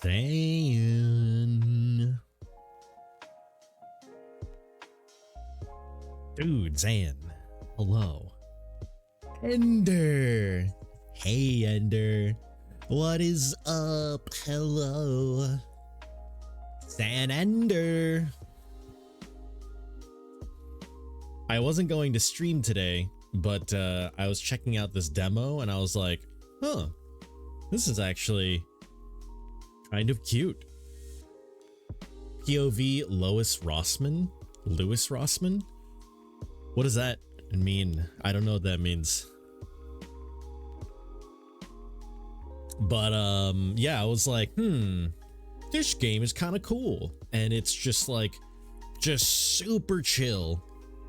Zan. Dude, Zan. Hello. Ender. Hey, Ender. What is up? Hello. Zan Ender. I wasn't going to stream today, but I was checking out this demo and I was like, huh, this is actually kind of cute. POV Lewis Rossman? What does that mean? I don't know what that means. But yeah, I was like, this game is kind of cool. And it's just like, just super chill.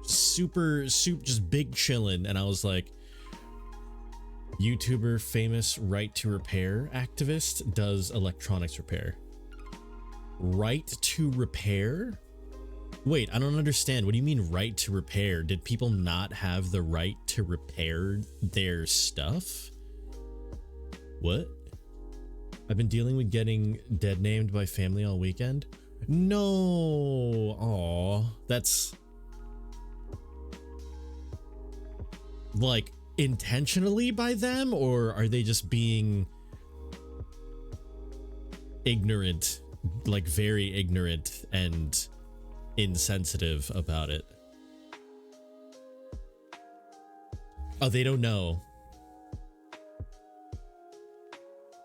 Super, just big chillin'. And I was like, YouTuber famous right to repair activist does electronics repair. Right to repair? Wait, I don't understand. What do you mean right to repair? Did people not have the right to repair their stuff? What? I've been dealing with getting dead named by family all weekend. No. Aw, that's like intentionally by them, or are they just being ignorant, like very ignorant and insensitive about it? Oh, they don't know.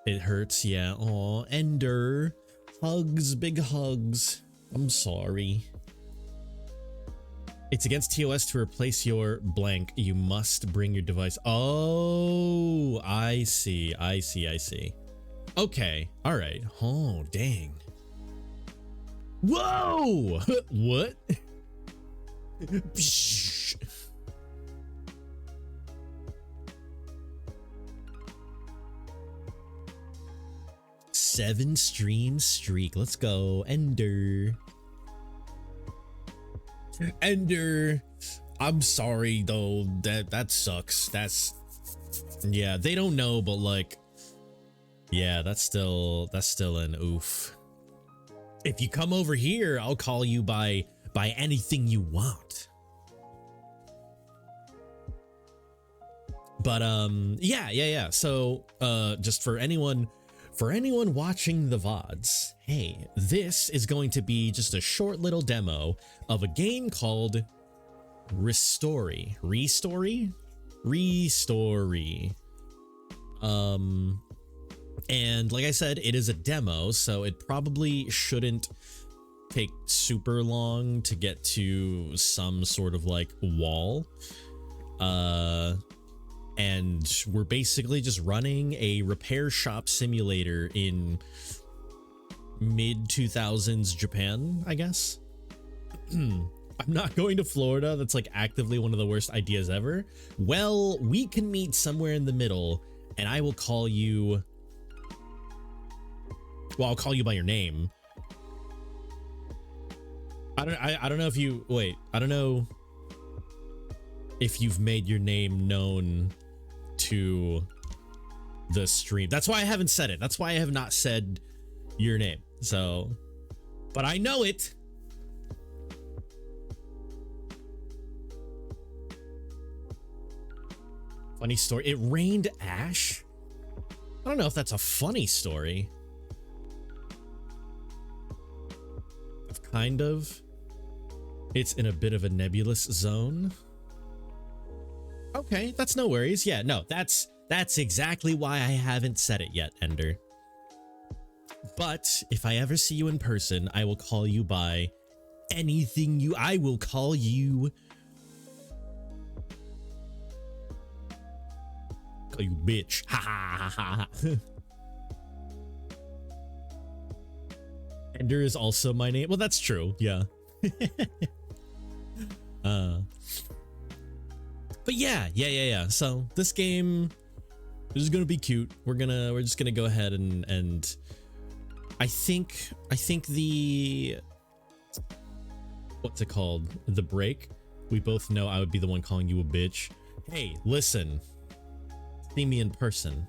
It hurts, yeah. Aw, Ender. Hugs, big hugs. I'm sorry. It's against TOS to replace your blank. You must bring your device. Oh, I see. Okay. All right. Oh, dang. Whoa! What? 7 stream streak. Let's go, Ender. Ender, I'm sorry though, that sucks. That's, yeah, they don't know, but like, yeah, that's still an oof. If you come over here, I'll call you by anything you want. But yeah. So just for anyone watching the VODs, hey, this is going to be just a short little demo of a game called ReStory. ReStory. And like I said, it is a demo, so it probably shouldn't take super long to get to some sort of like wall. And we're basically just running a repair shop simulator in mid-2000s Japan, I guess. I'm not going to Florida. That's like actively one of the worst ideas ever. Well, we can meet somewhere in the middle, and I will call you... Well, I'll call you by your name. I don't know if you... Wait, I don't know if you've made your name known to the stream. That's why I haven't said it. That's why I have not said your name. So, but I know it. Funny story. It rained ash. I don't know if that's a funny story. Kind of. It's in a bit of a nebulous zone. Okay, that's no worries. Yeah, no, that's exactly why I haven't said it yet, Ender. But if I ever see you in person, I will call you by anything I will call you. Call you bitch. Ha ha ha ha. Ender is also my name. Well, that's true. Yeah. But yeah. So this game is gonna be cute. We're just gonna go ahead and I think the, what's it called? The break. We both know I would be the one calling you a bitch. Hey, listen. See me in person.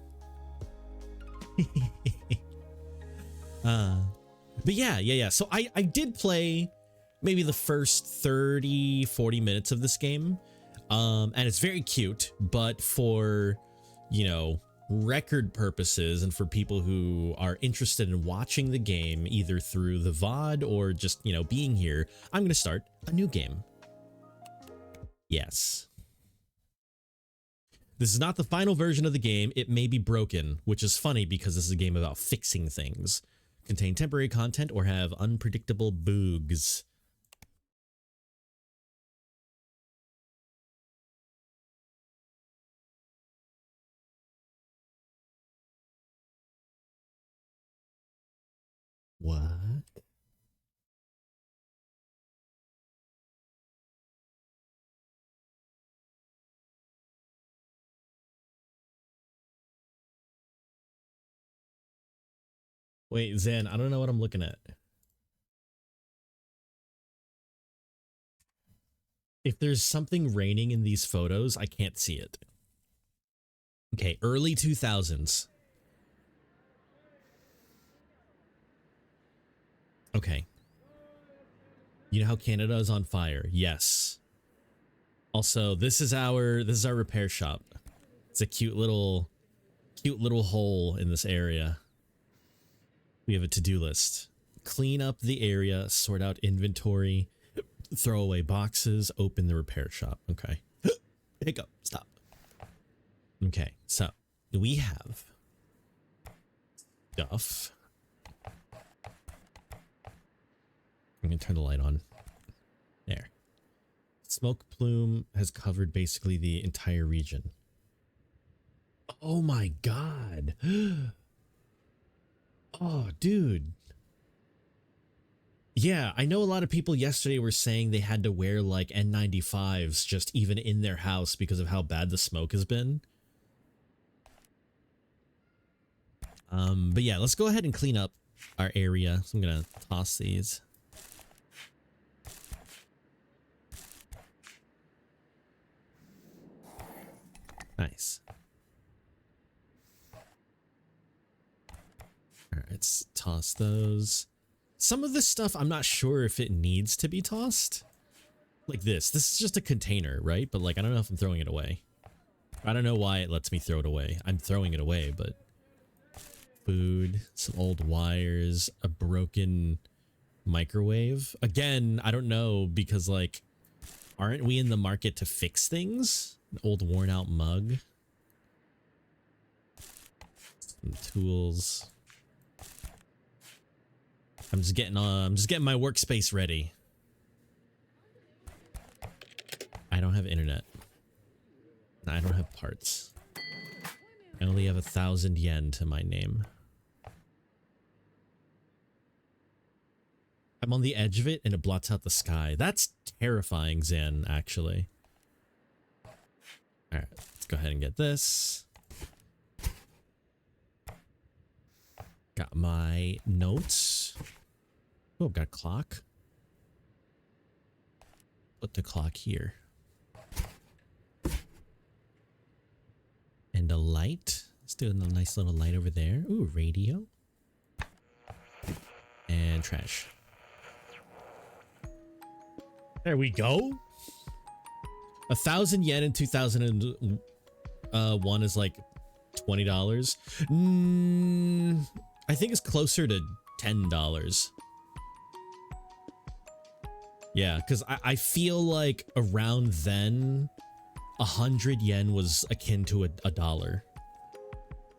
But yeah. So I did play maybe the first 30, 40 minutes of this game. And it's very cute, but for, you know, record purposes and for people who are interested in watching the game either through the VOD or just, you know, being here, I'm going to start a new game. Yes. This is not the final version of the game. It may be broken, which is funny because this is a game about fixing things. Contain temporary content or have unpredictable bugs. What? Wait, Zen, I don't know what I'm looking at. If there's something raining in these photos, I can't see it. Okay, early 2000s. Okay. You know how Canada is on fire? Yes. Also, this is our repair shop. It's a cute little hole in this area. We have a to-do list. Clean up the area, sort out inventory, throw away boxes, open the repair shop. Okay. Hiccup. Stop. Okay, so we have stuff. I'm gonna turn the light on. There. Smoke plume has covered basically the entire region. Oh my god. Oh, dude. Yeah, I know a lot of people yesterday were saying they had to wear like N95s just even in their house because of how bad the smoke has been. But yeah, let's go ahead and clean up our area. So I'm gonna toss these. Nice. All right, let's toss those. Some of this stuff, I'm not sure if it needs to be tossed. Like this. This is just a container, right? But like, I don't know if I'm throwing it away. I don't know why it lets me throw it away. I'm throwing it away, but... Food, some old wires, a broken microwave. Again, I don't know because like, aren't we in the market to fix things? An old worn out mug. Some tools. I'm just getting my workspace ready. I don't have internet. I don't have parts. I only have 1,000 yen to my name. I'm on the edge of it and it blots out the sky. That's terrifying, Zan, actually. Alright, let's go ahead and get this. Got my notes. Oh, I've got a clock. Put the clock here. And a light. Let's do a nice little light over there. Ooh, radio. And trash. There we go. 1,000 yen in 2001 is like $20. I think it's closer to $10. Yeah, because I feel like around then, 100 yen was akin to a dollar.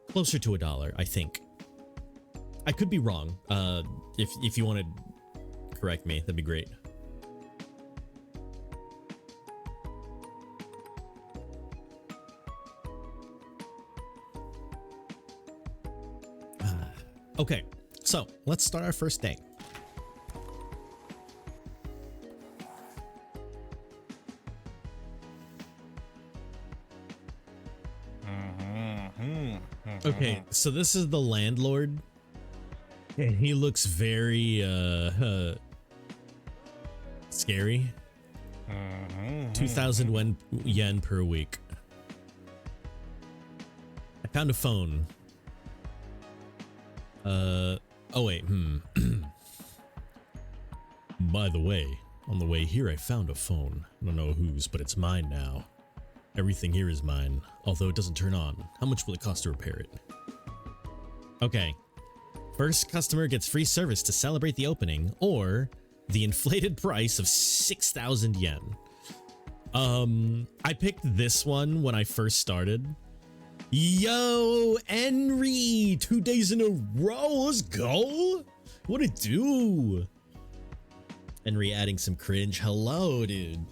Closer to $1, I think. I could be wrong. If you want to correct me, that'd be great. Okay, so let's start our first day. Okay, so this is the landlord. And he looks very scary. 2,000 yen per week. I found a phone. Oh wait, By the way, on the way here I found a phone. I don't know whose, but it's mine now. Everything here is mine, although it doesn't turn on. How much will it cost to repair it? Okay. First customer gets free service to celebrate the opening, or the inflated price of 6,000 yen. I picked this one when I first started. Yo, Henry! 2 days in a row, let's go! What it do? Henry adding some cringe. Hello, dude.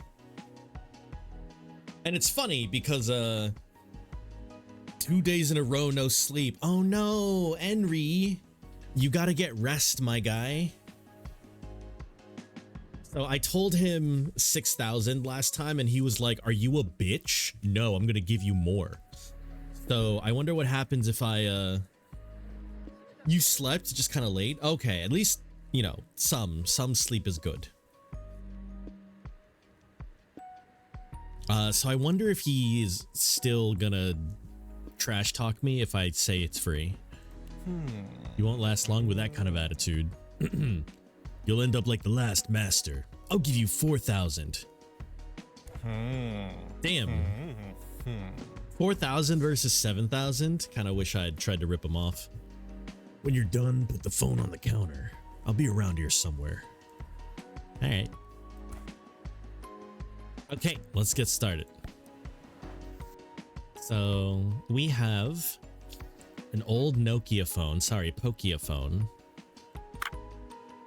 And it's funny because, 2 days in a row, no sleep. Oh no, Henry. You gotta get rest, my guy. So I told him 6,000 last time and he was like, are you a bitch? No, I'm gonna give you more. So I wonder what happens if I, you slept just kind of late? Okay, at least, you know, some sleep is good. So I wonder if he's still gonna trash talk me if I say it's free. You won't last long with that kind of attitude. You'll end up like the last master. I'll give you 4,000. Damn. 4,000 versus 7,000? Kind of wish I'd tried to rip him off. When you're done, put the phone on the counter. I'll be around here somewhere. All right. Okay, let's get started. So we have an old Nokia phone, sorry, Pokia phone.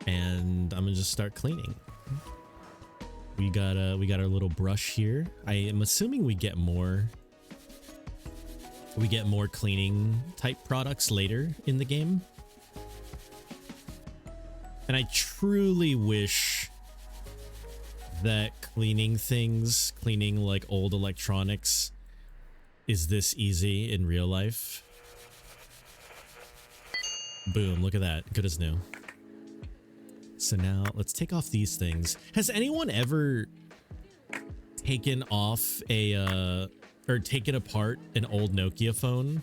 And I'm gonna just start cleaning. We got our little brush here. I am assuming we get more cleaning type products later in the game. And I truly wish that cleaning like old electronics is this easy in real life. Boom, look at that. Good as new. So now let's take off these things. Has anyone ever taken off a or taken apart an old Nokia phone?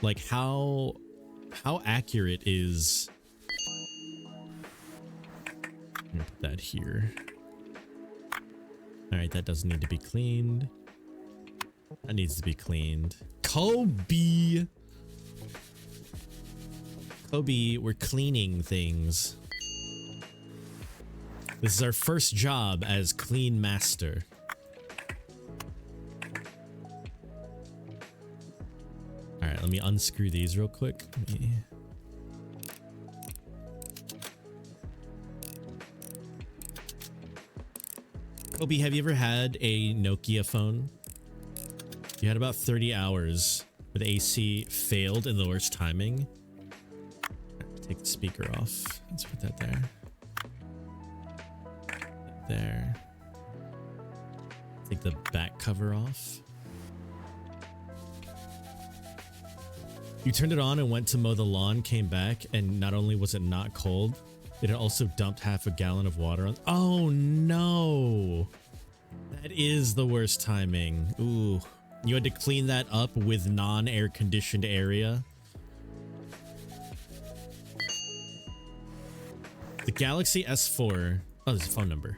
Like how accurate is... I'm gonna put that here. All right, that doesn't need to be cleaned. That needs to be cleaned. Kobe, we're cleaning things. This is our first job as clean master. All right, let me unscrew these real quick. Kobe, have you ever had a Nokia phone? You had about 30 hours with AC failed in the worst timing. Take the speaker off. Let's put that there. There. Take the back cover off. You turned it on and went to mow the lawn, came back, and not only was it not cold, it had also dumped half a gallon of water on. Oh no! That is the worst timing. Ooh. You had to clean that up with non-air conditioned area. The Galaxy S4. Oh, there's a phone number.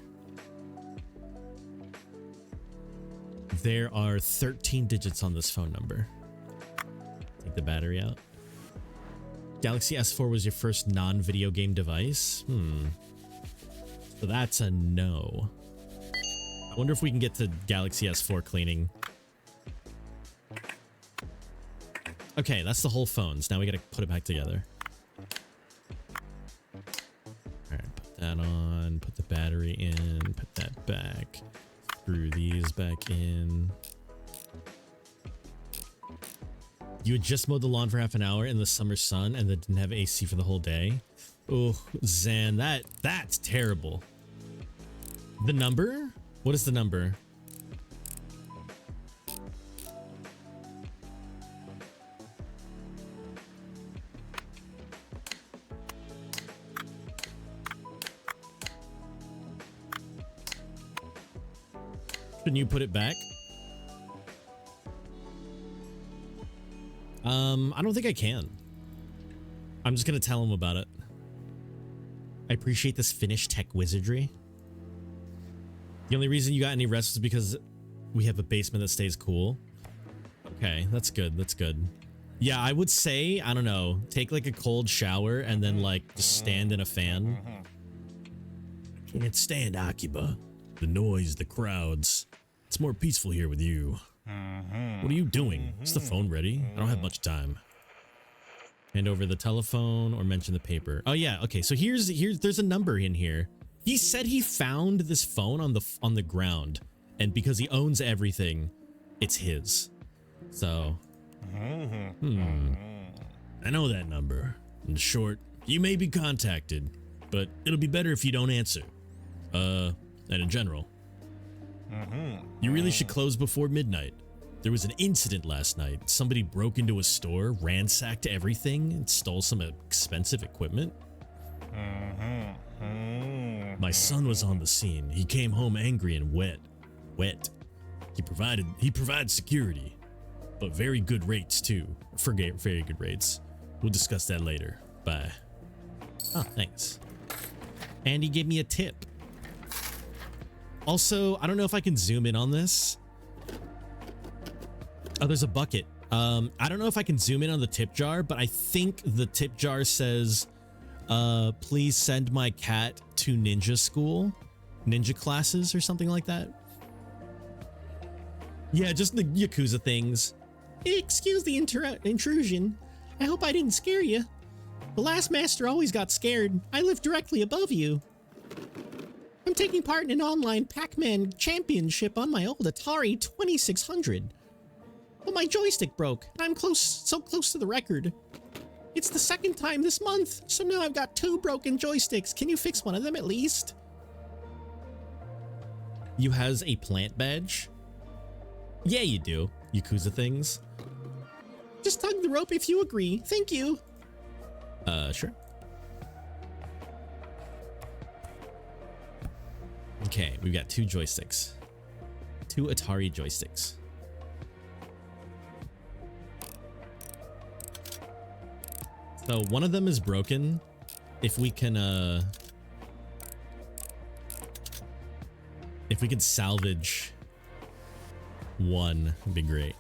There are 13 digits on this phone number. Take the battery out. Galaxy S4 was your first non-video game device? So that's a no. I wonder if we can get to Galaxy S4 cleaning. Okay, that's the whole phone. So now we gotta put it back together. Alright, put that on, put the battery in, put that back, screw these back in. You had just mowed the lawn for half an hour in the summer sun and then didn't have AC for the whole day. Oh, Zan, that's terrible. The number? What is the number? Can you put it back? I don't think I can. I'm just gonna tell him about it. I appreciate this Finnish tech wizardry. The only reason you got any rest is because we have a basement that stays cool. Okay, that's good. That's good. Yeah, I would say, I don't know, take like a cold shower and then like just stand in a fan. Can't stand Akiba. The noise, the crowds. It's more peaceful here with you. What are you doing? Is the phone ready? I don't have much time. Hand over the telephone or mention the paper. Oh yeah, okay. So here's there's a number in here. He said he found this phone on the ground, and because he owns everything, it's his. So, I know that number. In short, you may be contacted, but it'll be better if you don't answer. And in general, you really should close before midnight. There was an incident last night. Somebody broke into a store, ransacked everything, and stole some expensive equipment. My son was on the scene. He came home angry and wet. He provides security, but very good rates too. Very good rates. We'll discuss that later. Bye. Oh, thanks. And he gave me a tip. Also, I don't know if I can zoom in on this. Oh, there's a bucket. I don't know if I can zoom in on the tip jar, but I think the tip jar says, please send my cat to ninja school, ninja classes or something like that. Yeah, just the Yakuza things. Excuse the intrusion. I hope I didn't scare you. The last master always got scared. I live directly above you. I'm taking part in an online Pac-Man championship on my old Atari 2600. But my joystick broke, and I'm so close to the record. It's the second time this month, so now I've got 2 broken joysticks. Can you fix one of them at least? You has a plant badge? Yeah, you do. Yakuza things. Just tug the rope if you agree. Thank you. Sure. Okay, we've got 2 joysticks. 2 Atari joysticks. So one of them is broken. If we can salvage one, it'd be great.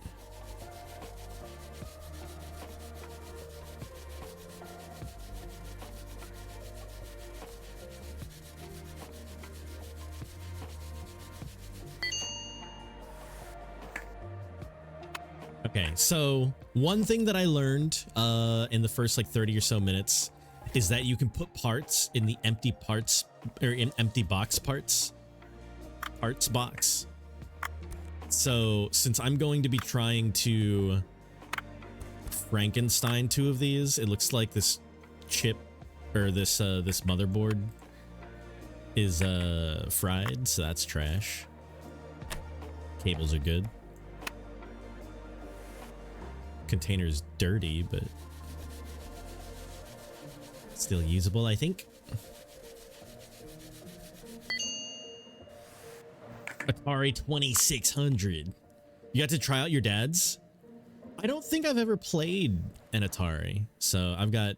Okay, so one thing that I learned in the first like 30 or so minutes is that you can put parts in the empty parts or in empty box parts box. So since I'm going to be trying to Frankenstein 2 of these, it looks like this chip or this motherboard is fried, so that's trash. Cables are good. Container's dirty, but still usable, I think. Atari 2600. You got to try out your dad's? I don't think I've ever played an Atari, so I've got...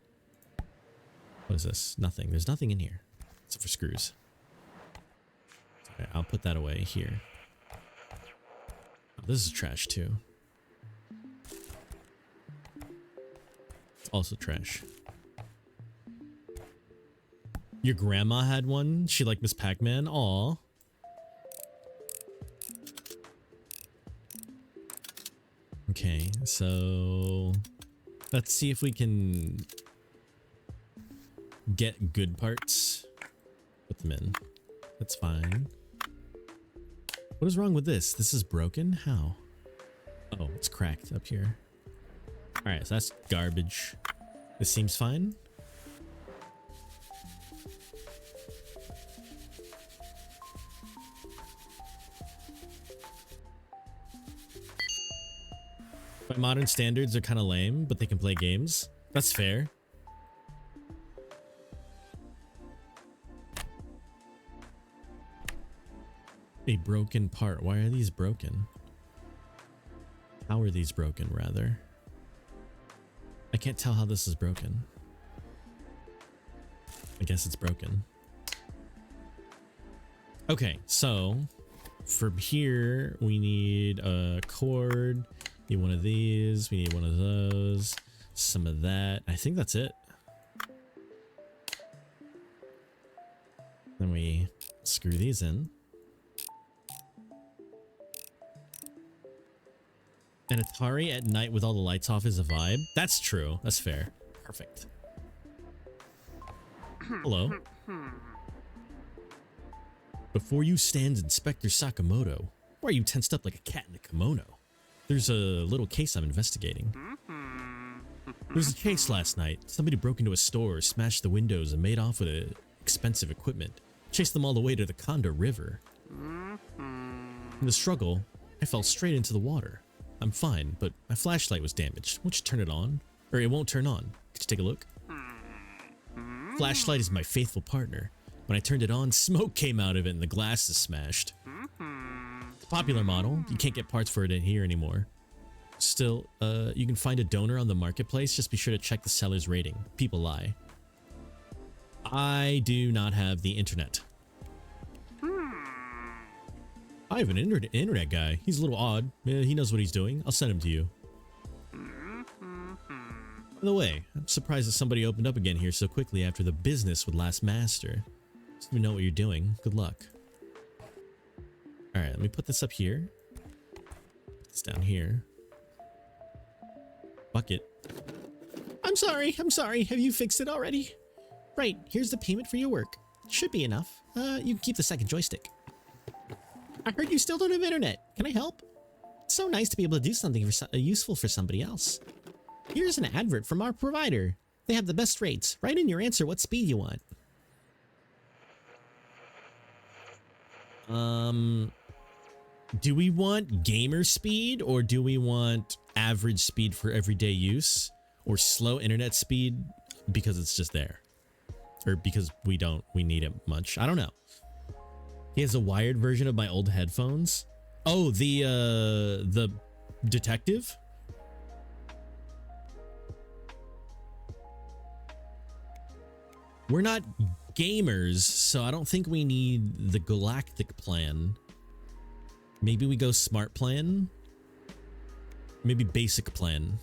What is this? Nothing. There's nothing in here except for screws. Okay, I'll put that away here. Oh, this is trash too. Also trash. Your grandma had one? She liked Miss Pac-Man? Aw. Okay, so let's see if we can get good parts. Put them in. That's fine. What is wrong with this? This is broken? How? Oh, it's cracked up here. Alright, so that's garbage. This seems fine. By modern standards, they're kind of lame, but they can play games. That's fair. A broken part. Why are these broken? How are these broken, rather? I can't tell how this is broken. I guess it's broken. Okay, so from here we need a cord, need one of these, we need one of those, some of that. I think that's it. Then we screw these in. An Atari at night with all the lights off is a vibe. That's true. That's fair. Perfect. Hello. Before you stand Inspector Sakamoto, why are you tensed up like a cat in a kimono? There's a little case I'm investigating. There was a chase last night. Somebody broke into a store, smashed the windows, and made off with expensive equipment. Chased them all the way to the Konda River. In the struggle, I fell straight into the water. I'm fine, but my flashlight was damaged. Won't you turn it on? Or it won't turn on. Could you take a look? Flashlight is my faithful partner. When I turned it on, smoke came out of it and the glass is smashed. It's a popular model. You can't get parts for it in here anymore. Still, you can find a donor on the marketplace. Just be sure to check the seller's rating. People lie. I do not have the internet. I have an internet guy. He's a little odd. He knows what he's doing. I'll send him to you. By the way, I'm surprised that somebody opened up again here so quickly after the business with last master. Just even know what you're doing. Good luck. Alright, let me put this up here. Put this down here. Bucket. I'm sorry. Have you fixed it already? Right, here's the payment for your work. Should be enough. You can keep the second joystick. I heard you still don't have internet. Can I help? It's so nice to be able to do something useful for somebody else. Here's an advert from our provider. They have the best rates. Write in your answer what speed you want. Do we want gamer speed or do we want average speed for everyday use? Or slow internet speed because it's just there? Or because we need it much? I don't know. He has a wired version of my old headphones. Oh, the detective? We're not gamers, so I don't think we need the galactic plan. Maybe we go smart plan? Maybe basic plan.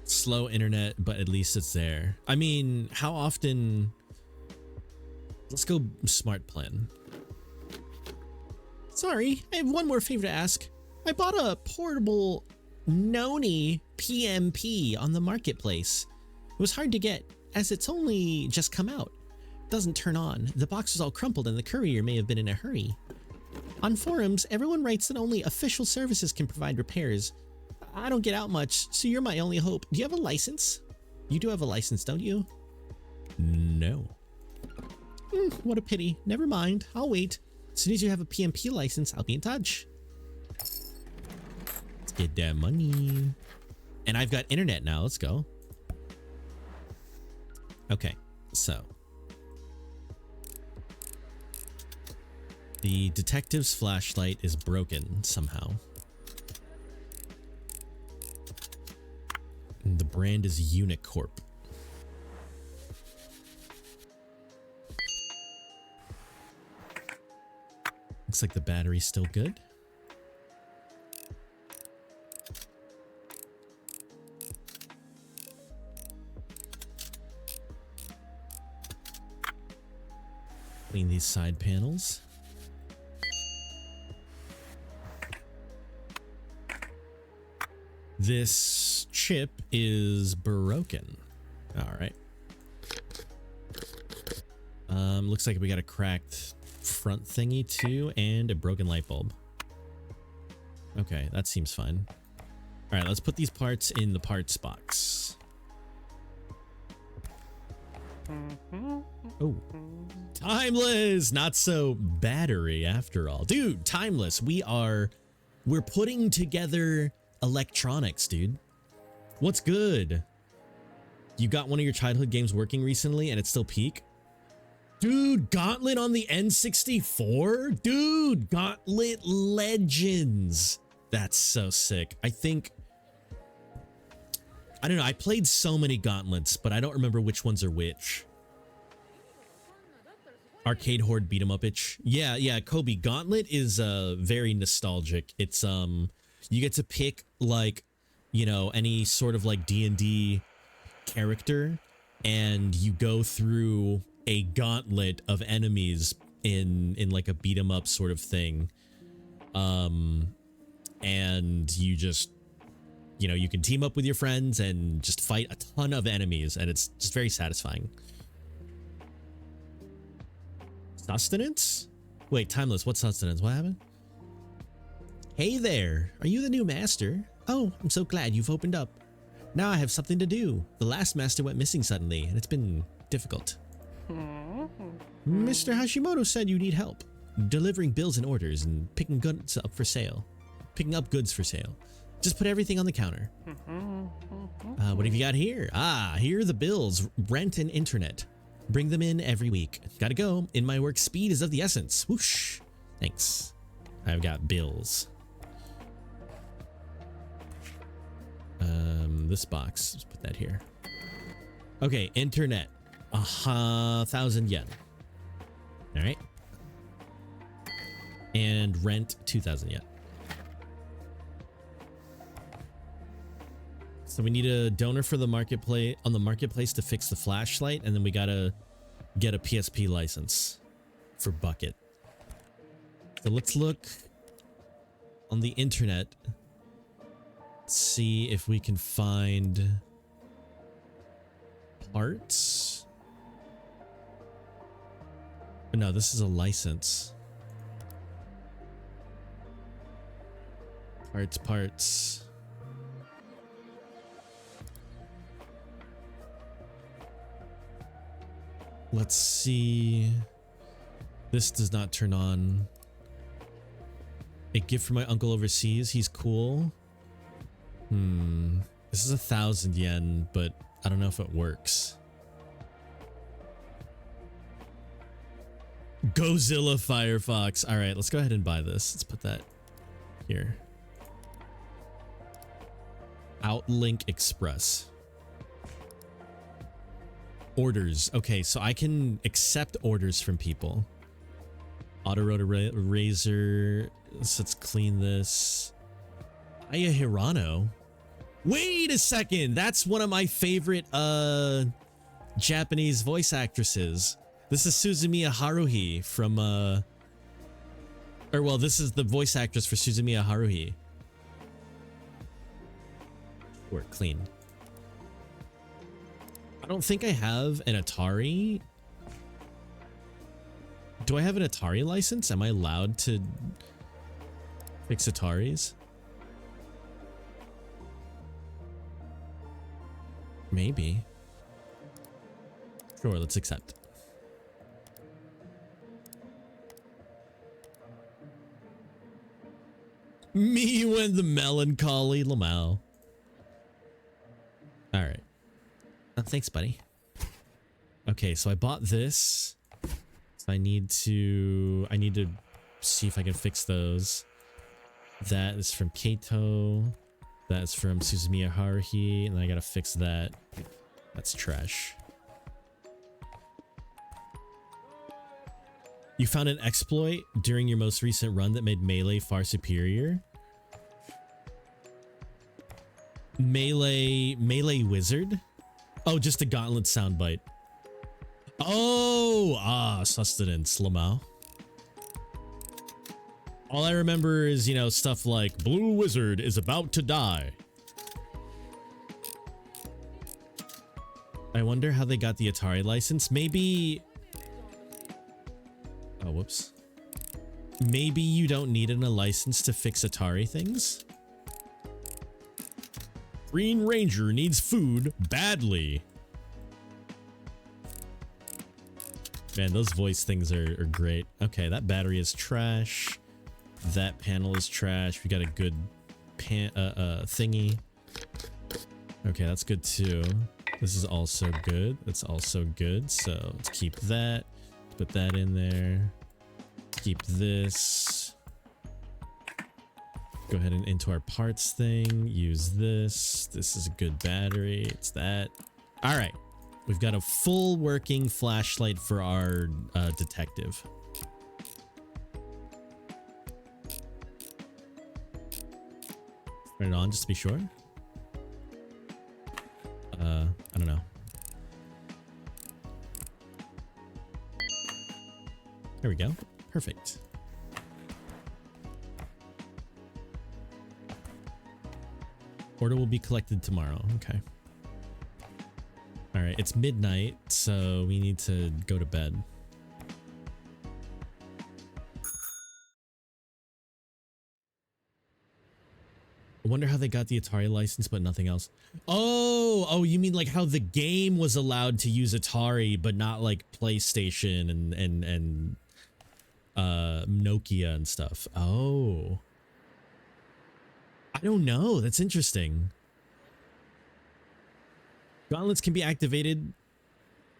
Slow internet, but at least it's there. I mean, how often... Let's go smart plan. Sorry, I have one more favor to ask. I bought a portable Noni PMP on the marketplace. It was hard to get, as it's only just come out. Doesn't turn on. The box is all crumpled and the courier may have been in a hurry. On forums, everyone writes that only official services can provide repairs. I don't get out much, so you're my only hope. Do you have a license? You do have a license, don't you? No. What a pity. Never mind. I'll wait. As soon as you have a PMP license, I'll be in touch. Let's get that money. And I've got internet now. Let's go. Okay, so. The detective's flashlight is broken somehow. The brand is Unicorp. Looks like the battery's still good. Clean these side panels. This chip is broken. All right. Looks like we got a cracked front thingy too, and a broken light bulb. Okay, that seems fine. All right, let's put these parts in the parts box. Oh, timeless, not so battery after all. Dude, timeless. We're putting together electronics, dude. What's good? You got one of your childhood games working recently and it's still peak? Dude, Gauntlet on the N64? Dude, Gauntlet Legends. That's so sick. I think I don't know. I played so many gauntlets, but I don't remember which ones are which. Arcade Horde beat 'em up itch. Yeah, Kobe. Gauntlet is very nostalgic. It's you get to pick like, you know, any sort of like D&D character, and you go through a gauntlet of enemies in like a beat 'em up sort of thing. And you just, you know, you can team up with your friends and just fight a ton of enemies, and it's just very satisfying. Sustenance? Wait, Timeless, what's sustenance? What happened? Hey there, are you the new master? Oh, I'm so glad you've opened up. Now I have something to do. The last master went missing suddenly, and it's been difficult. Mr. Hashimoto said you need help delivering bills and orders and picking goods up for sale. Picking up goods for sale. Just put everything on the counter. What have you got here? Ah, here are the bills, rent and internet. Bring them in every week. Gotta go. In my work, speed is of the essence. Whoosh. Thanks. I've got bills. This box. Let's put that here. Okay, internet. 1,000 yen. All right. And rent 2,000 yen. So we need a donor for the marketplace on the marketplace to fix the flashlight, and then we gotta get a PSP license for Bucket. So let's look on the internet, see if we can find parts. No, this is a license. Parts. Let's see. This does not turn on. A gift from my uncle overseas. He's cool. This is 1,000 yen, but I don't know if it works. Godzilla Firefox. All right, let's go ahead and buy this. Let's put that here. Outlink Express. Orders. Okay, so I can accept orders from people. Auto rotor razor. So let's clean this. Aya Hirano. Wait a second. That's one of my favorite Japanese voice actresses. This is Suzumiya Haruhi from this is the voice actress for Suzumiya Haruhi. Work clean. I don't think I have an Atari. Do I have an Atari license? Am I allowed to fix Ataris? Maybe. Sure, let's accept. Me when the melancholy Lamau. All right. Thanks, buddy. Okay, so I bought this. So I need to see if I can fix those. That is from Kato. That is from Suzumiya Haruhi, and I gotta fix that. That's trash. You found an exploit during your most recent run that made Melee far superior? Melee Wizard? Oh, just a gauntlet soundbite. Oh, sustenance, Lamau. All I remember is, you know, stuff like Blue Wizard is about to die. I wonder how they got the Atari license. Maybe... Oh, whoops. Maybe you don't need a license to fix Atari things? Green Ranger needs food badly. Man, those voice things are great. Okay, that battery is trash. That panel is trash. We got a good thingy. Okay, that's good too. This is also good. That's also good. So let's keep that. Put that in there. Keep this. Go ahead and into our parts thing. Use this. This is a good battery. It's that. All right. We've got a full working flashlight for our detective. Turn it on just to be sure. I don't know. There we go. Perfect. Order will be collected tomorrow. Okay. All right. It's midnight, so we need to go to bed. I wonder how they got the Atari license, but nothing else. Oh, you mean like how the game was allowed to use Atari, but not like PlayStation and Nokia and stuff. Oh. I don't know. That's interesting. Gauntlets can be activated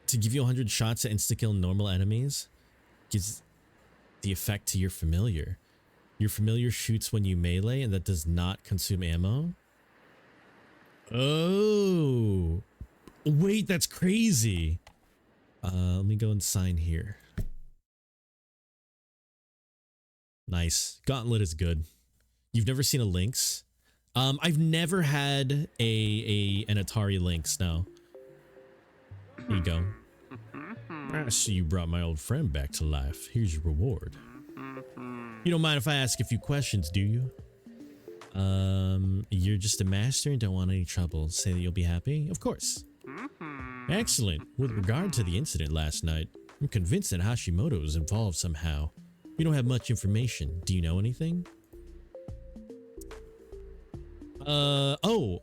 to give you 100 shots to insta-kill normal enemies. Gives the effect to your familiar. Your familiar shoots when you melee, and that does not consume ammo. Oh. Wait, that's crazy. Let me go and sign here. Nice. Gauntlet is good. You've never seen a Lynx? I've never had an Atari Lynx, no. Here you go. I see you brought my old friend back to life. Here's your reward. You don't mind if I ask a few questions, do you? You're just a master and don't want any trouble. Say that you'll be happy? Of course. Excellent. With regard to the incident last night, I'm convinced that Hashimoto is involved somehow. We don't have much information. Do you know anything? Oh.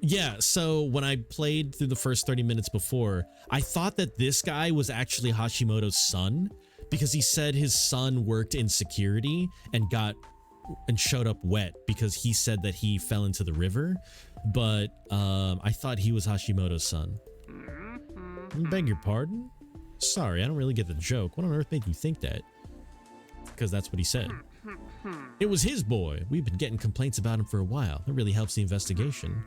Yeah, so when I played through the first 30 minutes before, I thought that this guy was actually Hashimoto's son because he said his son worked in security and showed up wet because he said that he fell into the river, but I thought he was Hashimoto's son. Beg your pardon? Sorry, I don't really get the joke. What on earth made you think that? Because that's what he said. It was his boy. We've been getting complaints about him for a while. That really helps the investigation.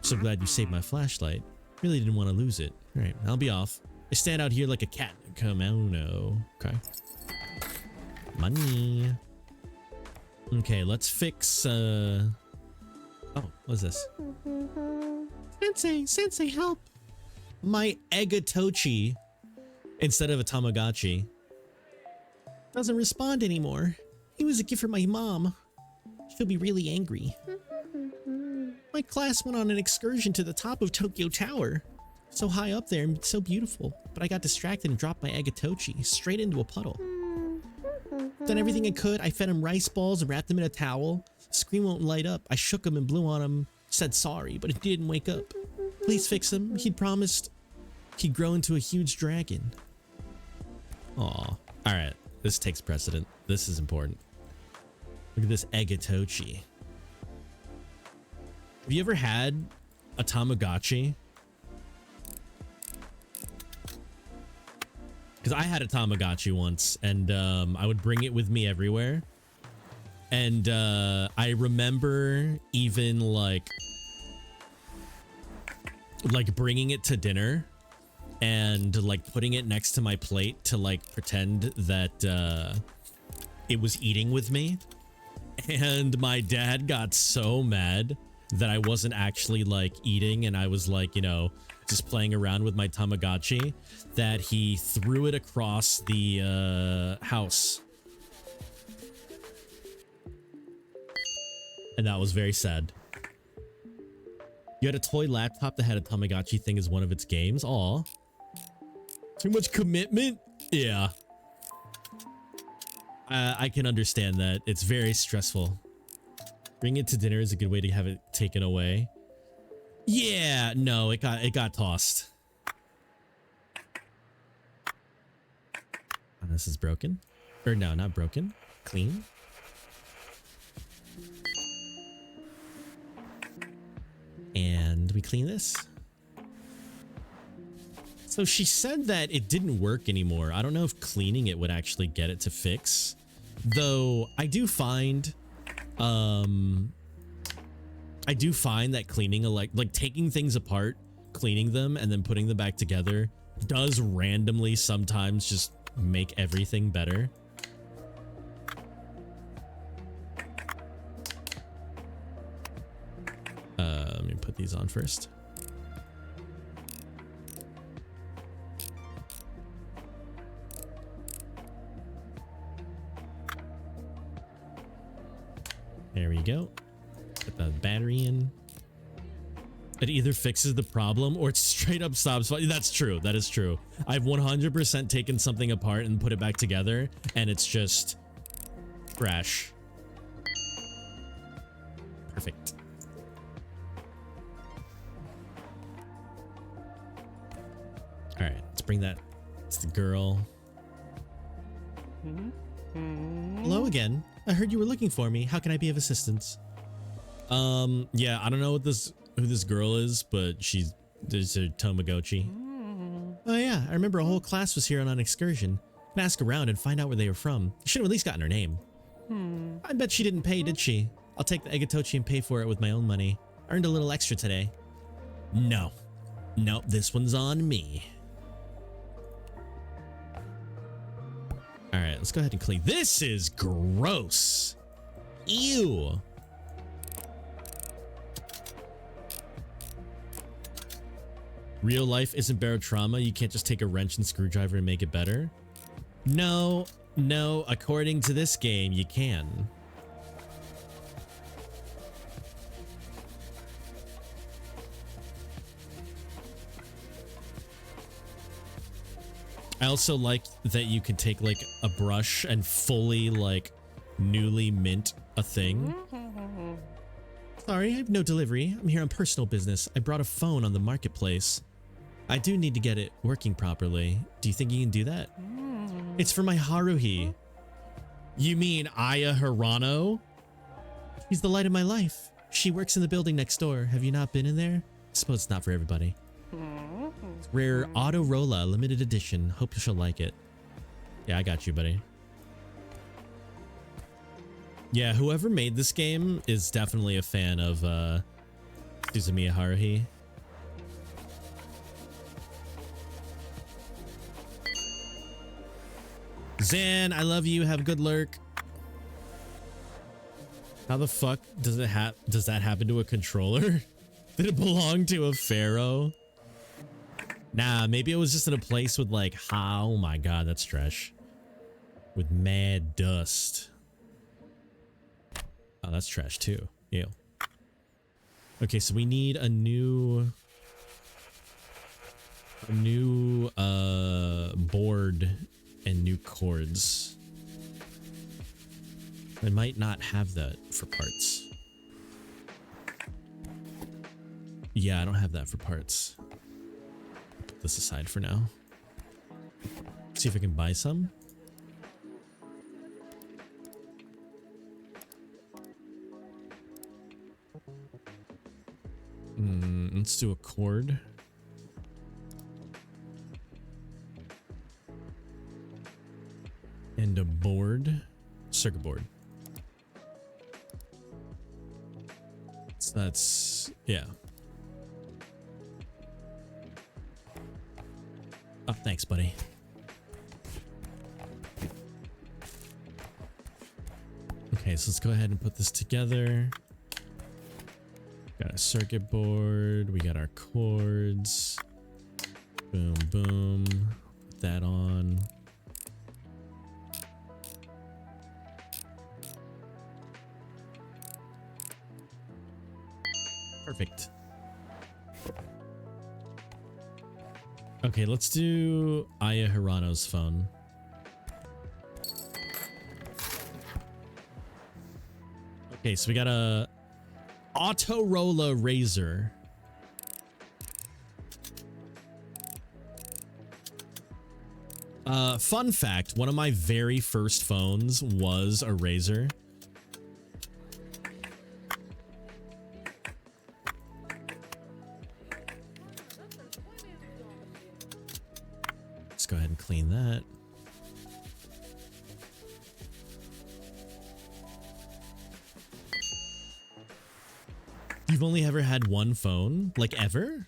So glad you saved my flashlight. Really didn't want to lose it. All right, I'll be off. I stand out here like a cat. Come on, no. Okay. Money. Okay, let's fix, oh, what's this? Sensei, help. My Egatochi, instead of a Tamagotchi, doesn't respond anymore. He was a gift from my mom. She'll be really angry. My class went on an excursion to the top of Tokyo Tower. So high up there and so beautiful. But I got distracted and dropped my Egatochi straight into a puddle. Done everything I could. I fed him rice balls and wrapped him in a towel. The screen won't light up. I shook him and blew on him. Said sorry, but it didn't wake up. Please fix him. He'd promised he'd grow into a huge dragon. Aw. Alright. This takes precedent. This is important. Look at this Egatochi. Have you ever had a Tamagotchi? Because I had a Tamagotchi once, and I would bring it with me everywhere. And I remember even like bringing it to dinner and like putting it next to my plate to like pretend that it was eating with me. And my dad got so mad that I wasn't actually like eating and I was like, you know, just playing around with my Tamagotchi, that he threw it across the house. And that was very sad. You had a toy laptop that had a Tamagotchi thing as one of its games? Aw. Too much commitment? Yeah. I can understand that. It's very stressful. Bring it to dinner is a good way to have it taken away. Yeah, no, it got tossed. Oh, this is broken. Or no, not broken. Clean. And we clean this. So she said that it didn't work anymore. I don't know if cleaning it would actually get it to fix. Though I do find I do find that cleaning like taking things apart, cleaning them, and then putting them back together does randomly sometimes just make everything better. Let me put these on first. There we go. Put the battery in. It either fixes the problem or it straight up stops. That's true. That is true. I've 100% taken something apart and put it back together, and it's just trash. Perfect. All right, let's bring that. It's the girl. Hello again. I heard you were looking for me. How can I be of assistance? Yeah, I don't know who this girl is, but she's a Tamagotchi. Oh yeah, I remember a whole class was here on an excursion. Can ask around and find out where they were from. You should have at least gotten her name. I bet she didn't pay, did she? I'll take the Egatochi and pay for it with my own money. Earned a little extra today. No. Nope, this one's on me. All right, let's go ahead and clean. This is gross. Ew. Real life isn't barotrauma. You can't just take a wrench and screwdriver and make it better. No, no, according to this game, you can. I also like that you can take like a brush and fully like newly mint a thing. Sorry, I have no delivery. I'm here on personal business. I brought a phone on the marketplace. I do need to get it working properly. Do you think you can do that? It's for my Haruhi. You mean Aya Hirano? She's the light of my life. She works in the building next door. Have you not been in there? I suppose it's not for everybody. Rare Autorola limited edition. Hope she'll like it. Yeah, I got you, buddy. Yeah, whoever made this game is definitely a fan of Suzumiya Haruhi. Zan, I love you. Have a good lurk. How the fuck does that happen to a controller? Did it belong to a pharaoh? Nah, maybe it was just in a place with like, oh my god, that's trash. With mad dust. Oh, that's trash too. Ew. Okay, so we need a new board and new cords. I might not have that for parts. Yeah, I don't have that for parts. Put this aside for now. See if I can buy some. Let's do a cord. And a board. Circuit board. So that's, yeah. Oh, thanks, buddy. Okay, so let's go ahead and put this together. Got a circuit board. We got our cords. Boom, boom. Put that on. Perfect. Okay, let's do Aya Hirano's phone. Okay, so we got a Autorola Razor. Fun fact, one of my very first phones was a Razor. Let's go ahead and clean that. You've only ever had one phone? Like ever?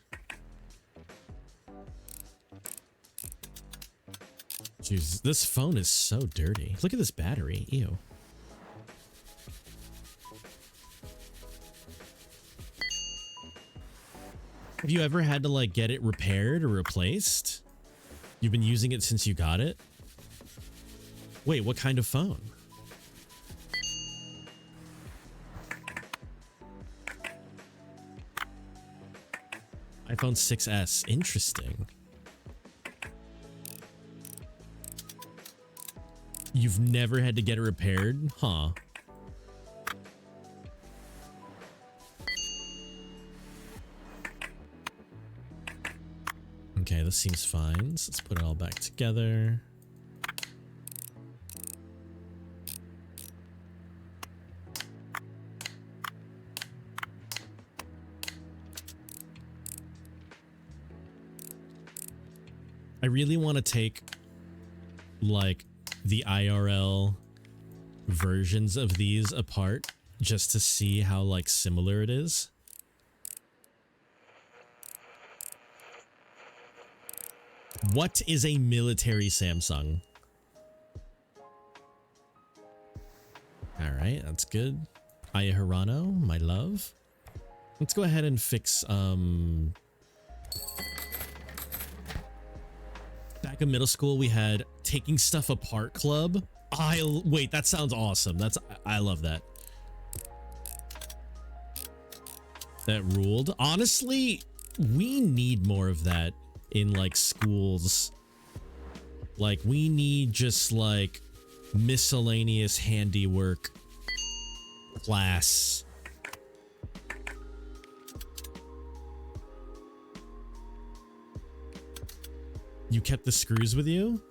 Jeez, this phone is so dirty. Look at this battery. Ew. Have you ever had to like get it repaired or replaced? You've been using it since you got it? Wait, what kind of phone? iPhone 6S. Interesting. You've never had to get it repaired? Huh. Okay, this seems fine. So let's put it all back together. I really want to take like the IRL versions of these apart just to see how like similar it is. What is a military Samsung? All right, that's good. Aya Hirano, my love. Let's go ahead and fix back in middle school we had taking stuff apart club. Wait, that sounds awesome. I love that. That ruled. Honestly, we need more of that in like schools. Like we need just like miscellaneous handiwork class. You kept the screws with you?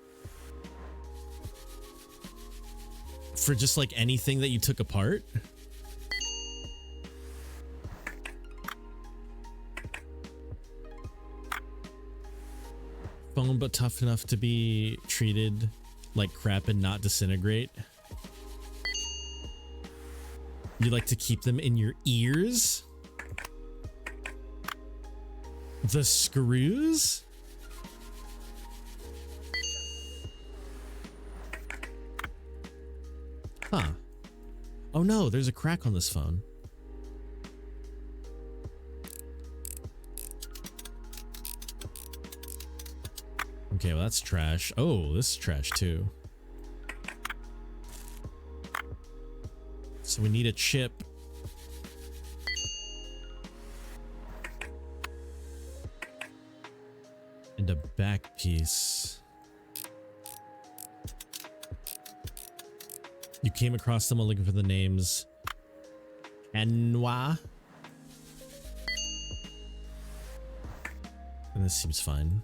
For just like anything that you took apart? Foam but tough enough to be treated like crap and not disintegrate. You like to keep them in your ears? The screws? Huh. Oh no, there's a crack on this phone. Okay, well that's trash. Oh, this is trash too. So we need a chip. And a back piece. You came across them while looking for the names. Enwa. And this seems fine.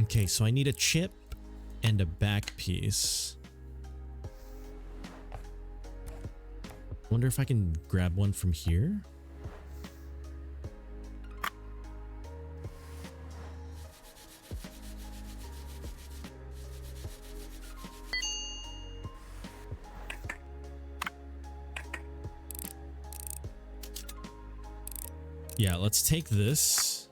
Okay, so I need a chip and a back piece. Wonder if I can grab one from here. Yeah, let's take this.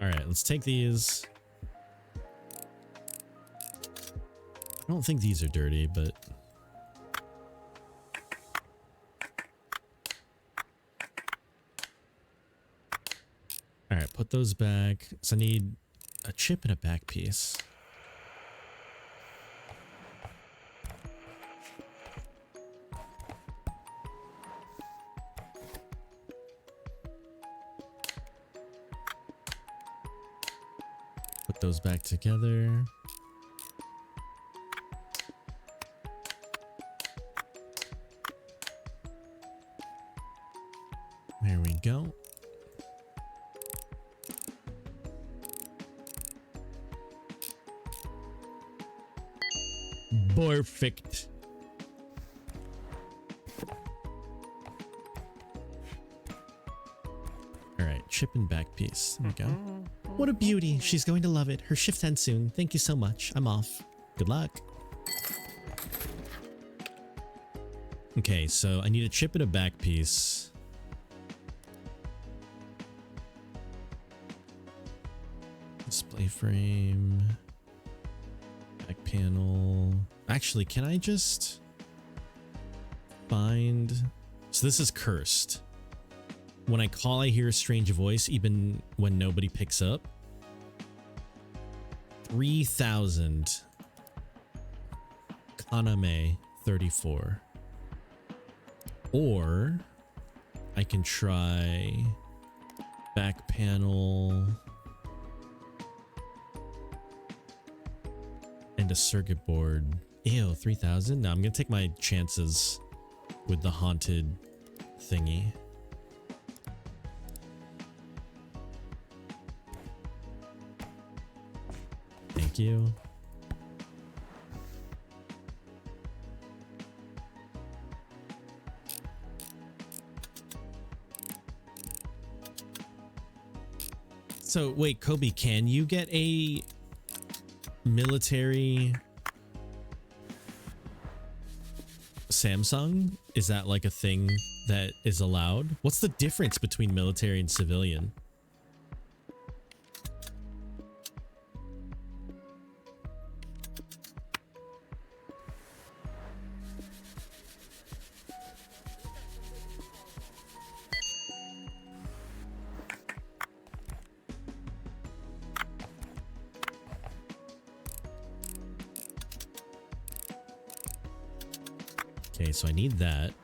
All right, let's take these. I don't think these are dirty, but all right, put those back. So I need a chip and a back piece. Put those back together. There we go. Perfect. All right, chip and back piece. There we go. What a beauty. She's going to love it. Her shift ends soon. Thank you so much. I'm off. Good luck. Okay, so I need a chip and a back piece. Display frame. Back panel. Actually, can I just find... So this is cursed. When I call, I hear a strange voice, even when nobody picks up. 3,000. Kaname 34. Or I can try back panel and a circuit board. Ew, 3,000? No, I'm gonna take my chances with the haunted thingy. Thank you. So wait, Kobe, can you get a military Samsung? Is that like a thing that is allowed? What's the difference between military and civilian? Okay, so I need that.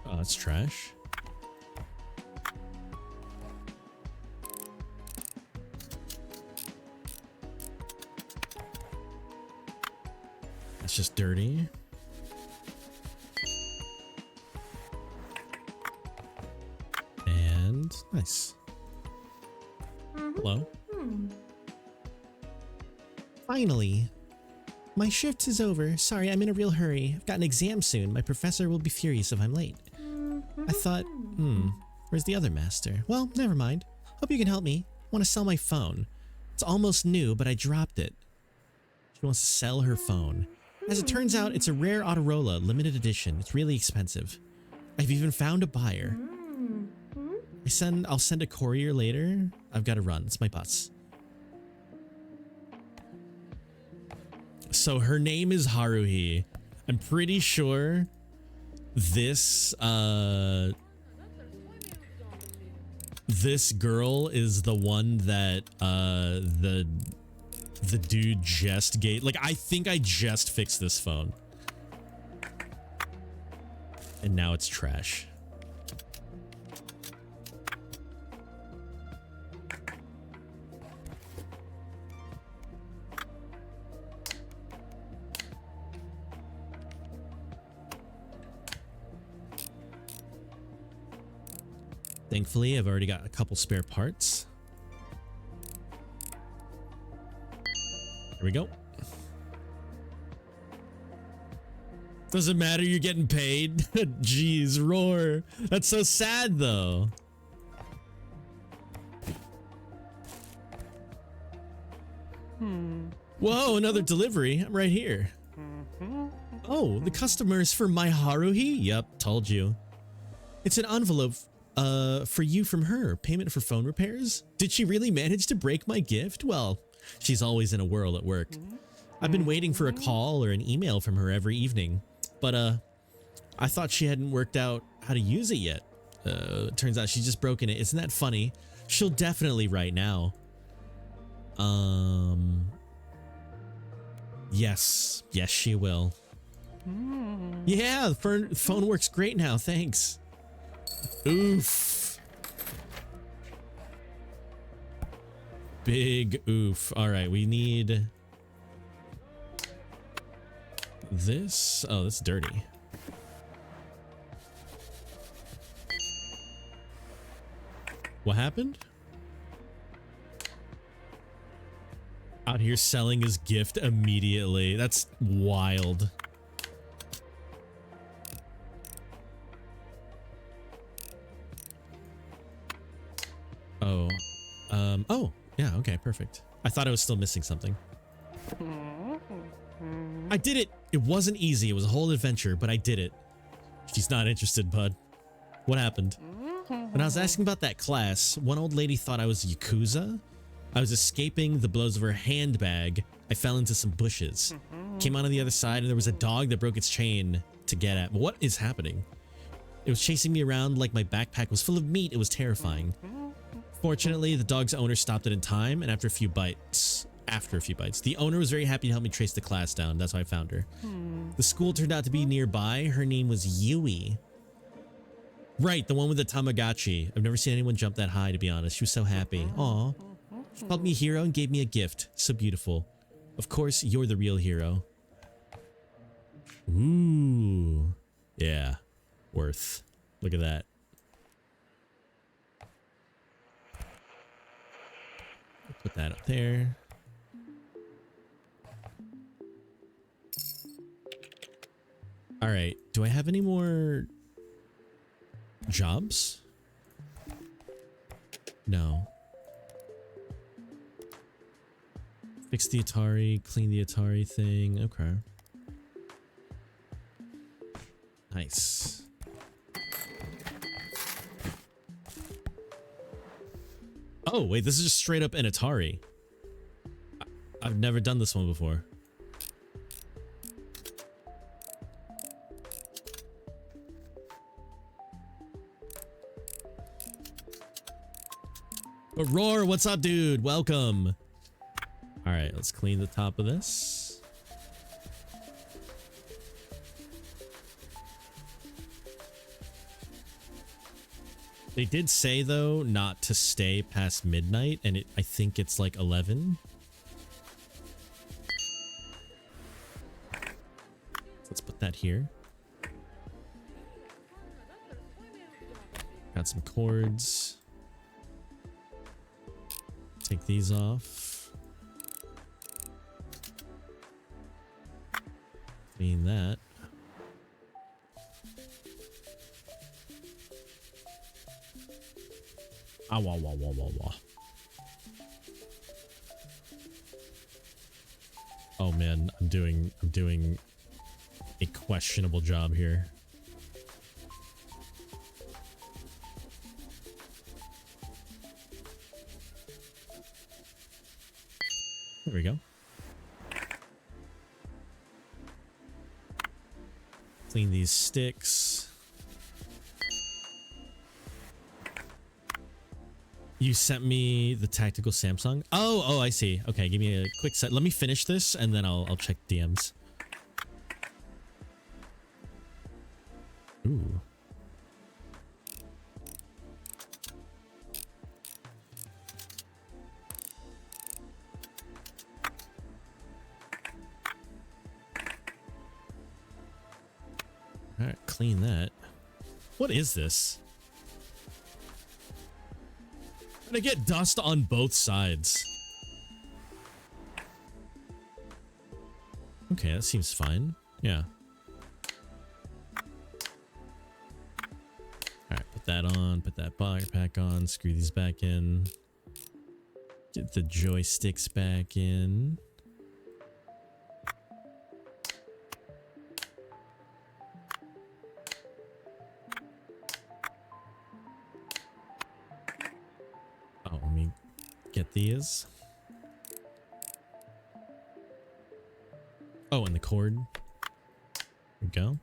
Oh, that's trash. That's just dirty. And nice. Hello. Finally. My shift is over. Sorry, I'm in a real hurry. I've got an exam soon. My professor will be furious if I'm late. I thought, where's the other master? Well, never mind. Hope you can help me. I want to sell my phone. It's almost new, but I dropped it. She wants to sell her phone. As it turns out, it's a rare Autorola, limited edition. It's really expensive. I've even found a buyer. I'll send a courier later. I've got to run. It's my bus. So her name is Haruhi. I'm pretty sure this this girl is the one that the dude just gave. Like, I think I just fixed this phone. And now it's trash. Thankfully, I've already got a couple spare parts. Here we go. Doesn't matter, you're getting paid. Jeez, roar. That's so sad, though. Whoa, another delivery. I'm right here. Oh, the customer is for my Haruhi? Yep, told you. It's an envelope for you from her. Payment for phone repairs? Did she really manage to break my gift? Well, she's always in a whirl at work. I've been waiting for a call or an email from her every evening, but I thought she hadn't worked out how to use it yet. Turns out she's just broken it. Isn't that funny? She'll definitely write now. Yes, she will. Yeah, the phone works great now. Thanks. Oof. Big oof. All right, we need this. Oh, that's dirty. What happened? Out here selling his gift immediately. That's wild. Oh. Oh, yeah, okay, perfect. I thought I was still missing something. I did it! It wasn't easy. It was a whole adventure, but I did it. She's not interested, bud. What happened? When I was asking about that class, one old lady thought I was Yakuza. I was escaping the blows of her handbag. I fell into some bushes. Came out on the other side and there was a dog that broke its chain to get at me. What is happening? It was chasing me around like my backpack was full of meat. It was terrifying. Fortunately, the dog's owner stopped it in time, and after a few bites, the owner was very happy to help me trace the class down. That's how I found her. The school turned out to be nearby. Her name was Yui. Right, the one with the Tamagotchi. I've never seen anyone jump that high, to be honest. She was so happy. Aw. She called me a hero and gave me a gift. So beautiful. Of course, you're the real hero. Ooh. Yeah. Worth. Look at that. Put that up there. All right. Do I have any more jobs? No. Fix the Atari, clean the Atari thing. Okay. Nice. Oh, wait, this is just straight up an Atari. I've never done this one before. But Roar, what's up, dude? Welcome. All right, let's clean the top of this. They did say, though, not to stay past midnight, and I think it's like 11. Let's put that here. Got some cords. Take these off. Clean that. Ah, wah, wah, wah, wah, wah. Oh man, I'm doing a questionable job here. There we go. Clean these sticks. You sent me the tactical Samsung. Oh, I see. Okay, give me a quick set. Let me finish this and then I'll check DMs. Ooh. All right, clean that. What is this? And I get dust on both sides. Okay, that seems fine. Yeah. Alright, put that on, put that backpack on, screw these back in. Get the joysticks back in. Oh, let me get these. Oh, and the cord. There we go.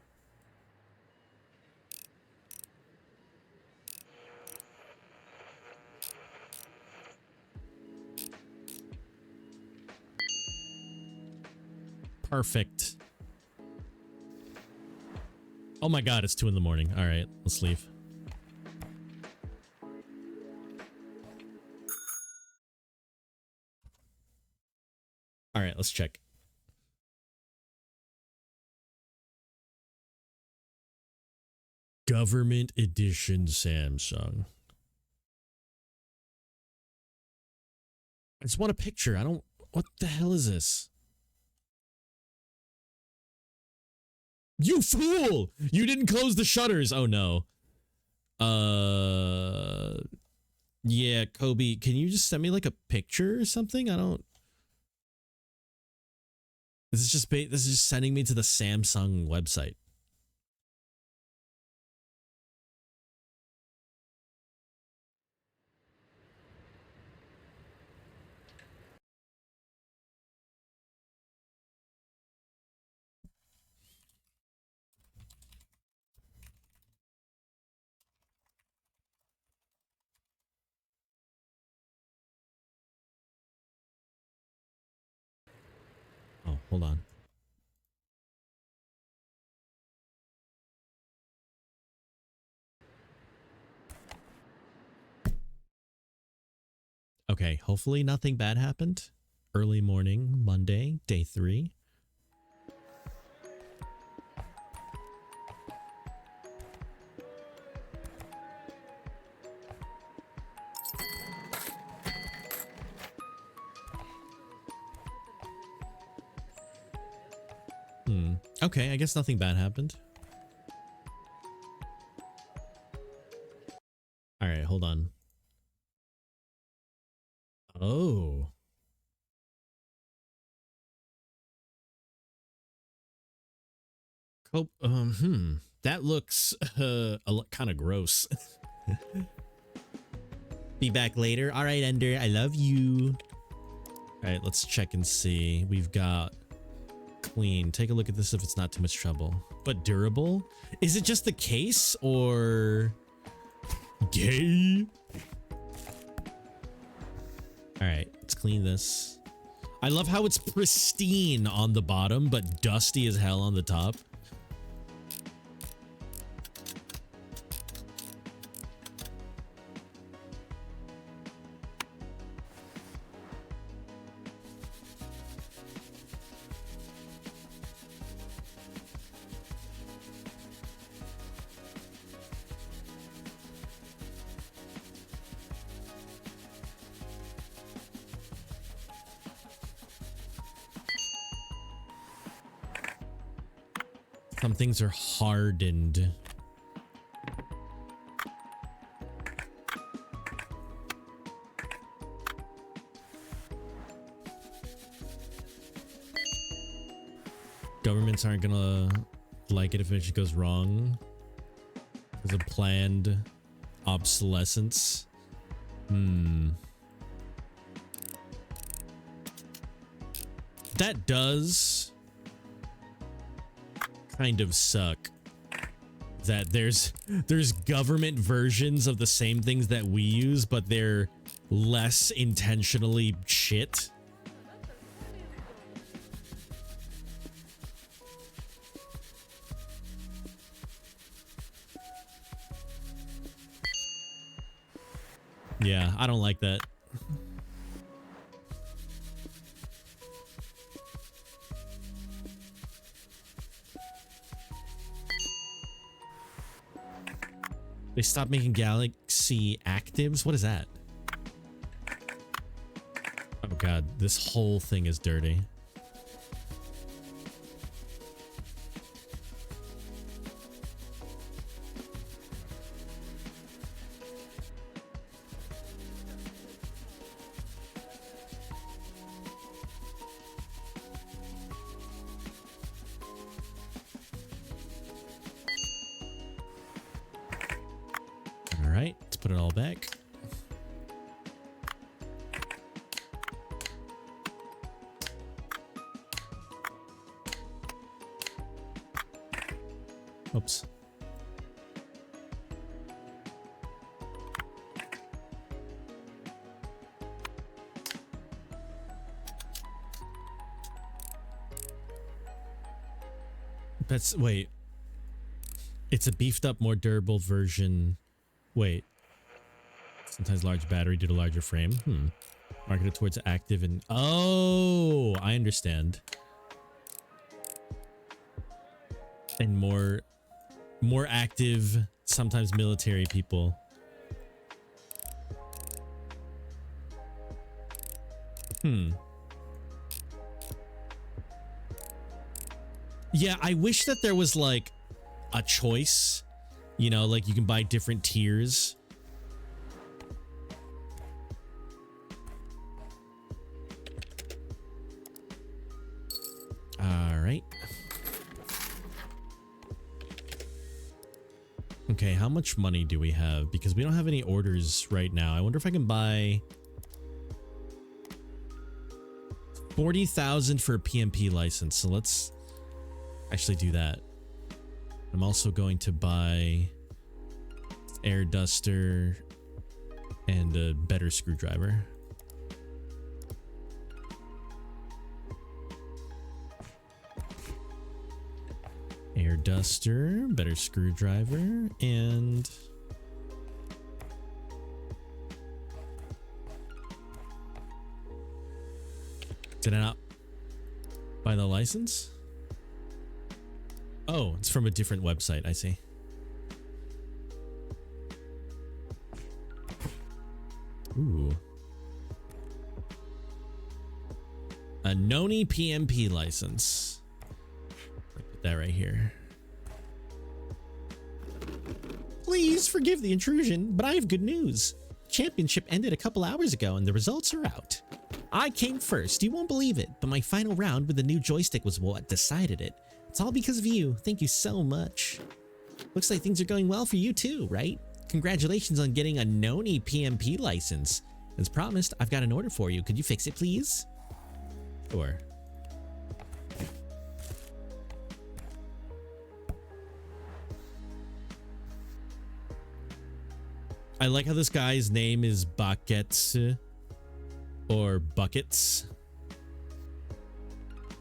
Perfect. Oh my god, it's 2 in the morning. All right, let's leave. All right, let's check. Government edition Samsung. just want a picture. I don't... What the hell is this? You fool! You didn't close the shutters. Oh no. Yeah, Kobe, can you just send me like a picture or something? I don't... This is just sending me to the Samsung website. Oh, hold on. Okay, hopefully nothing bad happened. Early morning, Monday, day 3. Okay, I guess nothing bad happened. All right, hold on. Oh. That looks kind of gross. Be back later. All right, Ender, I love you. All right, let's check and see. We've got clean. Take a look at this if it's not too much trouble. But durable? Is it just the case or gay? All right, let's clean this. I love how it's pristine on the bottom, but dusty as hell on the top. Some things are hardened. Governments aren't gonna like it if it goes wrong. There's a planned obsolescence. That does kind of suck. That there's government versions of the same things that we use, but they're less intentionally shit. Yeah, I don't like that. They stopped making Galaxy Actives? What is that? Oh god, this whole thing is dirty. Alright, let's put it all back. Oops. That's, wait. It's a beefed up, more durable version. Wait. Sometimes large battery due to larger frame. Marketed towards active and... Oh, I understand. And more active, sometimes military people. Hmm. Yeah, I wish that there was like a choice, you know, like you can buy different tiers. All right. Okay, how much money do we have? Because we don't have any orders right now. I wonder if I can buy 40,000 for a PMP license. So let's actually do that. I'm also going to buy air duster and a better screwdriver. Air duster, better screwdriver, and did I not buy the license? Oh, it's from a different website. I see. Ooh. A Noni PMP license. Put that right here. Please forgive the intrusion, but I have good news. Championship ended a couple hours ago and the results are out. I came first, you won't believe it, but my final round with the new joystick was what decided it. It's all because of you. Thank you so much. Looks like things are going well for you too, right? Congratulations on getting a Noni PMP license. As promised, I've got an order for you. Could you fix it, please? Sure. I like how this guy's name is Buckets or Buckets.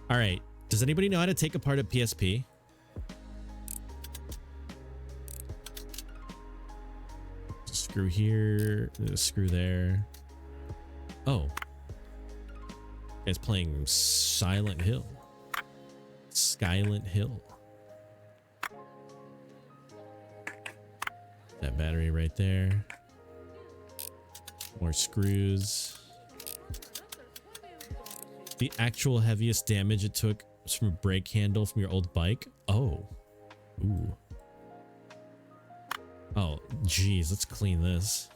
All right. Does anybody know how to take apart a PSP? Screw here, screw there. Oh. It's playing Silent Hill. Skylent Hill. That battery right there. More screws. The actual heaviest damage it took was from a brake handle from your old bike. Oh. Ooh. Oh, geez. Let's clean this.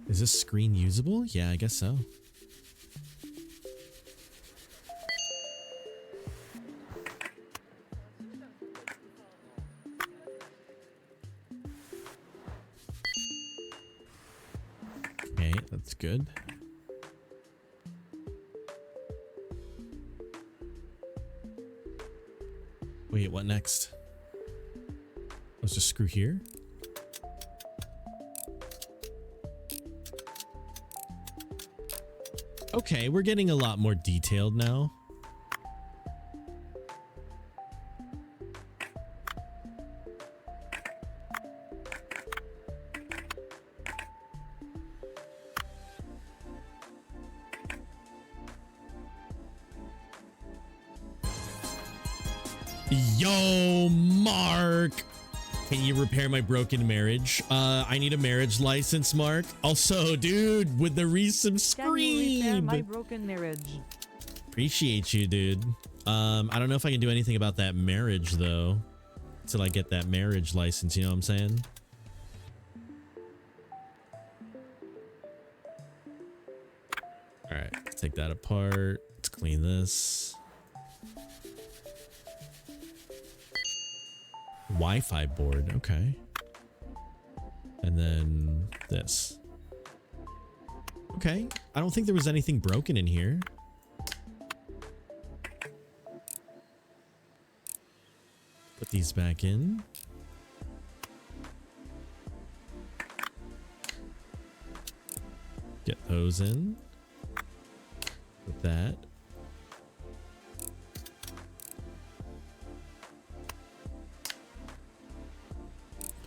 Is this screen usable? Yeah, I guess so. Okay, that's good. Wait, what next? Let's just screw here. Okay, we're getting a lot more detailed now. Yo, Mark! Can you repair my broken marriage? I need a marriage license, Mark. Also, dude, with the resubscribe. Can you repair my broken marriage? Appreciate you, dude. I don't know if I can do anything about that marriage though, till I get that marriage license. You know what I'm saying? All right, let's take that apart. Let's clean this. Wi-Fi board, okay. And then this. Okay, I don't think there was anything broken in here. Put these back in. Get those in. Put that.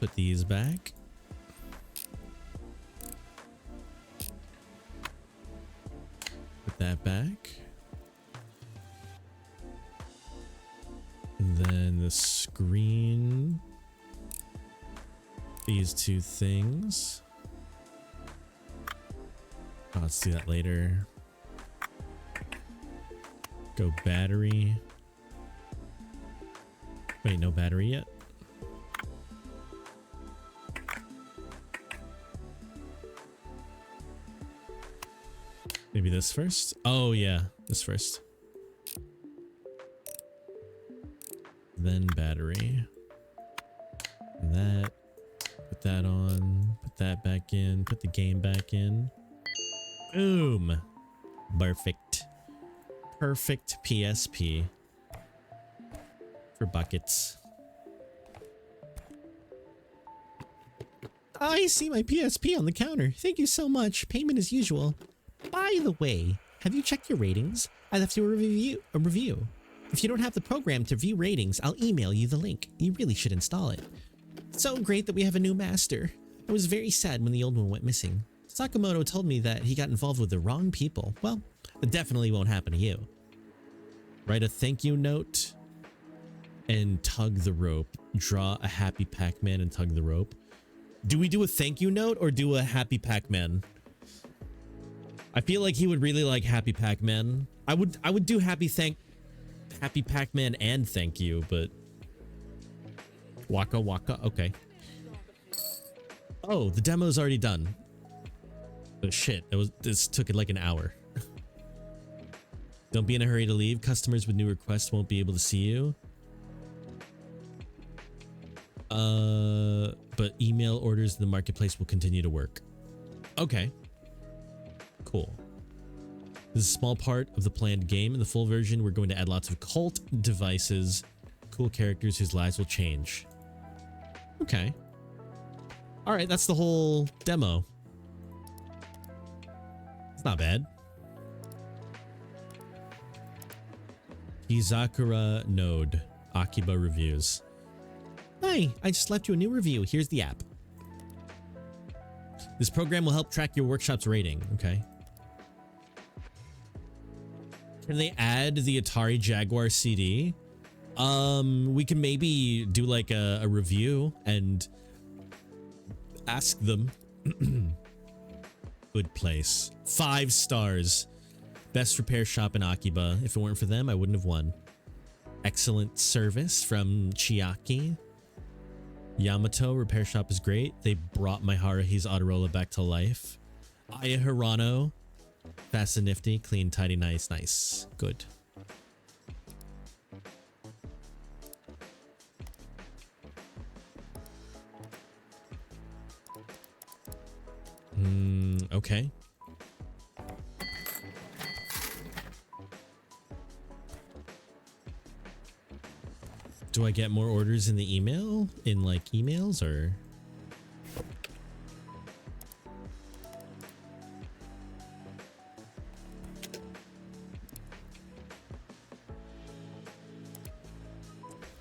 Put these back. that back. And then the screen. These two things. Oh, let's do that later. Go battery. Wait, no battery yet? Maybe this first? Oh yeah, this first. Then battery. And that. Put that on. Put that back in. Put the game back in. Boom. Perfect. Perfect PSP. For buckets. I see my PSP on the counter. Thank you so much. Payment as usual. By the way, have you checked your ratings? I left you a review. If you don't have the program to view ratings, I'll email you the link. You really should install it. So great that we have a new master. I was very sad when the old one went missing. Sakamoto told me that he got involved with the wrong people. Well, it definitely won't happen to you. Write a thank you note and tug the rope. Draw a happy Pac-Man and tug the rope. Do we do a thank you note or do a happy Pac-Man? I feel like he would really like happy Pac-Man. I would do happy Pac-Man and thank you, but Waka Waka, okay. Oh, the demo's already done. Oh shit, this took it like an hour. Don't be in a hurry to leave. Customers with new requests won't be able to see you. But email orders in the marketplace will continue to work. Okay. Cool. This is a small part of the planned game. In the full version, we're going to add lots of cult devices, cool characters whose lives will change. Okay. All right, that's the whole demo. It's not bad. Izakura Node, Akiba Reviews. Hi, I just left you a new review. Here's the app. This program will help track your workshop's rating. Okay. Can they add the Atari Jaguar CD? We can maybe do like a review and ask them. Good place. 5 stars. Best repair shop in Akiba. If it weren't for them, I wouldn't have won. Excellent service from Chiaki. Yamato repair shop is great. They brought my Haruhi's Autorola back to life. Aya Hirano. Fast and nifty. Clean, tidy, nice, nice. Good. Okay. Do I get more orders in the email? In like emails or?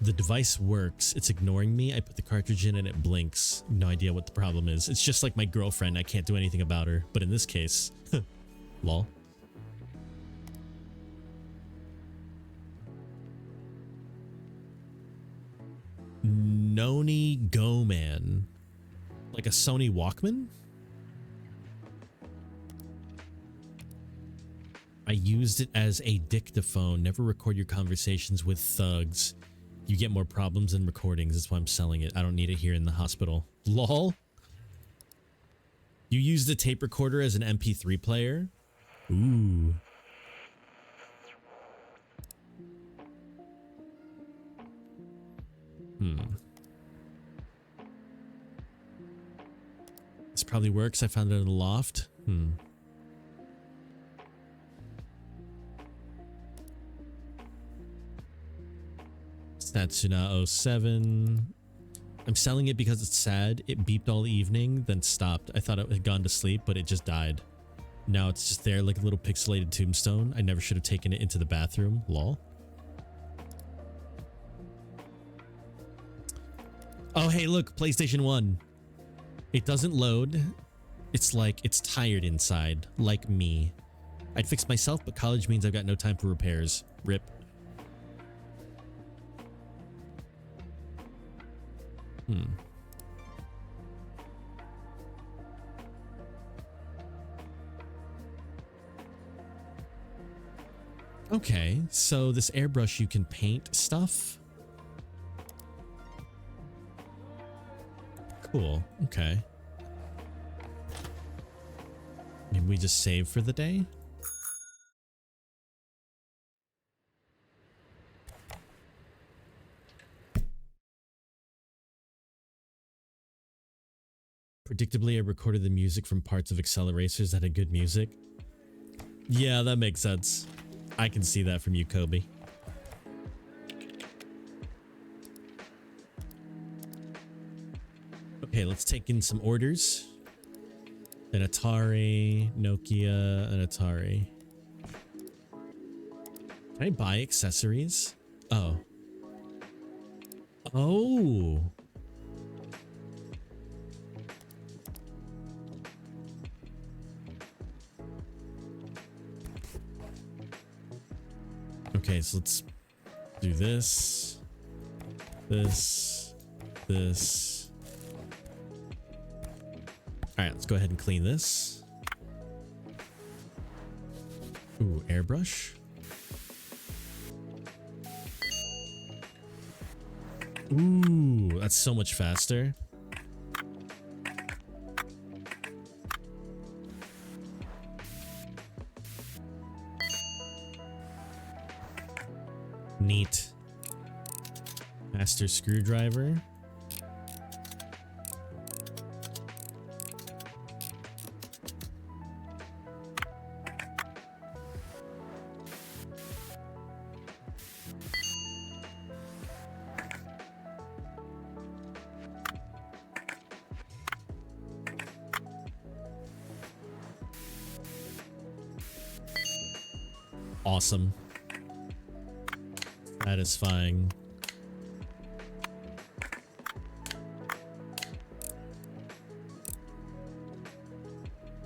The device works. It's ignoring me. I put the cartridge in and it blinks. No idea what the problem is. It's just like my girlfriend. I can't do anything about her. But in this case, lol. Noni Go-Man. Like a Sony Walkman? I used it as a dictaphone. Never record your conversations with thugs. You get more problems than recordings. That's why I'm selling it. I don't need it here in the hospital. Lol. You use the tape recorder as an MP3 player? Ooh. This probably works. I found it in the loft. Satsuna 07. I'm selling it because it's sad. It beeped all evening, then stopped. I thought it had gone to sleep, but it just died. Now it's just there like a little pixelated tombstone. I never should have taken it into the bathroom. Lol. Oh, hey, look, PlayStation 1. It doesn't load. It's like, it's tired inside, like me. I'd fix myself, but college means I've got no time for repairs. Rip. Okay, so this airbrush, you can paint stuff. Cool. Okay. Maybe we just save for the day? Predictably, I recorded the music from parts of Acceleracers that had good music. Yeah, that makes sense. I can see that from you, Kobe. Okay, let's take in some orders. An Atari, Nokia, an Atari. Can I buy accessories? Oh. Oh. Okay, so let's do this. This. All right, let's go ahead and clean this. Ooh, airbrush. Ooh, that's so much faster. Neat. Master screwdriver. Awesome. Satisfying.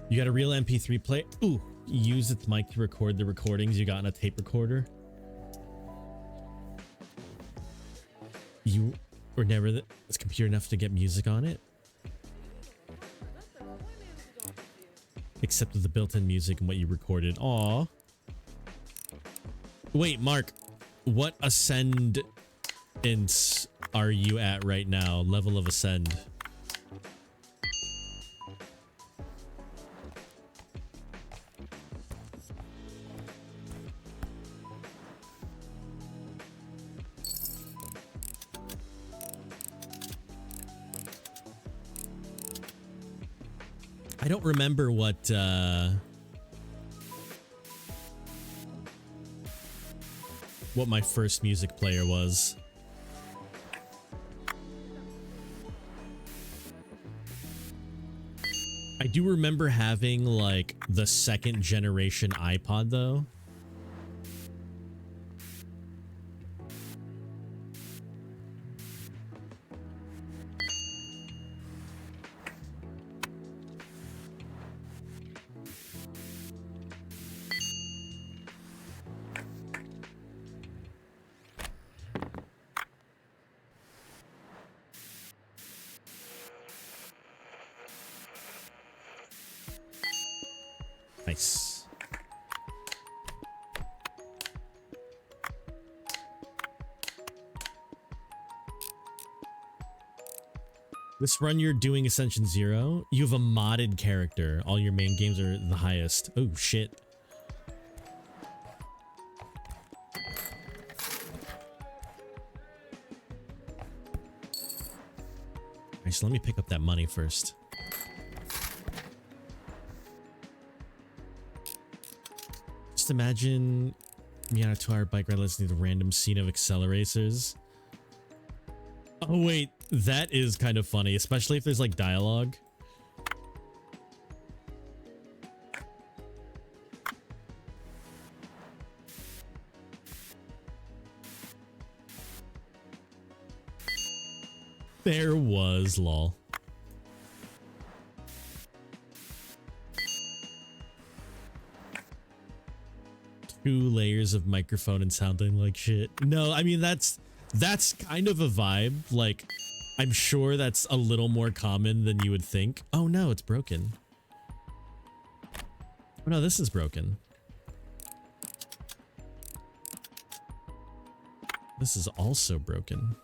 You got a real MP3 player? Ooh, use its mic to record the recordings you got on a tape recorder. You were never this computer enough to get music on it? Except with the built-in music and what you recorded. Aw. Wait, Mark, what ascendance are you at right now? Level of ascend. I don't remember what my first music player was. I do remember having like the second generation iPod though. Nice. This run you're doing Ascension 0, you have a modded character. All your main games are the highest. Oh shit. Alright, so let me pick up that money first. Just imagine me on a 2-hour bike ride listening to the random scene of Acceleracers. Oh wait, that is kind of funny, especially if there's like dialogue. There was lol. 2 layers of microphone and sounding like shit. No, I mean, that's kind of a vibe. Like, I'm sure that's a little more common than you would think. Oh no, it's broken. Oh no, this is broken. This is also broken.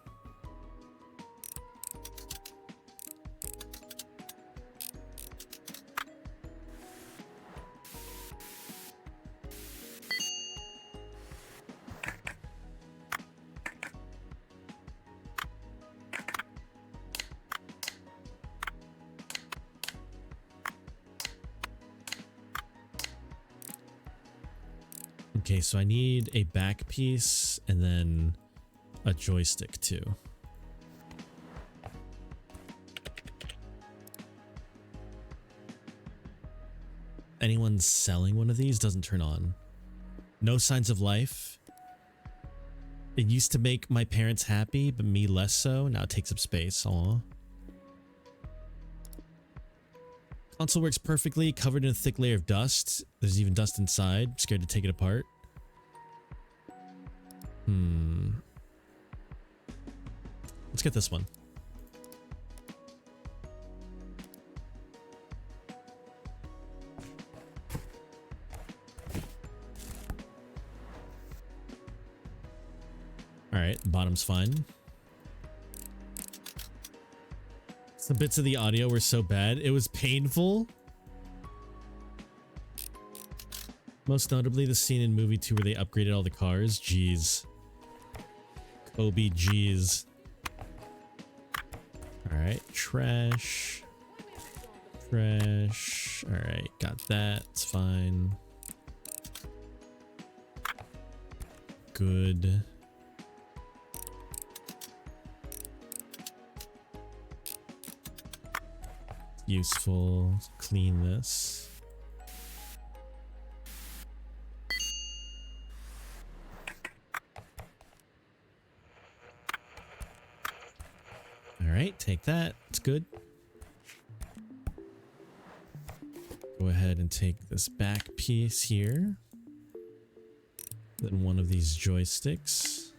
Okay, so I need a back piece and then a joystick too. Anyone selling one of these? Doesn't turn on. No signs of life. It used to make my parents happy, but me less so. Now it takes up space. Aw. Console works perfectly, covered in a thick layer of dust. There's even dust inside. Scared to take it apart. Let's get this one. All right, bottom's fine. Some bits of the audio were so bad, it was painful. Most notably, the scene in movie 2 where they upgraded all the cars. Jeez. Kobe, jeez. Alright, trash. Trash. Alright, got that. It's fine. Good. Useful. Clean this. All right, take that. It's good. Go ahead and take this back piece here. Then one of these joysticks.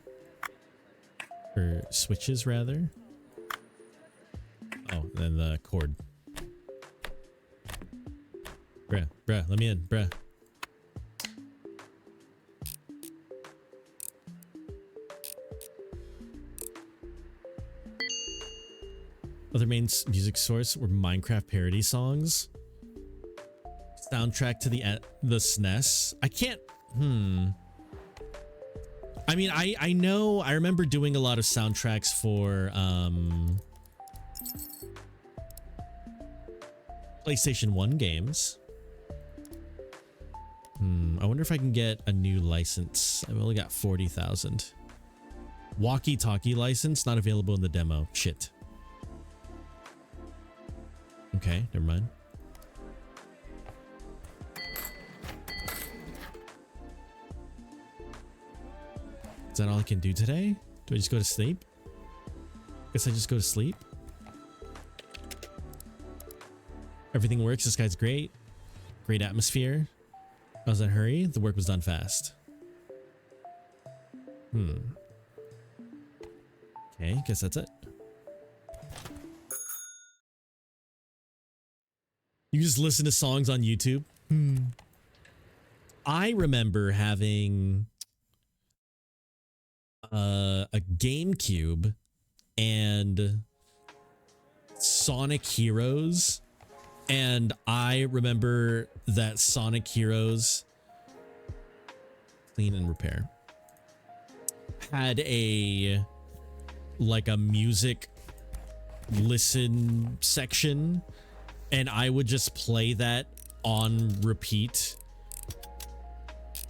Or switches, rather. Oh, then the cord. Bruh, let me in, bruh. Other main music source were Minecraft parody songs. Soundtrack to the SNES. I can't. I mean, I know. I remember doing a lot of soundtracks for PlayStation 1 games. I wonder if I can get a new license. I've only got 40,000. Walkie-talkie license not available in the demo. Shit. Okay, never mind. Is that all I can do today? Do I just go to sleep? Guess I just go to sleep. Everything works. This guy's great. Great atmosphere. I was in a hurry. The work was done fast. Okay, guess that's it. You just listen to songs on YouTube? I remember having a GameCube and Sonic Heroes. And I remember that Sonic Heroes Clean and Repair had a music listen section, and I would just play that on repeat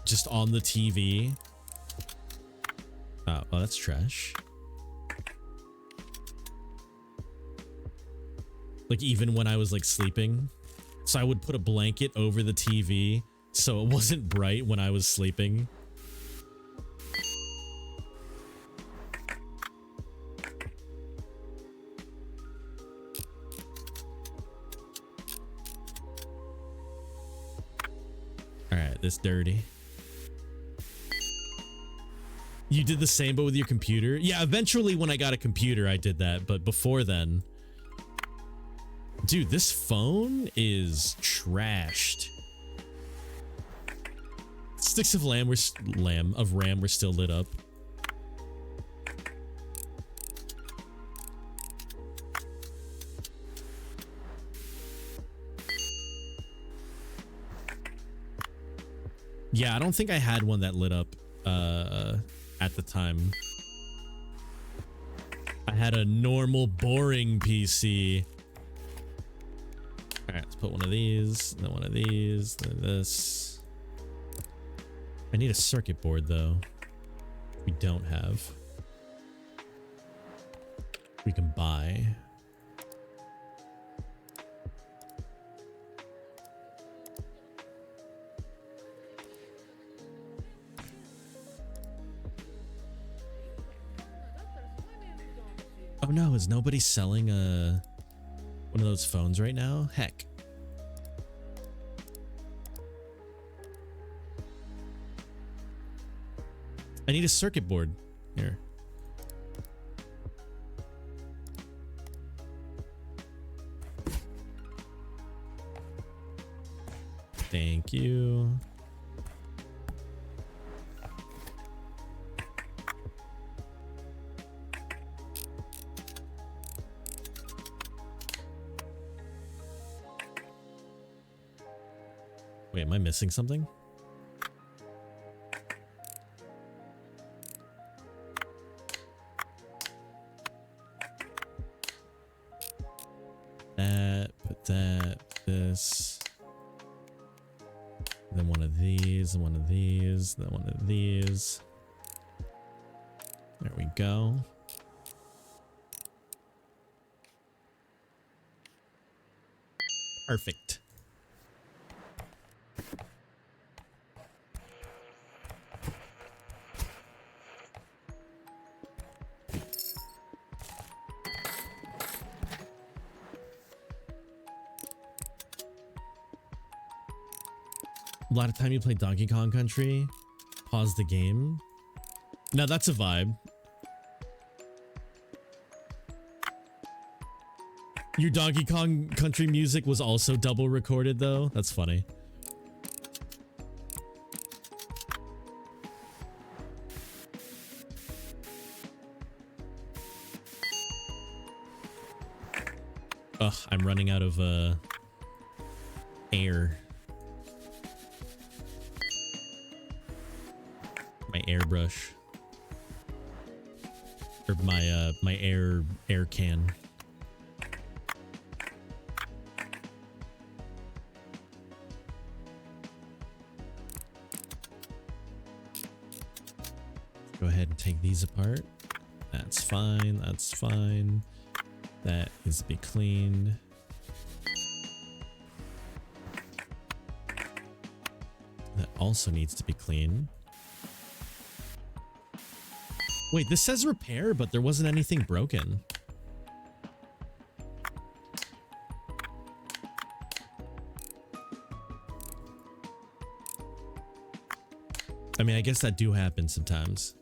just on the TV. Oh, well, that's trash. Like, even when I was like sleeping. So I would put a blanket over the TV so it wasn't bright when I was sleeping. All right, this dirty. You did the same, but with your computer? Yeah, eventually when I got a computer, I did that. But before then... Dude, this phone is trashed. Sticks of RAM were still lit up. Yeah, I don't think I had one that lit up at the time. I had a normal, boring PC. All right, let's put one of these, then one of these, then this. I need a circuit board though. We don't have. We can buy. Oh no, is nobody selling one of those phones right now? Heck. I need a circuit board. Here. Thank you. Wait, am I missing something? That, put that, this. Then one of these, and one of these, then one of these. There we go. Perfect. A lot of time you play Donkey Kong Country, pause the game. No, that's a vibe. Your Donkey Kong Country music was also double recorded though. That's funny. Ugh, I'm running out of air. My airbrush. Or my air can. Go ahead and take these apart. That's fine, that's fine. That needs to be cleaned. That also needs to be cleaned. Wait, this says repair, but there wasn't anything broken. I mean, I guess that do happen sometimes.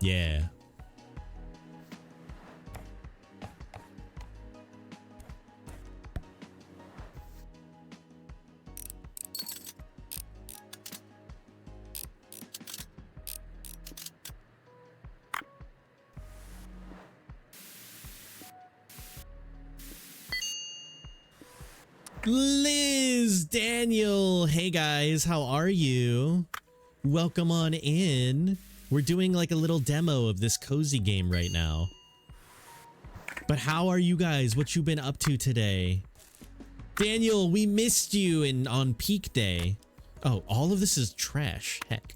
Yeah. Liz, Daniel, hey guys, how are you? Welcome on in. We're doing like a little demo of this cozy game right now. But how are you guys? What you been up to today? Daniel, we missed you on peak day. Oh, all of this is trash. Heck.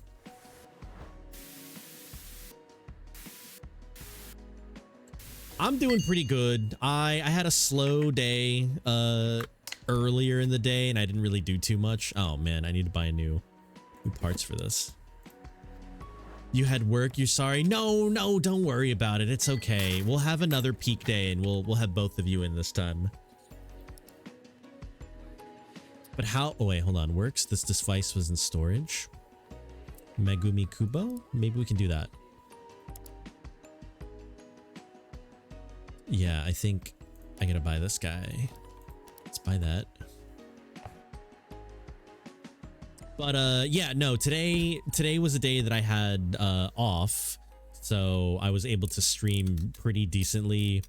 I'm doing pretty good. I had a slow day earlier in the day and I didn't really do too much. Oh man, I need to buy new parts for this. You had work, you're sorry? No, no, don't worry about it. It's okay. We'll have another peak day and we'll have both of you in this time. But how, oh wait, hold on. Works, this device was in storage. Megumi Kubo? Maybe we can do that. Yeah, I think I gotta buy this guy. Let's buy that. But yeah, no, today was a day that I had off, so I was able to stream pretty decently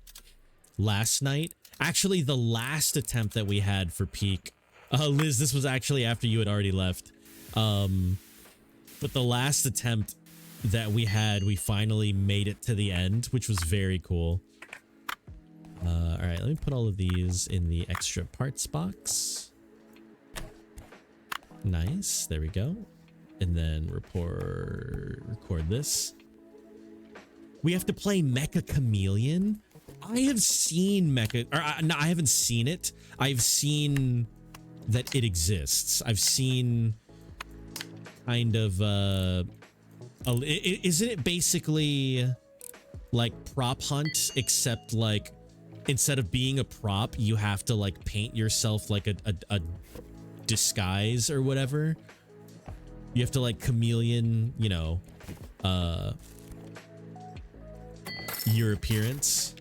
last night. Actually, the last attempt that we had for peak, Liz, this was actually after you had already left. But the last attempt that we had, we finally made it to the end, which was very cool. All right, let me put all of these in the extra parts box. Nice, there we go. And then record this. We have to play Mecha Chameleon. I have seen Mecha, or no, I haven't seen it. I've seen that it exists. I've seen kind of, isn't it basically like prop hunt, except like instead of being a prop, you have to like paint yourself like a disguise or whatever. You have to like chameleon, you know, your appearance.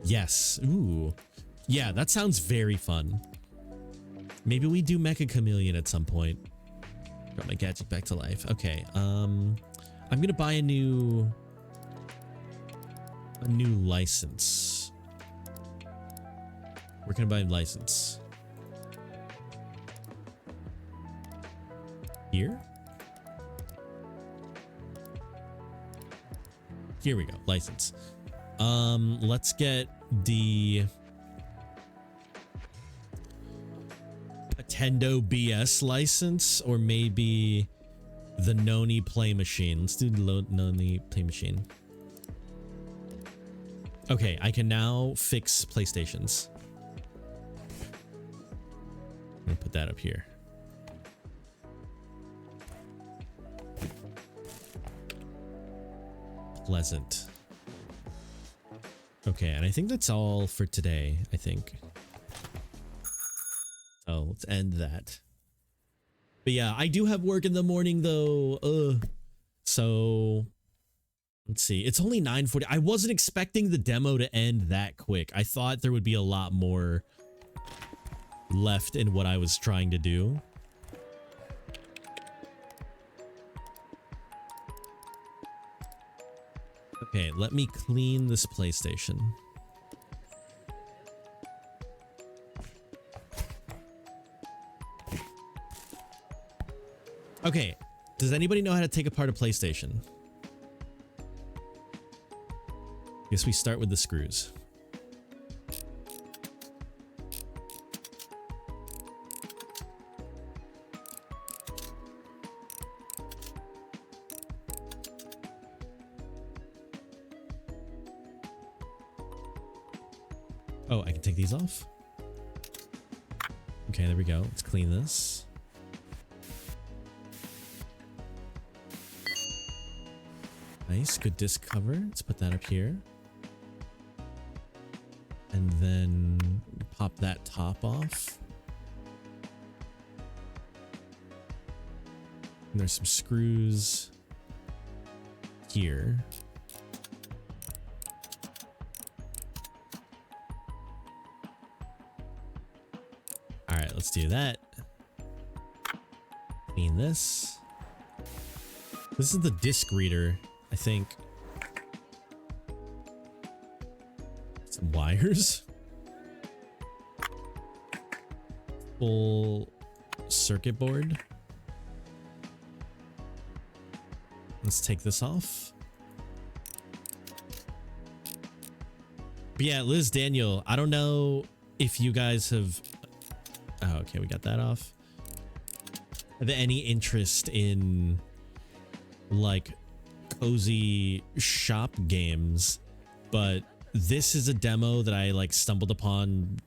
Yes. Ooh. Yeah, that sounds very fun. Maybe we do Mecha Chameleon at some point. Got my gadget back to life. Okay. I'm gonna buy a new license. Where can I buy a license? Here? Here we go. License. Let's get the Nintendo BS license, or maybe the Noni Play Machine. Let's do the Noni Play Machine. Okay, I can now fix PlayStations. I'm gonna put that up here. Pleasant. Okay, and I think that's all for today, I think. So let's end that. But yeah, I do have work in the morning though. So let's see. It's only 9:40. I wasn't expecting the demo to end that quick. I thought there would be a lot more left in what I was trying to do. Okay, let me clean this PlayStation. Okay, does anybody know how to take apart a PlayStation? Guess we start with the screws. Oh, I can take these off. Okay, there we go. Let's clean this. Nice, good disc cover. Let's put that up here. And then pop that top off. And there's some screws here. All right, let's do that. Clean this. This is the disc reader, I think. Some wires. Full circuit board. Let's take this off. But yeah, Liz, Daniel, I don't know if you guys have... Oh, okay, we got that off. Have any interest in like cozy shop games, but this is a demo that I like stumbled upon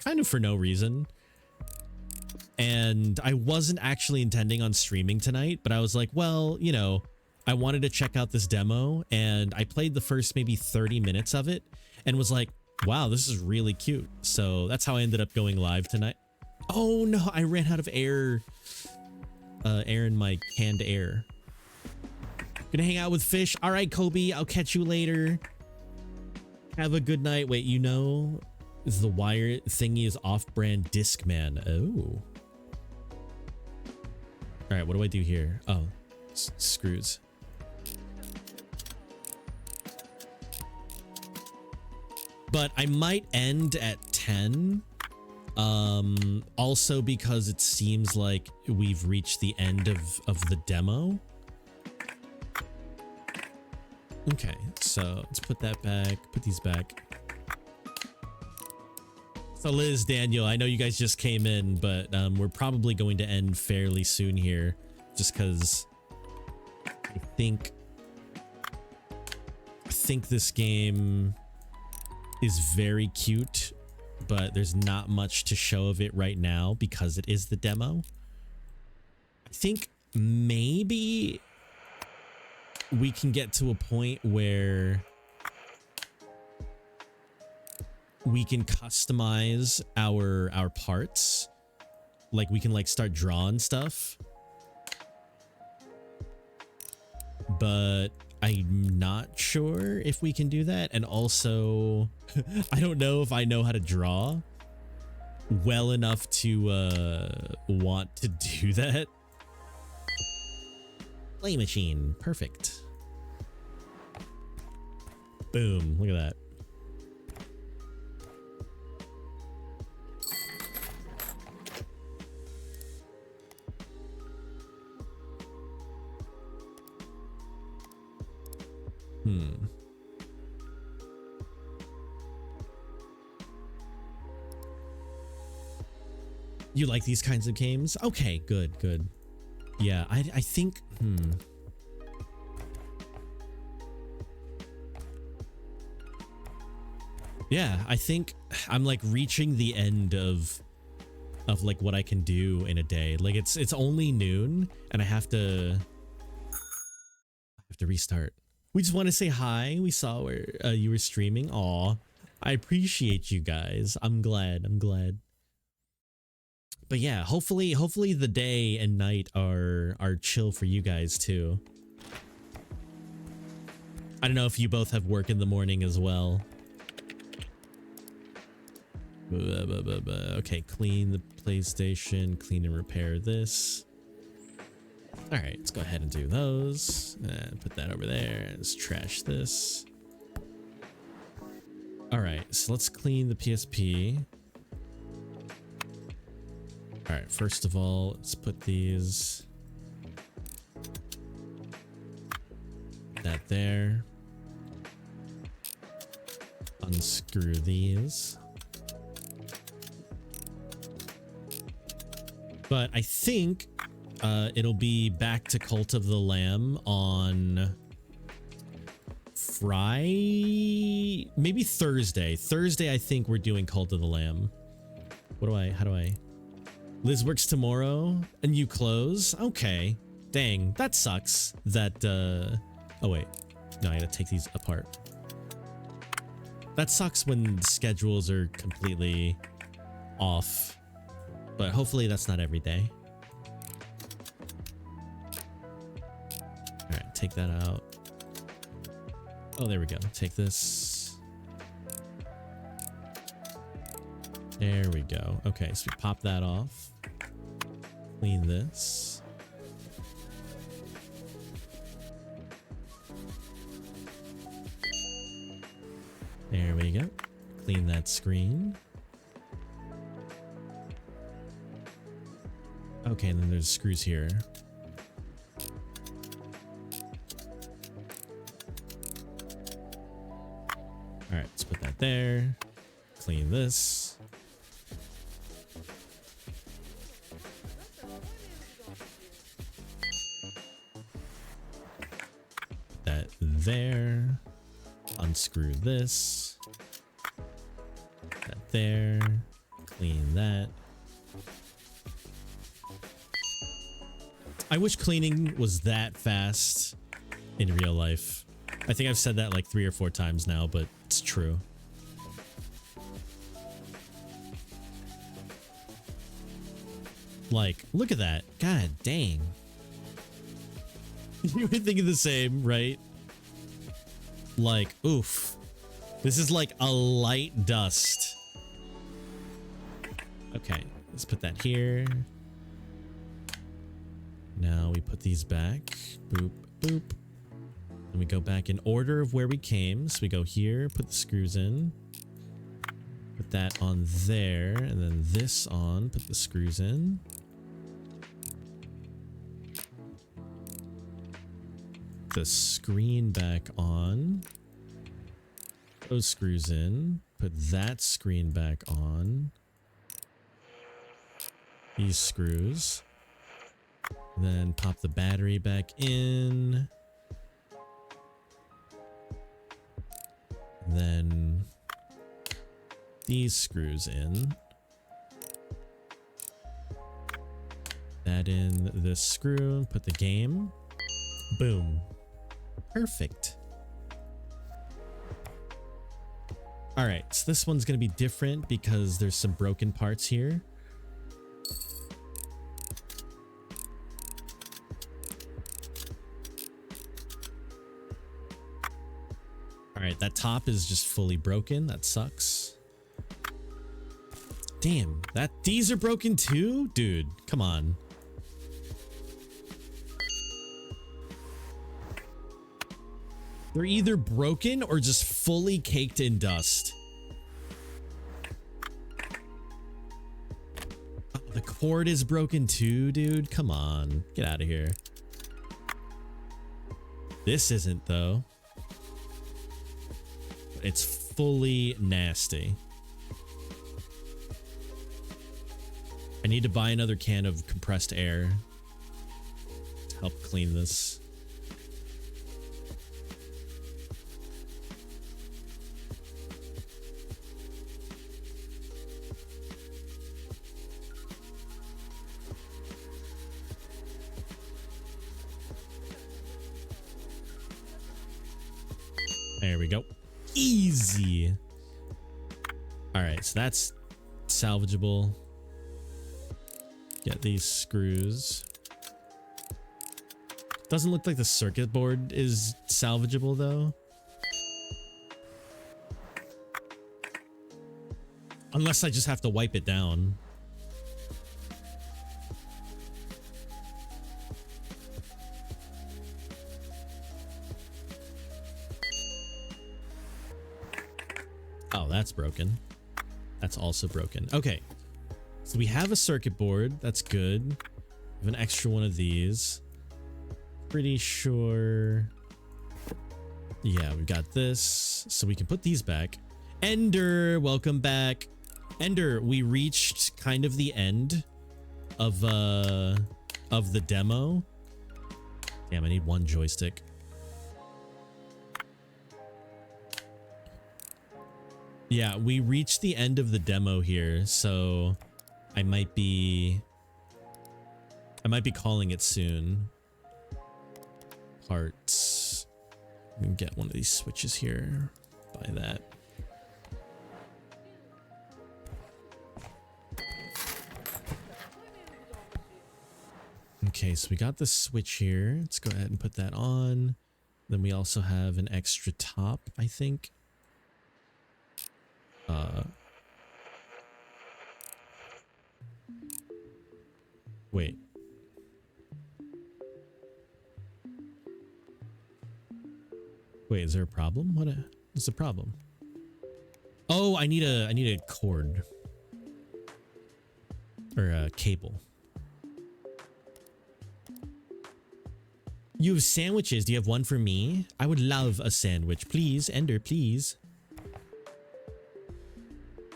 kind of for no reason. And I wasn't actually intending on streaming tonight, but I was like, well, you know, I wanted to check out this demo, and I played the first maybe 30 minutes of it and was like, wow, this is really cute. So that's how I ended up going live tonight. Oh no, I ran out of air. Air in my canned air. Gonna hang out with fish. All right, Kobe, I'll catch you later. Have a good night. Wait, you know, the wire thingy is off-brand Discman. Oh. All right, what do I do here? Oh, screws. But I might end at 10. Also because it seems like we've reached the end of the demo. Okay, so let's put that back, put these back. So Liz, Daniel, I know you guys just came in, but we're probably going to end fairly soon here, just because I think this game is very cute, but there's not much to show of it right now because it is the demo. I think maybe we can get to a point where we can customize our parts. Like we can like start drawing stuff. But I'm not sure if we can do that. And also, I don't know if I know how to draw well enough to want to do that. Play machine. Perfect. Boom. Look at that. You like these kinds of games? Okay, good, good. Yeah, I think, yeah, I think I'm like reaching the end of like what I can do in a day. Like it's only noon and I have to restart. We just want to say hi. We saw where you were streaming. Aw, I appreciate you guys. I'm glad. But yeah, hopefully the day and night are chill for you guys too. I don't know if you both have work in the morning as well. Okay, clean the PlayStation, clean and repair this. All right, let's go ahead and do those. Put that over there. Let's trash this. All right, so let's clean the PSP. All right, first of all, let's put these. That there. Unscrew these. But I think it'll be back to Cult of the Lamb on Friday, maybe Thursday. Thursday, I think we're doing Cult of the Lamb. How do I? Liz works tomorrow and you close? Okay. Dang, that sucks. That, oh wait. No, I gotta take these apart. That sucks when schedules are completely off. But hopefully that's not every day. All right, take that out. Oh, there we go. Take this. There we go. Okay, so we pop that off. Clean this. There we go. Clean that screen. Okay, and then there's screws here. All right, let's put that there. Clean this. Put that there. Unscrew this. Put that there. Clean that. I wish cleaning was that fast in real life. I think I've said that like 3 or 4 times now, but it's true. Like, look at that. God dang. You were thinking the same, right? Like, oof. This is like a light dust. Okay, let's put that here. Now we put these back. Boop, boop. And we go back in order of where we came. So we go here, put the screws in. Put that on there, and then this on, put the screws in. The screen back on. Those screws in. Put that screen back on. These screws. Then pop the battery back in. Then these screws in. That in this screw. Put the game. Boom. Perfect. All right, so this one's going to be different because there's some broken parts here. All right, that top is just fully broken. That sucks. Damn, these are broken too? Dude, come on. They're either broken or just fully caked in dust. Oh, the cord is broken too, dude. Come on, get out of here. This isn't though. It's fully nasty. I need to buy another can of compressed air to help clean this. There we go. Easy. All right, so that's salvageable. Get these screws. Doesn't look like the circuit board is salvageable though. Unless I just have to wipe it down. Oh, that's broken. That's also broken. Okay. So we have a circuit board. That's good. We have an extra one of these. Pretty sure. Yeah, we've got this. So we can put these back. Ender, welcome back. Ender, we reached kind of the end of the demo. Damn, I need one joystick. Yeah, we reached the end of the demo here, so I might be calling it soon. Parts. We can get one of these switches here. Buy that. Okay, so we got the switch here. Let's go ahead and put that on. Then we also have an extra top, I think. Wait. Wait, is there a problem? What's the problem? Oh, I need a cord. Or a cable. You have sandwiches. Do you have one for me? I would love a sandwich. Please, Ender, please.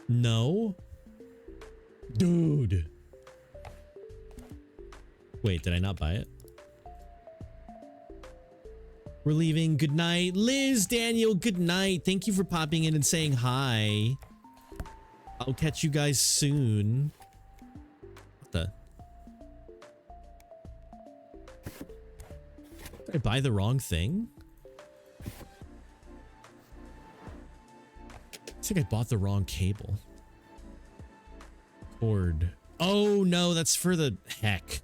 No? Dude. Wait, did I not buy it? We're leaving. Good night. Liz, Daniel, good night. Thank you for popping in and saying hi. I'll catch you guys soon. What the? Did I buy the wrong thing? I think I bought the wrong cable. Cord. Oh no, that's for the heck.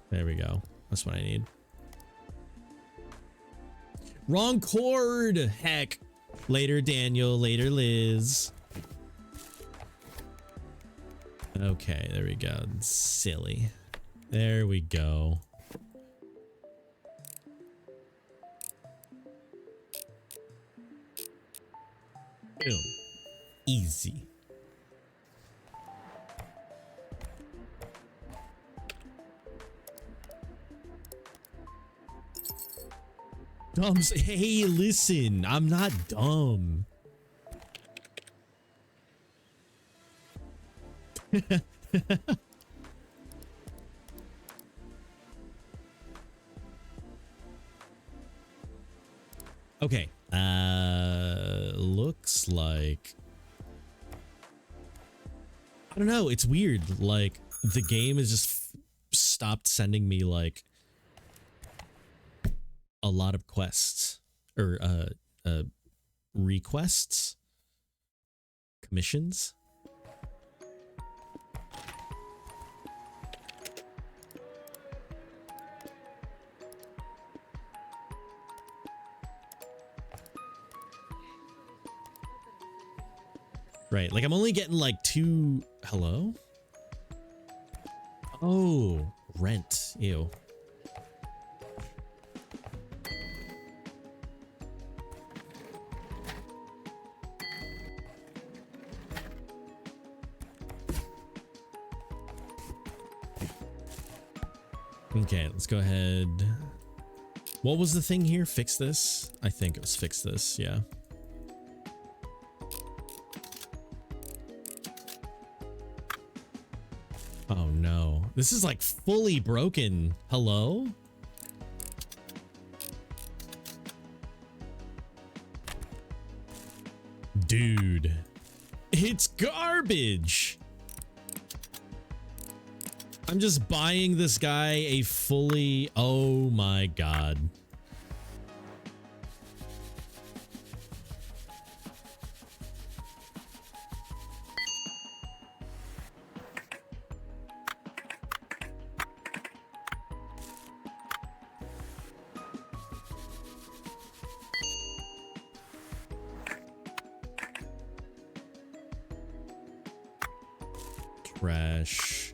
There we go. That's what I need. Wrong cord. Heck. Later, Daniel. Later, Liz. Okay, there we go. Silly. There we go. Boom. Easy. Hey, listen, I'm not dumb. Okay. Looks like, I don't know, it's weird. Like the game has just stopped sending me like a lot of quests or requests, commissions. Right, like I'm only getting like 2. Hello? Oh, rent. Ew. Okay, let's go ahead. What was the thing here? Fix this? I think it was fix this, yeah. Oh no. This is like fully broken. Hello? Dude. It's garbage. I'm just buying this guy a fully... Oh my god. Trash.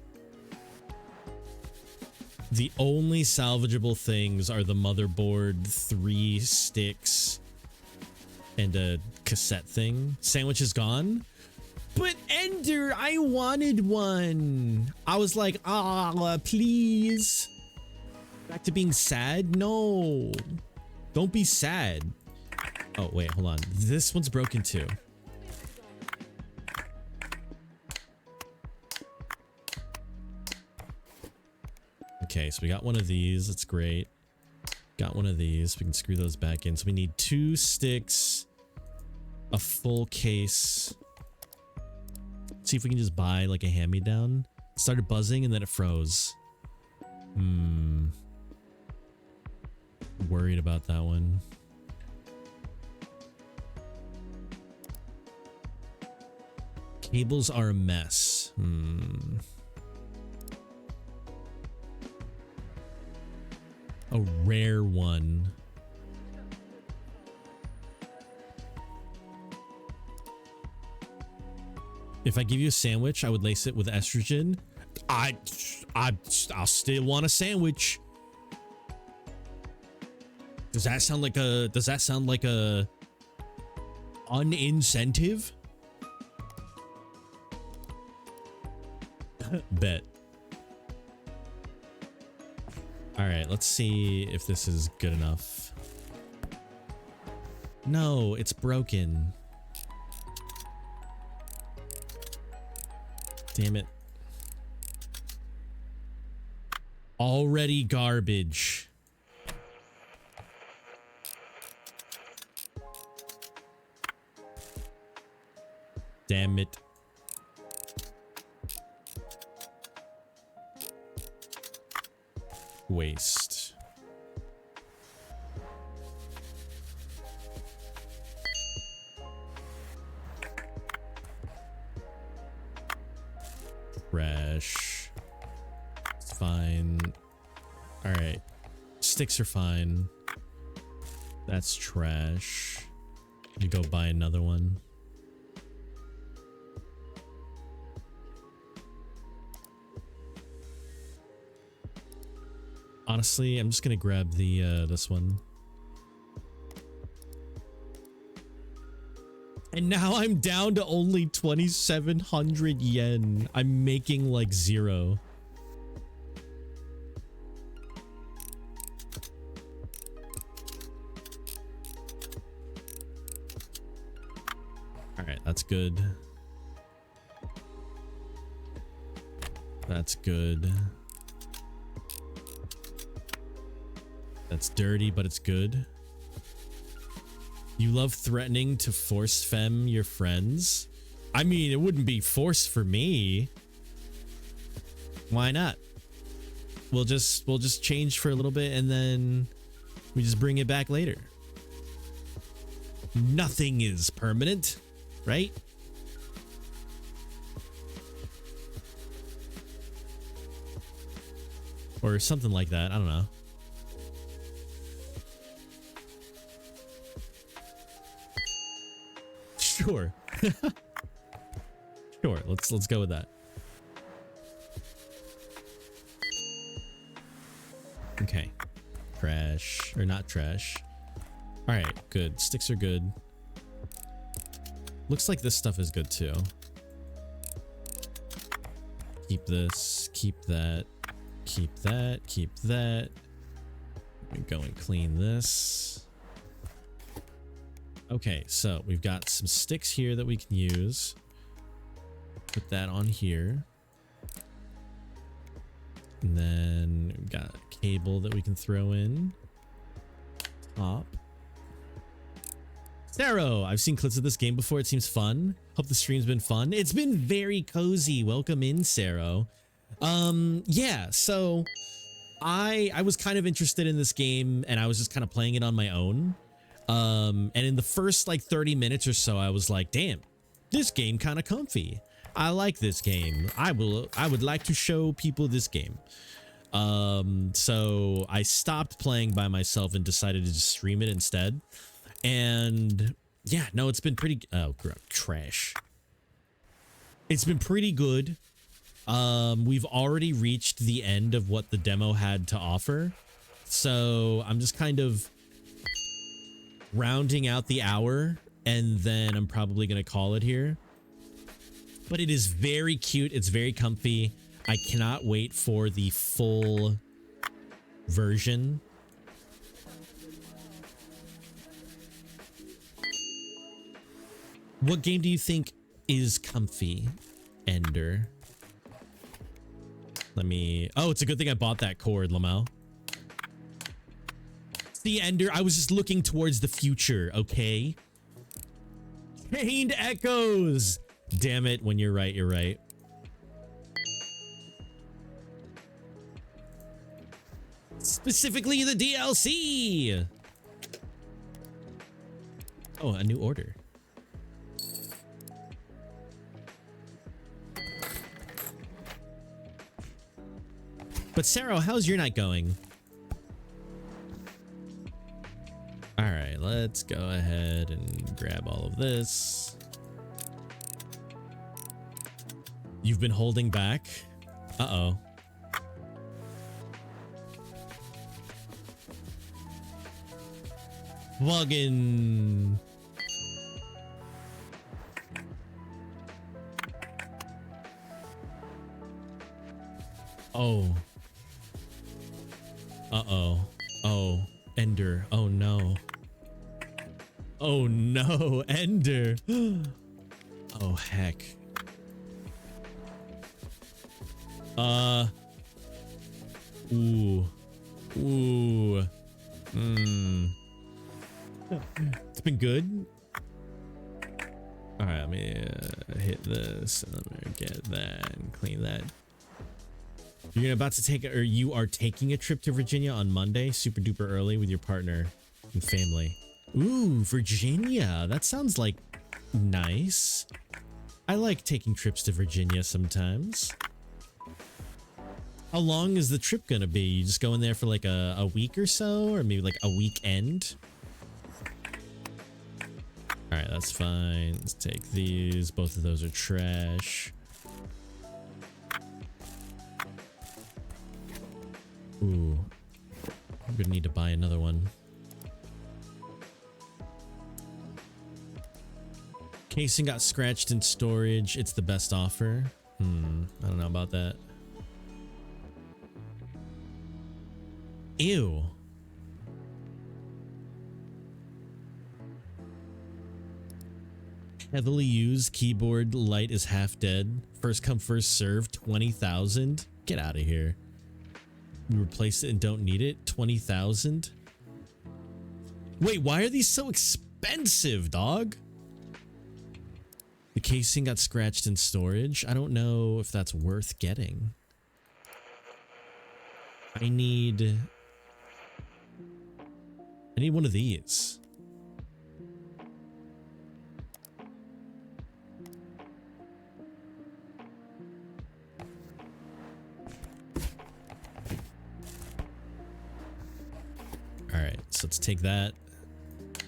The only salvageable things are the motherboard, 3 sticks, and a cassette thing. Sandwich is gone. But Ender, I wanted one. I was like, ah, please. Back to being sad? No. Don't be sad. Oh, wait, hold on. This one's broken too. Okay, so we got one of these. That's great. Got one of these. We can screw those back in. So we need 2 sticks, a full case. Let's see if we can just buy like a hand-me-down. It started buzzing and then it froze. Worried about that one. Cables are a mess. A rare one. If I give you a sandwich, I would lace it with estrogen. I'll still want a sandwich. Does that sound like a unincentive? Bet. All right, let's see if this is good enough. No, it's broken. Damn it. Already garbage. Damn it. Waste. Trash. It's fine. Alright. Sticks are fine. That's trash. You go buy another one. Honestly, I'm just gonna grab the this one. And now I'm down to only 2,700 yen. I'm making like 0. All right, that's good. That's good. That's dirty, but it's good. You love threatening to force femme your friends? I mean, it wouldn't be force for me. Why not? We'll just change for a little bit and then we just bring it back later. Nothing is permanent, right? Or something like that. I don't know. Sure. Sure, let's go with that. Okay. Trash. Or not trash. Alright, good. Sticks are good. Looks like this stuff is good too. Keep this. Keep that. Keep that. Keep that. Let me go and clean this. Okay, so we've got some sticks here that we can use. Put that on here. And then we've got a cable that we can throw in. Top. Saro, I've seen clips of this game before. It seems fun. Hope the stream's been fun. It's been very cozy. Welcome in, Saro. Yeah, so I was kind of interested in this game and I was just kind of playing it on my own. And in the first like 30 minutes or so, I was like, damn, this game kind of comfy. I like this game. I would like to show people this game. So I stopped playing by myself and decided to just stream it instead. And yeah, no, it's been pretty, oh, trash. It's been pretty good. We've already reached the end of what the demo had to offer. So I'm just kind of rounding out the hour and then I'm probably going to call it here. But it is very cute. It's very comfy. I cannot wait for the full version. What game do you think is comfy, Ender? Let me... Oh, it's a good thing I bought that cord, Lamau. See, Ender, I was just looking towards the future, okay? Chained Echoes! Damn it, when you're right, you're right. Specifically the DLC! Oh, a new order. But Sarah, how's your night going? All right, let's go ahead and grab all of this. You've been holding back? Uh-oh. Wagon. Oh. Uh-oh. Oh, Ender. Oh, no. Oh, no, Ender. Oh, heck. Ooh. Ooh. It's been good. All right, let me hit this and I'm gonna get that and clean that. You're about to take, or you are taking a trip to Virginia on Monday, super duper early with your partner and family. Ooh, Virginia. That sounds like nice. I like taking trips to Virginia sometimes. How long is the trip gonna be? You just going there for like a week or so, or maybe like a weekend? All right, that's fine. Let's take these. Both of those are trash. Ooh, I'm gonna need to buy another one. Casing got scratched in storage. It's the best offer. I don't know about that. Ew. Heavily used keyboard light is half dead. First come, first serve. 20,000. Get out of here. We replaced it and don't need it. 20,000. Wait, why are these so expensive, dog? The casing got scratched in storage. I don't know if that's worth getting. I need one of these. All right, so let's take that,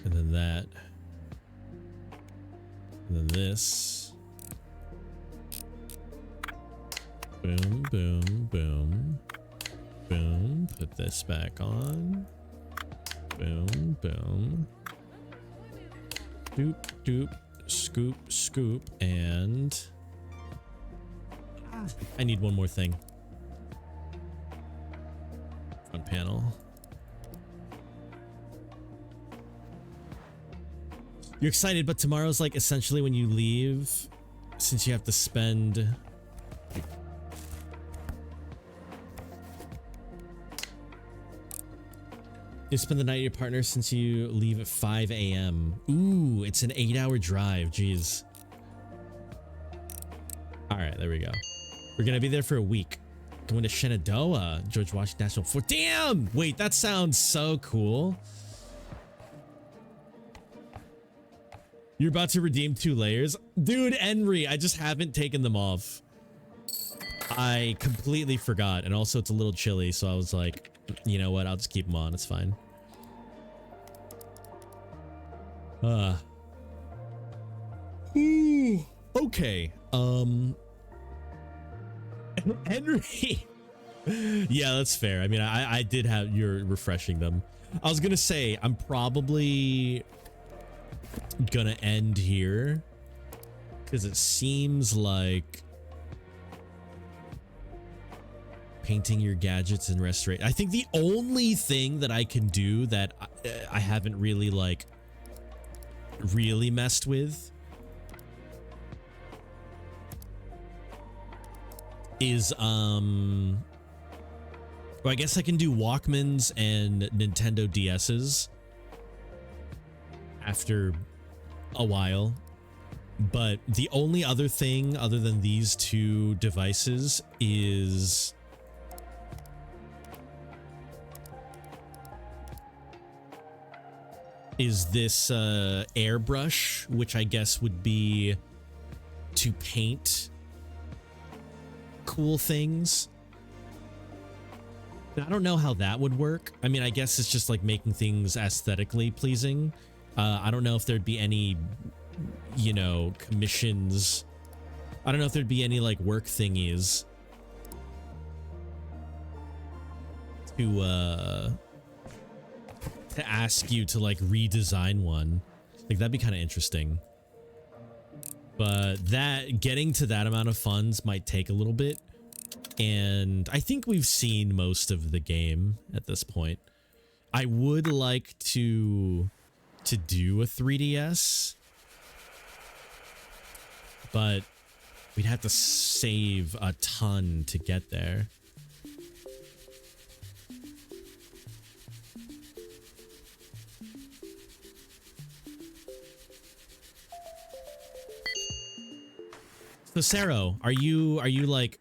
and then that, and then this. Boom, boom, boom, boom. Put this back on. Boom, boom. Doop, doop, scoop, scoop, and I need one more thing. Front panel. You're excited, but tomorrow's like essentially when you leave, since you have to spend... You spend the night with your partner since you leave at 5 a.m. Ooh, it's an 8-hour drive. Jeez. All right, there we go. We're going to be there for a week. Going to Shenandoah, George Washington National Forest. Damn! Wait, that sounds so cool. You're about to redeem 2 layers? Dude, Henry, I just haven't taken them off. I completely forgot. And also, it's a little chilly, so I was like, you know what? I'll just keep them on. It's fine. Ooh, okay. Henry. Yeah, that's fair. I mean, I did have... You're refreshing them. I was gonna say, I'm probably gonna end here because it seems like painting your gadgets and restoration. I think the only thing that I can do that I haven't really like really messed with is well, I guess I can do Walkmans and Nintendo DS's after a while, but the only other thing other than these 2 devices is this airbrush, which I guess would be to paint cool things. I don't know how that would work. I mean, I guess it's just like making things aesthetically pleasing. I don't know if there'd be any, you know, commissions. I don't know if there'd be any like work thingies to ask you to like redesign one. Like that'd be kind of interesting. But that getting to that amount of funds might take a little bit. And I think we've seen most of the game at this point. I would like to do a 3DS, but we'd have to save a ton to get there. So Saro, are you like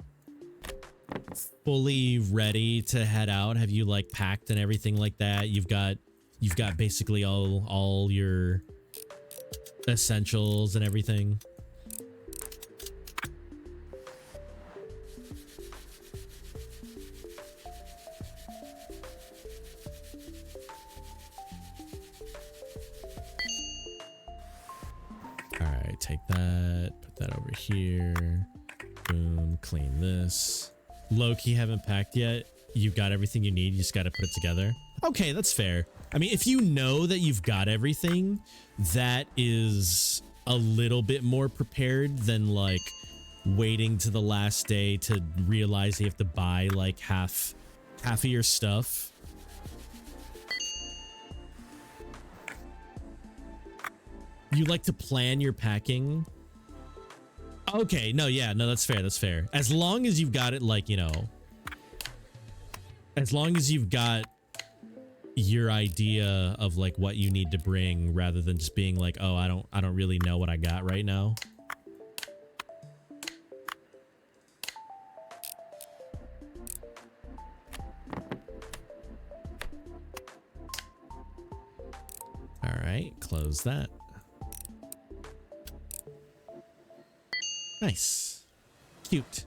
fully ready to head out? Have you like packed and everything like that? You've got basically all your essentials and everything. All right, take that, put that over here. Boom, clean this. Low-key haven't packed yet. You've got everything you need. You just got to put it together. Okay, that's fair. I mean, if you know that you've got everything, that is a little bit more prepared than like waiting to the last day to realize you have to buy like half of your stuff. You like to plan your packing. Okay, no, yeah, no, that's fair, that's fair. As long as you've got it, like, you know, as long as you've got your idea of like what you need to bring rather than just being like, oh, I don't really know what I got right now. All right, close that. Nice. Cute.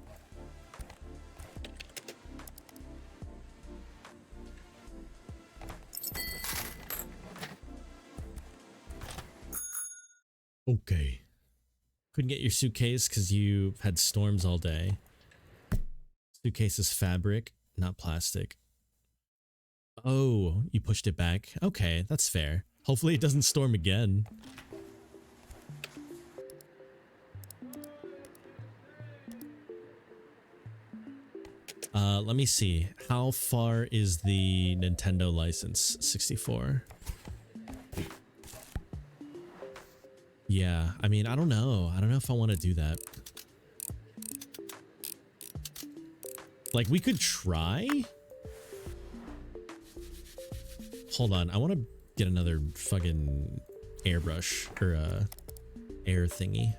Okay. Couldn't get your suitcase because you had storms all day. Suitcase is fabric, not plastic. Oh, you pushed it back. Okay, that's fair. Hopefully it doesn't storm again. Let me see. How far is the Nintendo license? 64. Yeah, I mean, I don't know. I don't know if I want to do that. Like, we could try? Hold on. I want to get another fucking airbrush or air thingy.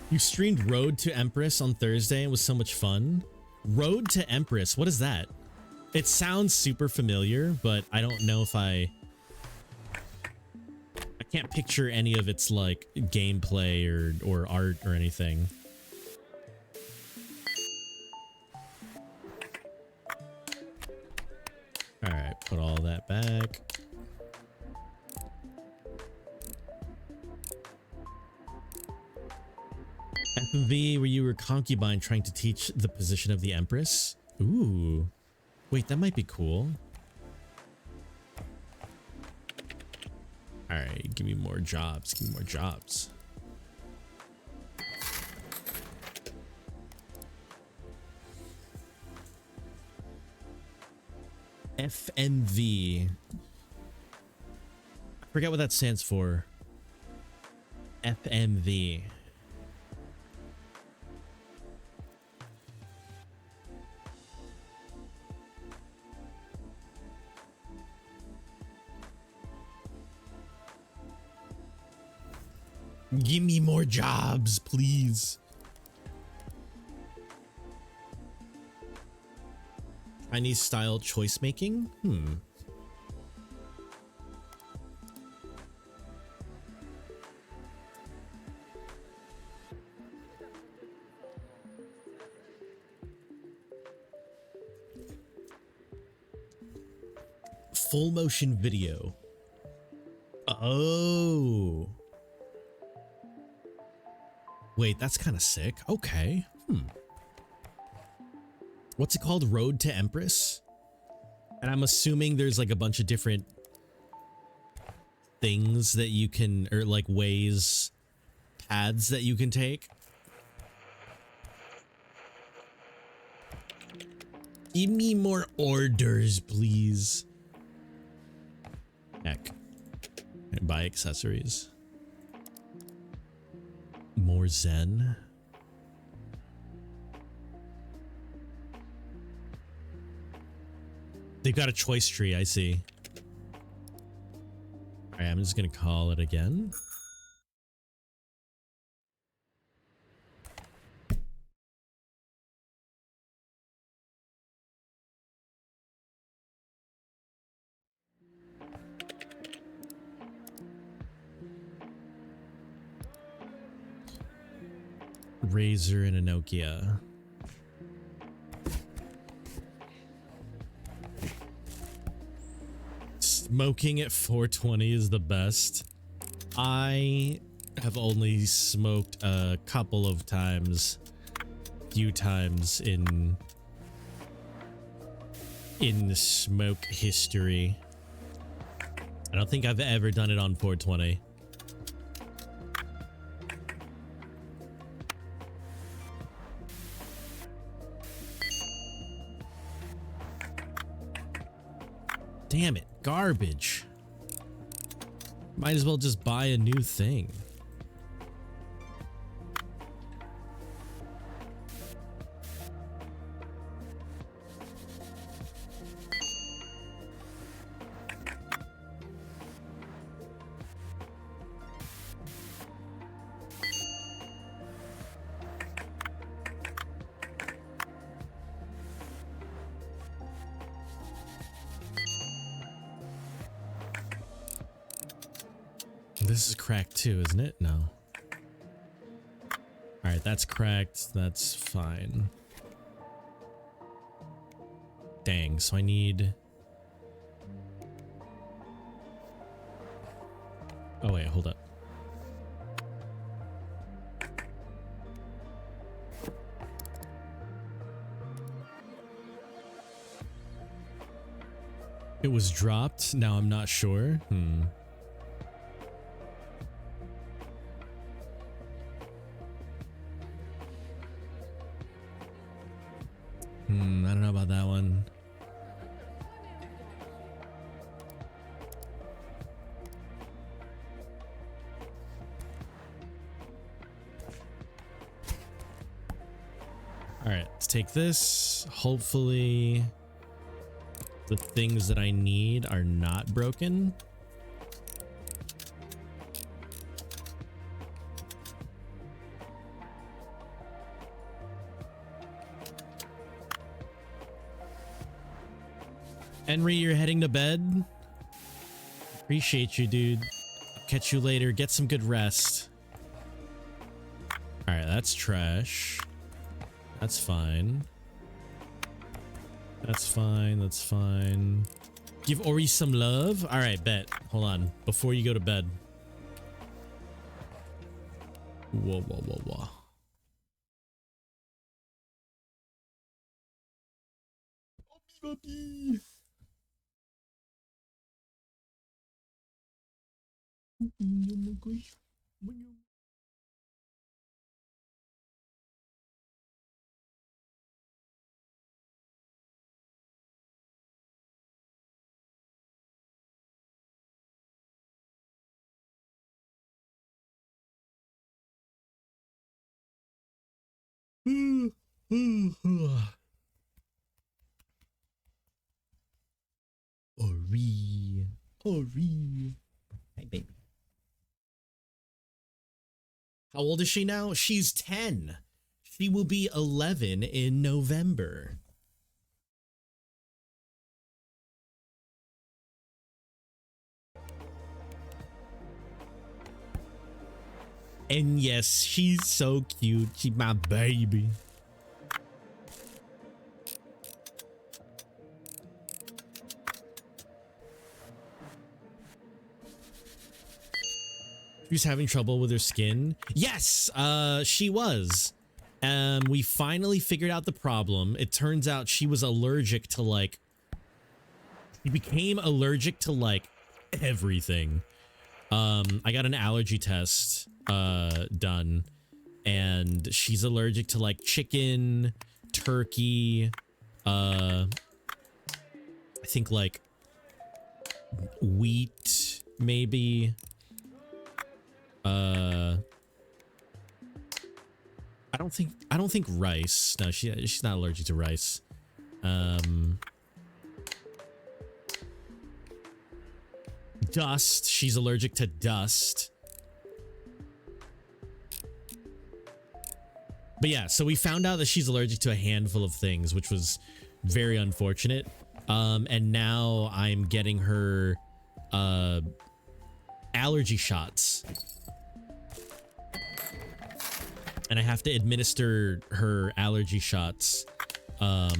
You streamed Road to Empress on Thursday. It was so much fun. Road to Empress. What is that? It sounds super familiar, but I don't know if I can't picture any of its like gameplay or art or anything. All right, put all that back. FMV, where you were concubine trying to teach the position of the Empress? Ooh. Wait, that might be cool. Alright, give me more jobs. Give me more jobs. FMV. I forget what that stands for. FMV. Give me more jobs, please. Chinese style choice making? Full motion video. Oh. Wait, that's kind of sick. Okay. What's it called? Road to Empress? And I'm assuming there's like a bunch of different things that you can, or like ways, paths that you can take. Give me more orders, please. Heck. Buy accessories. More Zen. They've got a choice tree, I see. All right, I'm just gonna call it again. Razor and a Nokia. Smoking at 420 is the best. I have only smoked a couple of times, few times in smoke history. I don't think I've ever done it on 420. Damn it, garbage. Might as well just buy a new thing. This is cracked too, isn't it? No. Alright, that's cracked. That's fine. Dang, so I need... Oh wait, hold up. It was dropped? Now I'm not sure. I don't know about that one. All right, let's take this. Hopefully the things that I need are not broken. Henry, you're heading to bed? Appreciate you, dude. I'll catch you later. Get some good rest. Alright, that's trash. That's fine. That's fine. That's fine. Give Ori some love? Alright, bet. Hold on. Before you go to bed. Whoa, whoa, whoa, whoa. Puppy. Oh my gosh. Ori. Ori. Hi, baby. How old is she now? She's 10. She will be 11 in November. And yes, she's so cute. She's my baby. She was having trouble with her skin. Yes, she was. We finally figured out the problem. It turns out she was allergic to like... She became allergic to like everything. I got an allergy test done, and she's allergic to like chicken, turkey, I think like wheat, maybe. I don't think rice. No, she's not allergic to rice. Dust. She's allergic to dust. But yeah, so we found out that she's allergic to a handful of things, which was very unfortunate. And now I'm getting her allergy shots. And I have to administer her allergy shots. Oh,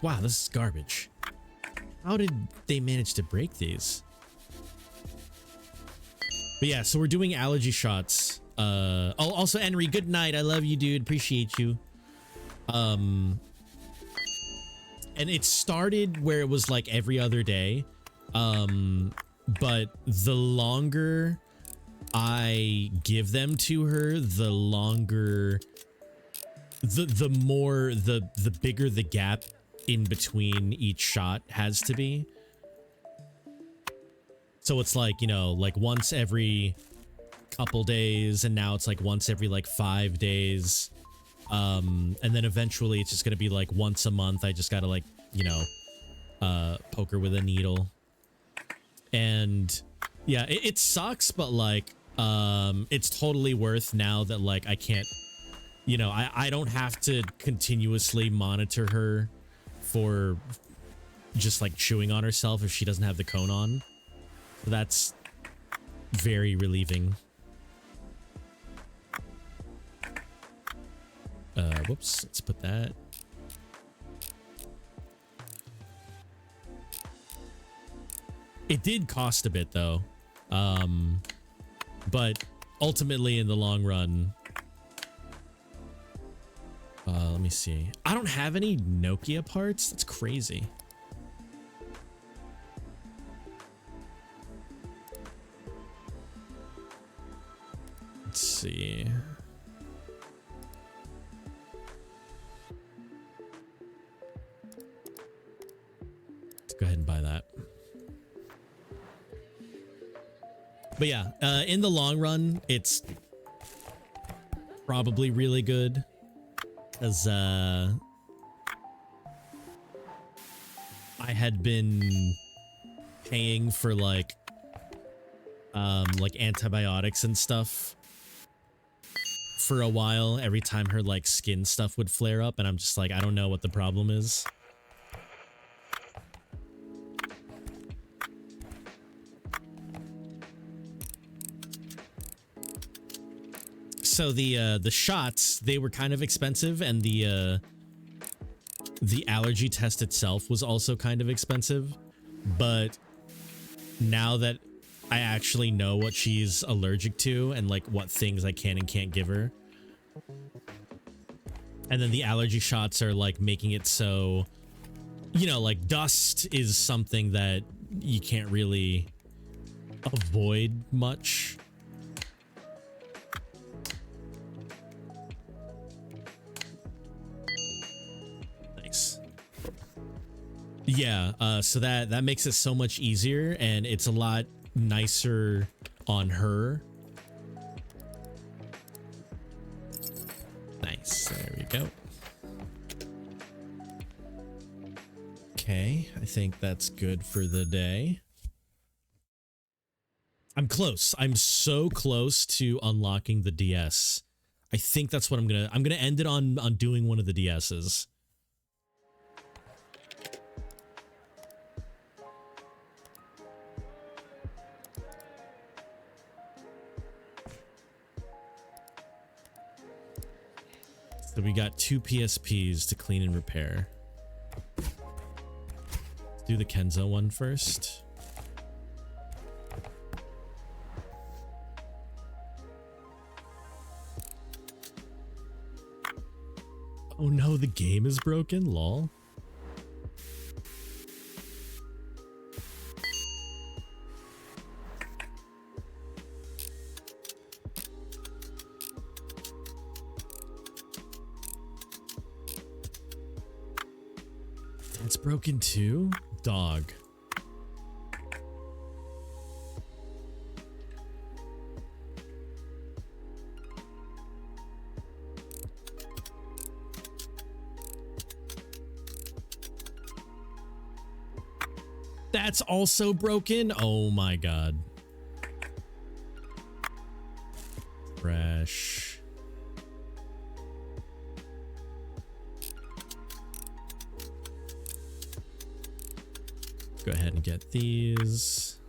wow, this is garbage. How did they manage to break these? But yeah, so we're doing allergy shots. Oh, also Henry, good night. I love you, dude. Appreciate you. And it started where it was like every other day. But the longer I give them to her, the longer, the bigger the gap in between each shot has to be. So it's like, you know, like once every couple days, and now it's like once every like 5 days. And then eventually it's just gonna be like once a month. I just gotta like, you know, poke her with a needle. And yeah, it sucks, but like, it's totally worth now that like I can't, you know, I don't have to continuously monitor her for just like chewing on herself if she doesn't have the cone on. That's very relieving. Whoops, let's put that. It did cost a bit though. But ultimately in the long run, let me see. I don't have any Nokia parts. That's crazy. Let's see. Let's go ahead and buy that. But yeah, in the long run, it's probably really good. As I had been paying for like antibiotics and stuff for a while every time her like skin stuff would flare up, and I'm just like, I don't know what the problem is. So the shots, they were kind of expensive, and the allergy test itself was also kind of expensive. But now that I actually know what she's allergic to and like what things I can and can't give her, and then the allergy shots are like making it so, you know, like dust is something that you can't really avoid much. Yeah, so that makes it so much easier, and it's a lot nicer on her. Nice, there we go. Okay, I think that's good for the day. I'm close. I'm so close to unlocking the DS. I think that's what I'm gonna end it on doing one of the DS's. So we got 2 PSPs to clean and repair. Let's do the Kenzo one first. Oh no, the game is broken? Lol. It's broken too? Dog. That's also broken? Oh my god. Fresh. Go ahead and get these.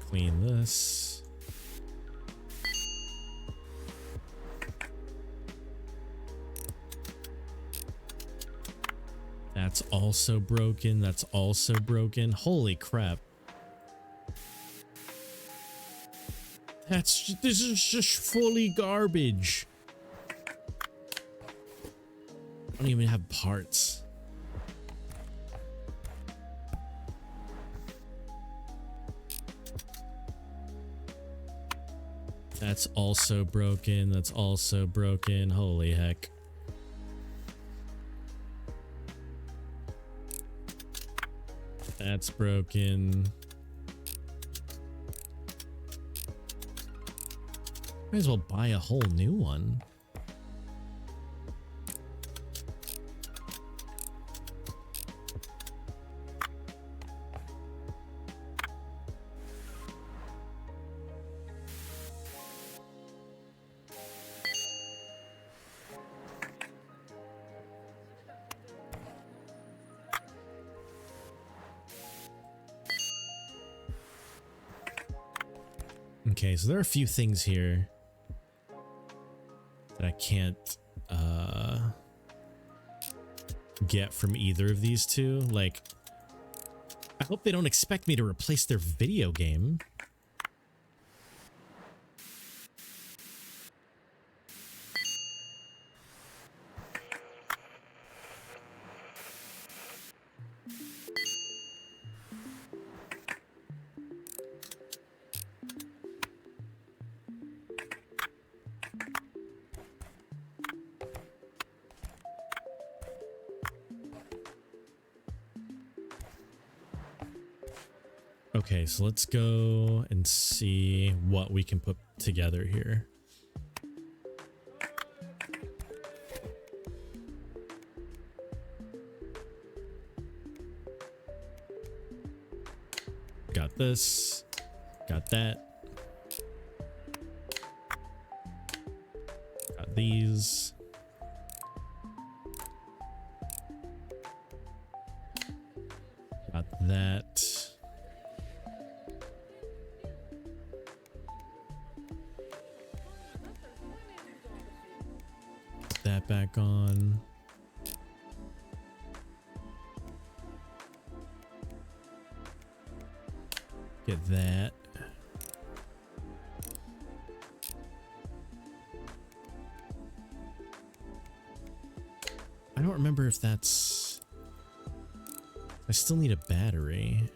Clean this. That's also broken. That's also broken. Holy crap. This is just fully garbage. I don't even have parts. That's also broken. That's also broken. Holy heck. That's broken. Might as well buy a whole new one. Okay, so there are a few things here that I can't get from either of these two. Like, I hope they don't expect me to replace their video game. Okay, so let's go and see what we can put together here. Got this. Got that. Got these. Got that. That back on. Get that. I don't remember if that's... I still need a battery.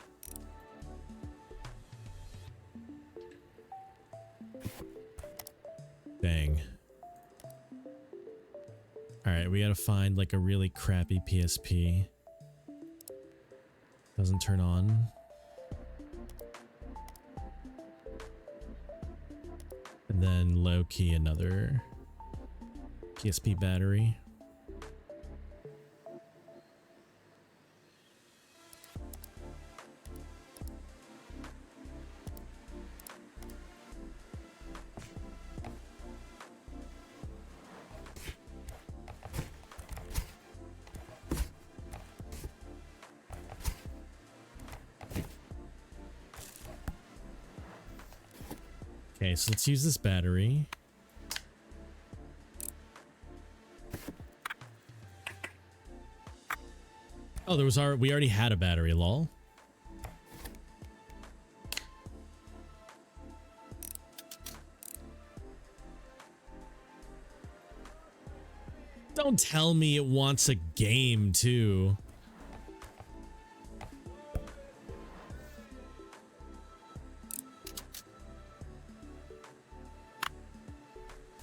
Dang. Alright, we gotta find like a really crappy PSP. Doesn't turn on. And then low-key another PSP battery. Okay, so let's use this battery. Oh, we already had a battery, lol. Don't tell me it wants a game too.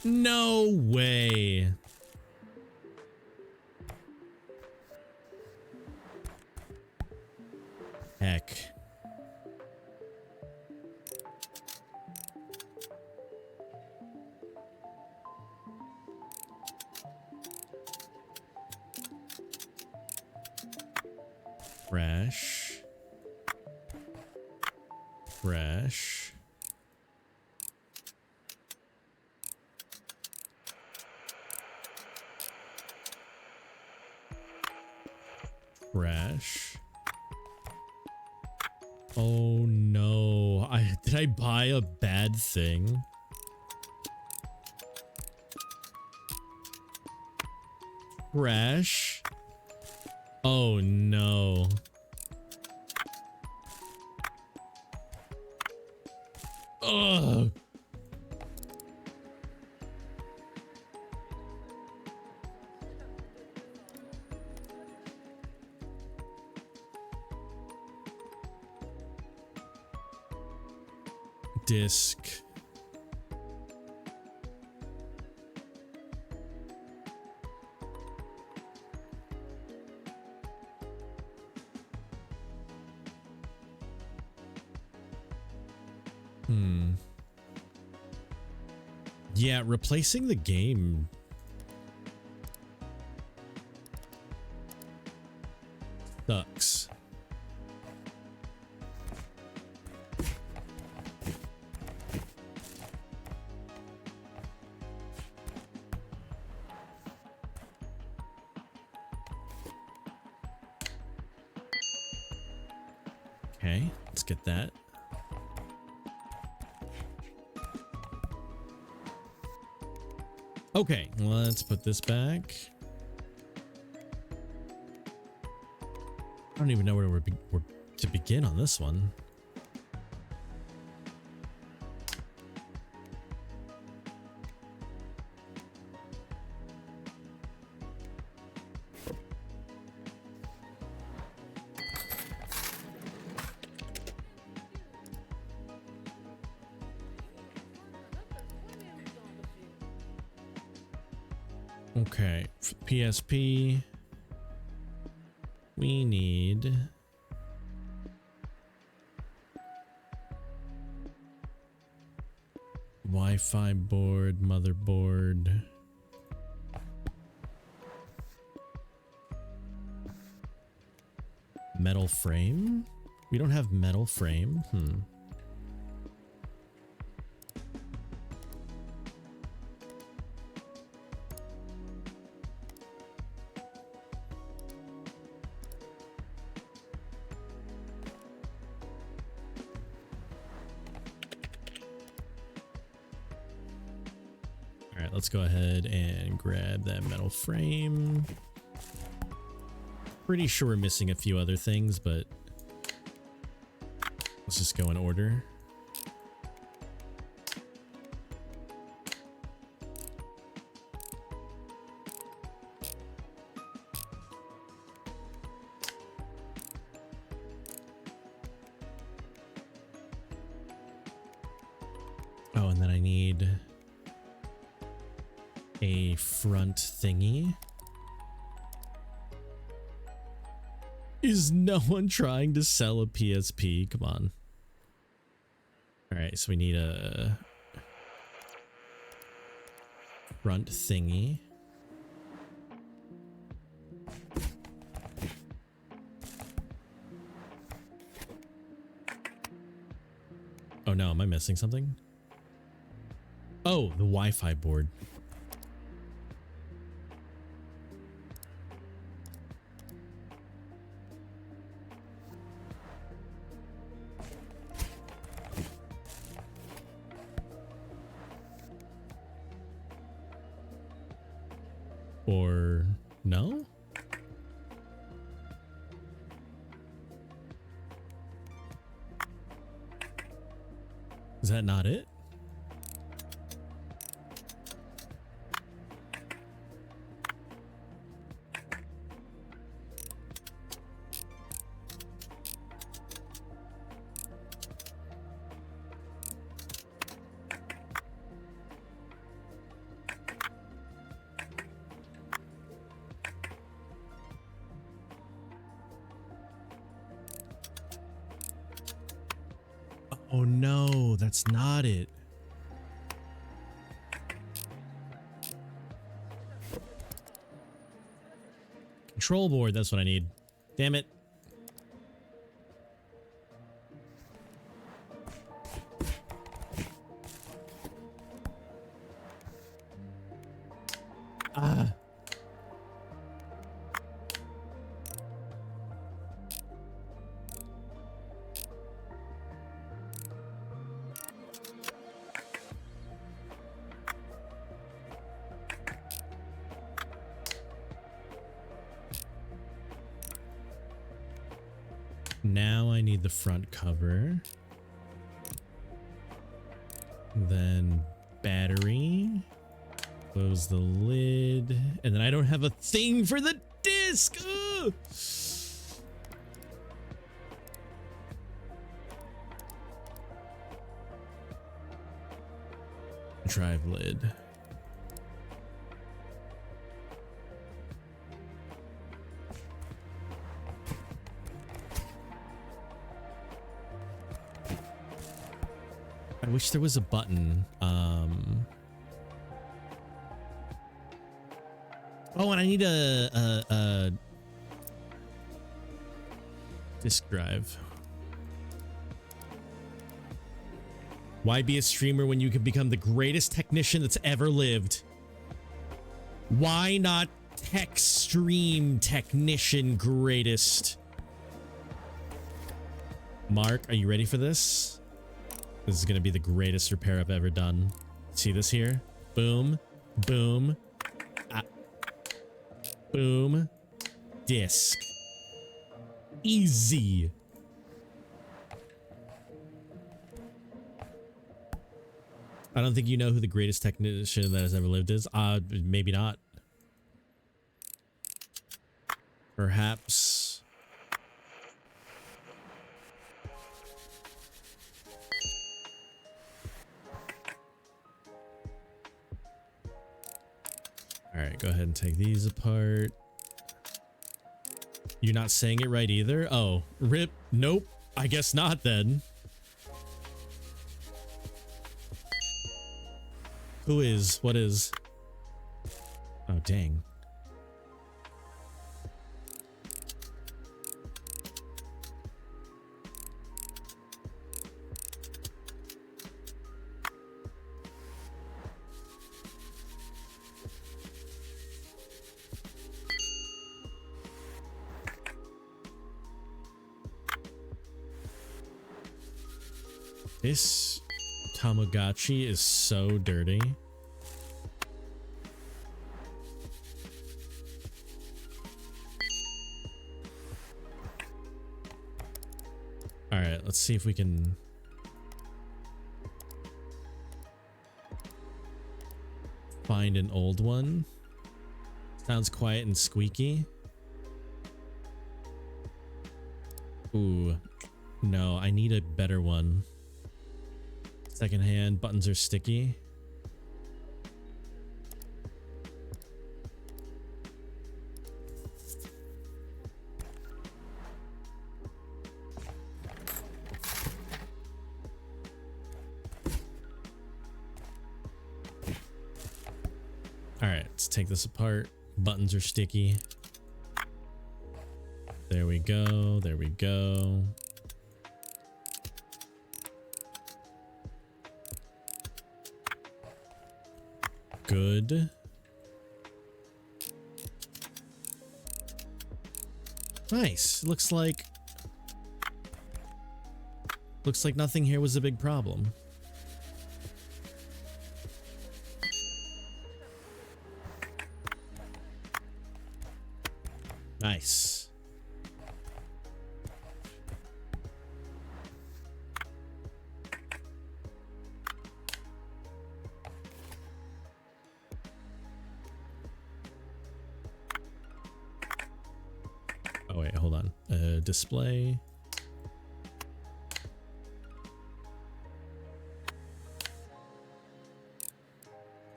No way. Heck. Fresh. Fresh. Fresh. Oh no. Did I buy a bad thing? Fresh. Oh no. Ugh. Disc. Yeah, replacing the game sucks. Okay, let's get that. Okay, let's put this back. I don't even know where we're to begin on this one. Okay, for PSP, we need Wi-Fi board, motherboard. Metal frame? We don't have metal frame. All right, let's go ahead and grab that metal frame. Pretty sure we're missing a few other things, but let's just go in order. Oh, and then I need a front thingy. Is no one trying to sell a PSP? Come on. All right, so we need a front thingy. Oh no, am I missing something? Oh, the Wi-Fi board. Or no? Is that not it? Oh no, that's not it. Control board, that's what I need. Damn it. Ah. Now I need the front cover. Then battery. Close the lid. And then I don't have a thing for the disc. Ugh! Drive lid. I wish there was a button. Oh, and I need a disk drive. Why be a streamer when you can become the greatest technician that's ever lived? Why not tech stream technician greatest? Mark, are you ready for this? This is going to be the greatest repair I've ever done. See this here? Boom, boom, boom, disc. Easy. I don't think you know who the greatest technician that has ever lived is. Maybe not. Perhaps. All right, go ahead and take these apart. You're not saying it right either? Oh, rip. Nope. I guess not then. Who is? What is? Oh, dang. This Tamagotchi is so dirty. All right, let's see if we can find an old one. Sounds quiet and squeaky. Ooh, no, I need a better one. Secondhand, buttons are sticky. All right, let's take this apart. Buttons are sticky. There we go. There we go. Good. Nice. Looks like nothing here was a big problem. Nice. Oh wait, hold on. Display.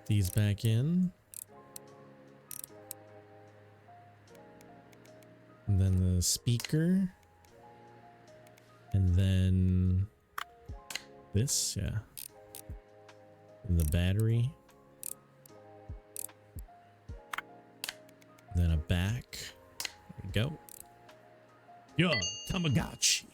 These back in. And then the speaker. And then This, yeah. And the battery. Then a back. There we go. Yo, Tamagotchi.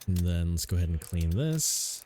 And then let's go ahead and clean this.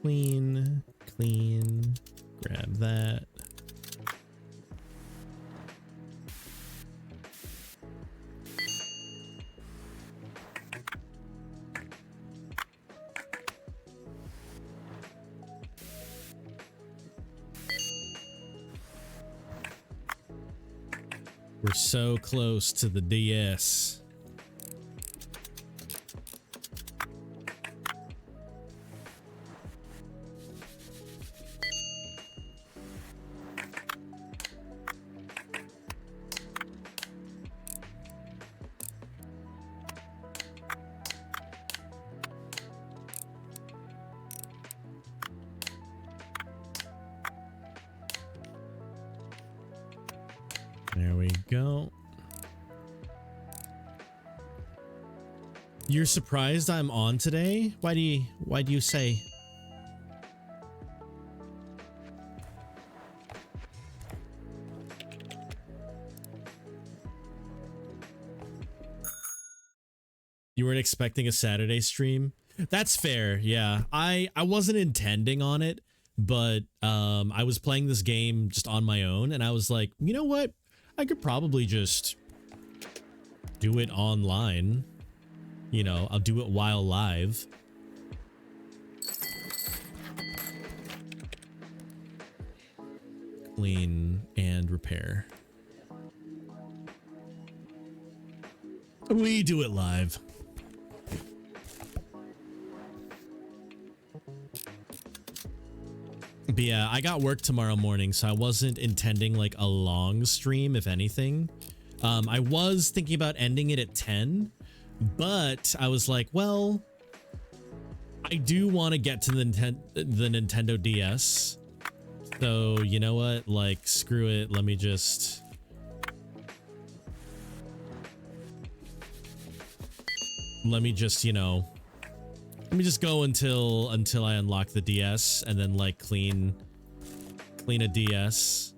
Clean, clean, grab that. We're so close to the DS. There we go. You're surprised I'm on today? Why do you say? You weren't expecting a Saturday stream? That's fair. Yeah. I wasn't intending on it, but I was playing this game just on my own and I was like, "You know what? I could probably just do it online. You know, I'll do it while live." Clean and repair. We do it live. But yeah, I got work tomorrow morning, so I wasn't intending like a long stream, if anything. I was thinking about ending it at 10, but I was like, well, I do want to get to the Nintendo DS. So, you know what? Like, screw it. Let me just... you know... Let me just go until I unlock the DS and then like clean a DS.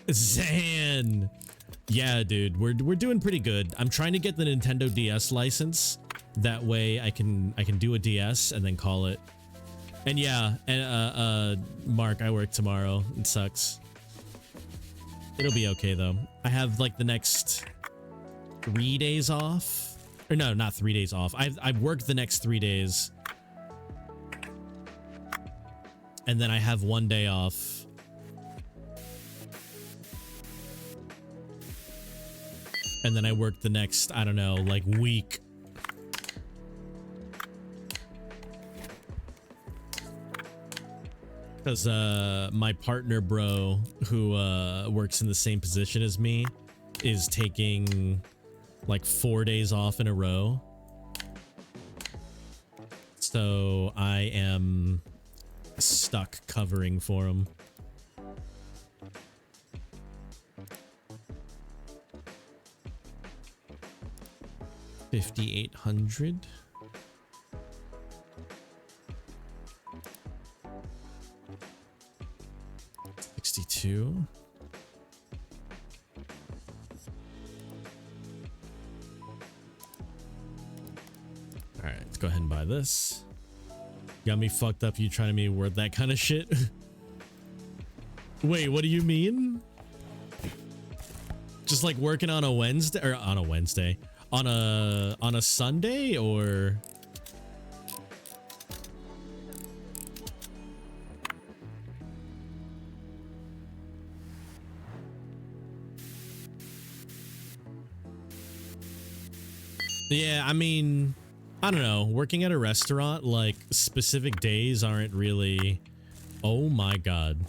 Zan! Yeah, dude, we're doing pretty good. I'm trying to get the Nintendo DS license. That way I can do a DS and then call it. And yeah, and Mark, I work tomorrow. It sucks. It'll be okay though. I have like the next 3 days off. Or no, not 3 days off. I've worked the next 3 days. And then I have 1 day off. And then I work the next, I don't know, like week. Because my partner bro, who works in the same position as me, is taking like 4 days off in a row. So I am stuck covering for him. $5,800. $62. Alright, let's go ahead and buy this. Got me fucked up, you trying to be worth that kind of shit? Wait, what do you mean? Just like working on a Wednesday, or on a Wednesday, on a Sunday, or? Yeah, I mean, I don't know, working at a restaurant, like, specific days aren't really... Oh my god.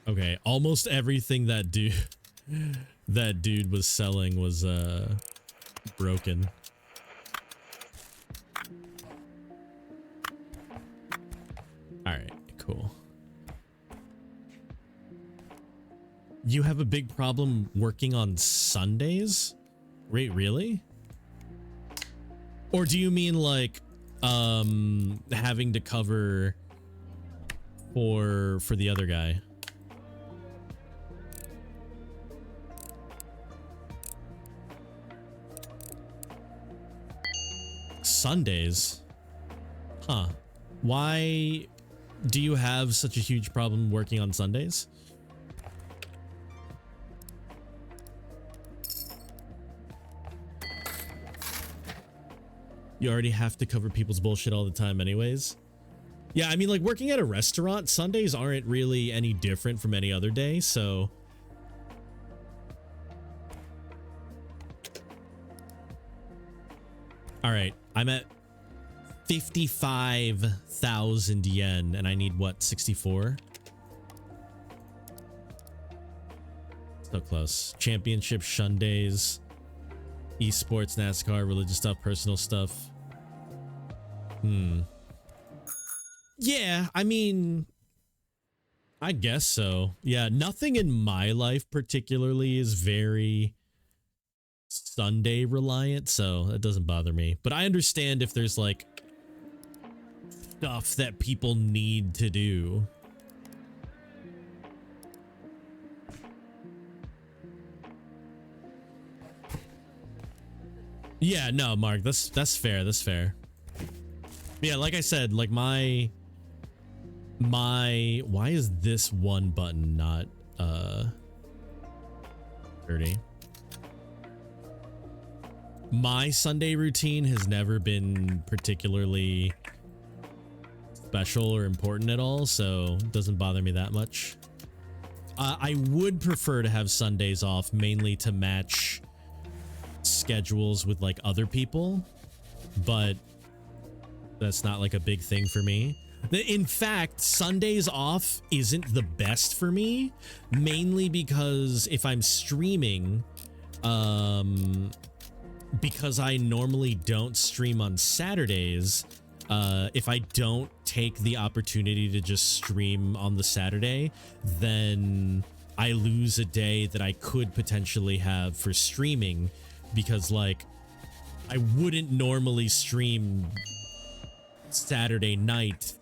Okay, almost everything that dude was selling was broken. All right, cool. You have a big problem working on Sundays? Wait, really? Or do you mean like having to cover for the other guy? Sundays? Huh. Why do you have such a huge problem working on Sundays? You already have to cover people's bullshit all the time anyways. Yeah, I mean, like, working at a restaurant, Sundays aren't really any different from any other day, so... Alright, I'm at 55,000 yen, and I need, what, 64? So close. Championship, Sundays, esports, NASCAR, religious stuff, personal stuff. Yeah, I mean, I guess so. Yeah, nothing in my life particularly is very Sunday reliant, so that doesn't bother me. But I understand if there's like stuff that people need to do. Yeah, no, Mark, that's fair. That's fair. Yeah, like I said, like my why is this one button not dirty? My Sunday routine has never been particularly special or important at all, so it doesn't bother me that much. I would prefer to have Sundays off, mainly to match schedules with like other people, but that's not like a big thing for me. In fact, Sundays off isn't the best for me, mainly because if I'm streaming, because I normally don't stream on Saturdays, if I don't take the opportunity to just stream on the Saturday, then I lose a day that I could potentially have for streaming, because like I wouldn't normally stream Saturday night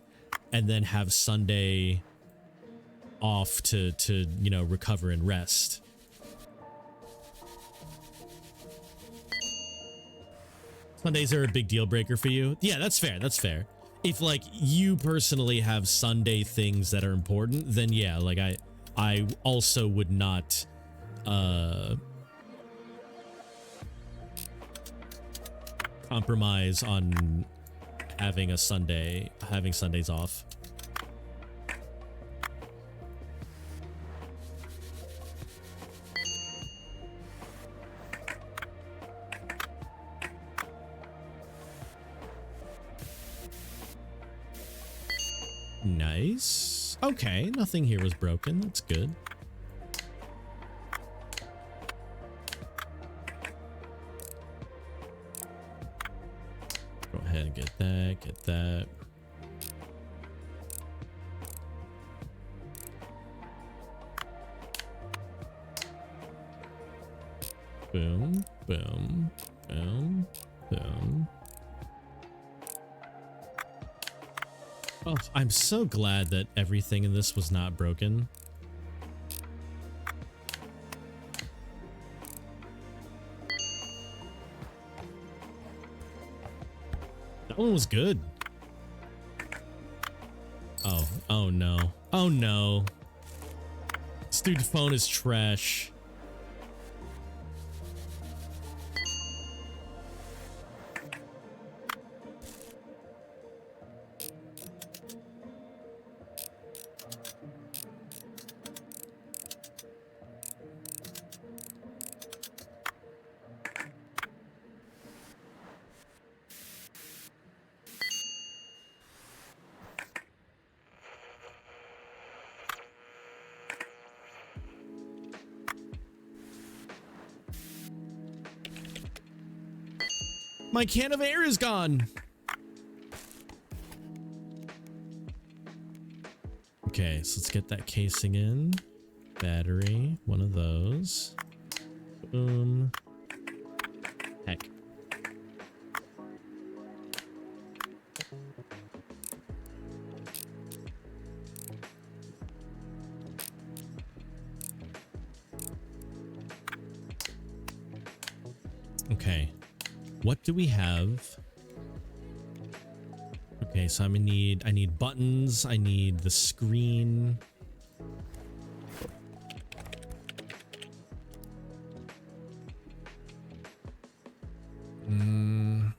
and then have Sunday off to you know, recover and rest. Sundays are a big deal breaker for you? Yeah, that's fair. That's fair. If like you personally have Sunday things that are important, then yeah, like I also would not compromise on having Sundays off. Nice. Okay, nothing here was broken. That's good. Go ahead and get that, get that. Boom, boom, boom, boom. Oh, I'm so glad that everything in this was not broken. That one was good. Oh no. Oh no. This dude's phone is trash. My can of air is gone. Okay, so let's get that casing in. Battery, one of those. Boom. Heck. Okay. What do we have? Okay, so I need buttons, I need the screen. Mm,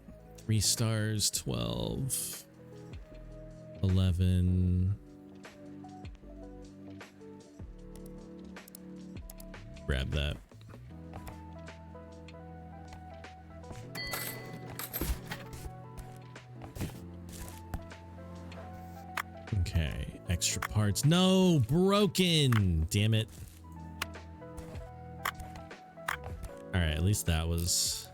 3 stars, 12, 11. Grab that. Okay, extra parts. No, broken. Damn it. All right, at least that was.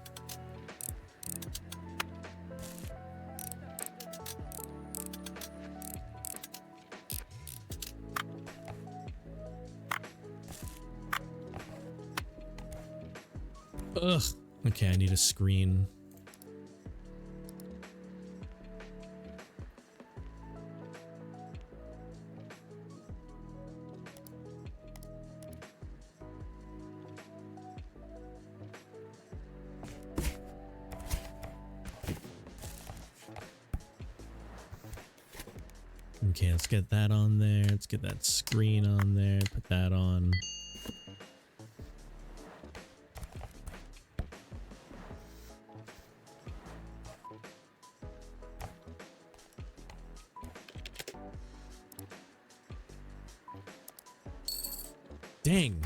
Ugh. Okay, I need a screen. Okay, let's get that on there. Let's get that screen on there. Put that on. Dang.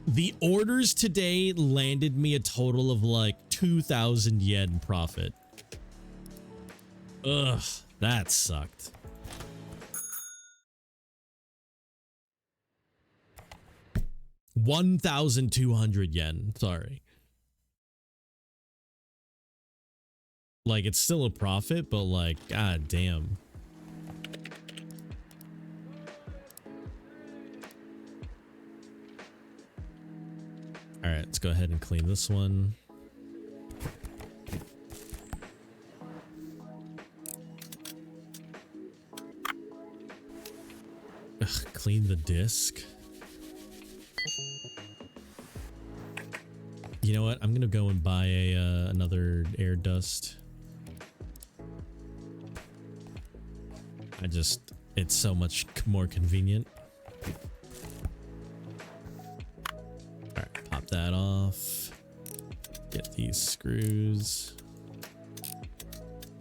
The orders today landed me a total of like 2,000 yen profit. Ugh, that sucked. $1,200 sorry. Like, it's still a profit, but like, god damn. All right, let's go ahead and clean this one. Ugh, clean the disc. You know what? I'm gonna go and buy a another air dust. It's so much more convenient. All right, pop that off. Get these screws.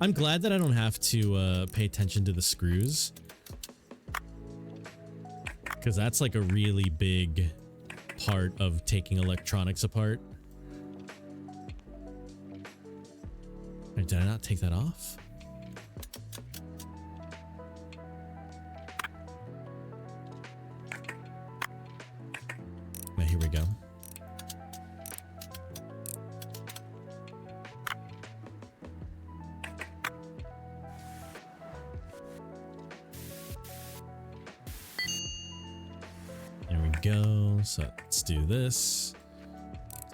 I'm glad that I don't have to pay attention to the screws, because that's like a really big part of taking electronics apart. Wait, did I not take that off? Here we go. There we go. So let's do this.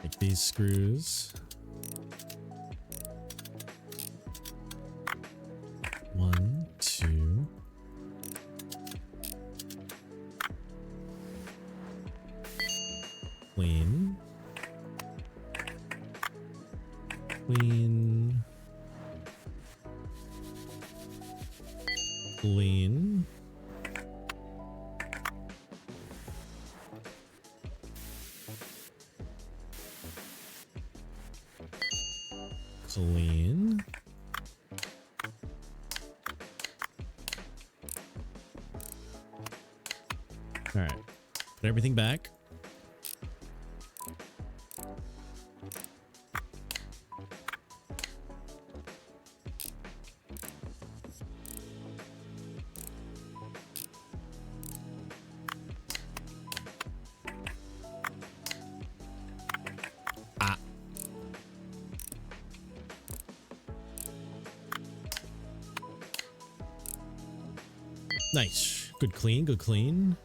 Take these screws. 1, 2. Clean. Clean. Clean. Clean. All right. Put everything back. Nice. Good clean, good clean.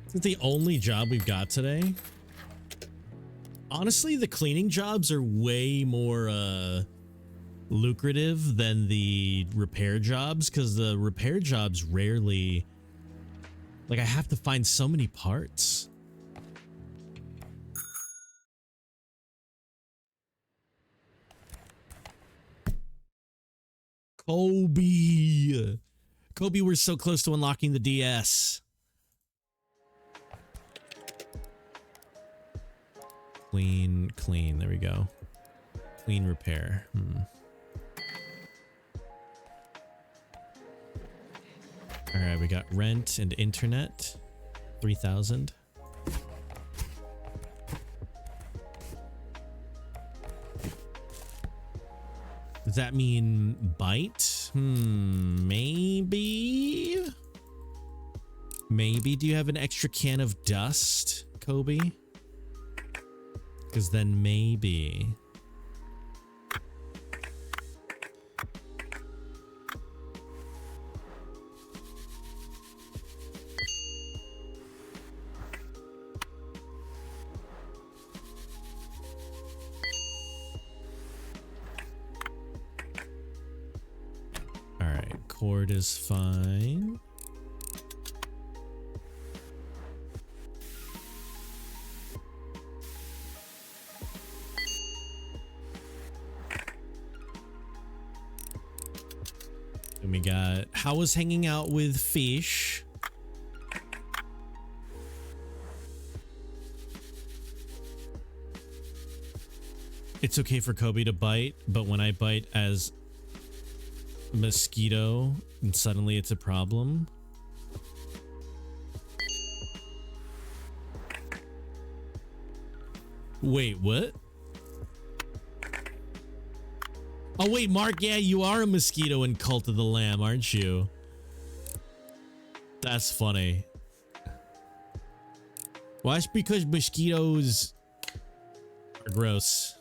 Is it the only job we've got today? Honestly, the cleaning jobs are way more lucrative than the repair jobs, because the repair jobs rarely, like, I have to find so many parts. Kobe, we're so close to unlocking the DS. Clean, there we go. Clean repair. All right, we got rent and internet, 3,000. Does that mean bite? Maybe. Maybe. Do you have an extra can of dust, Kobe? Because then maybe. All right, cord is fine. And we got, how was hanging out with fish? It's okay for Kobe to bite, but when I bite as a mosquito, and suddenly it's a problem. Wait, what? Oh wait, Mark, yeah, you are a mosquito in Cult of the Lamb, aren't you? That's funny. Well, that's because mosquitoes are gross.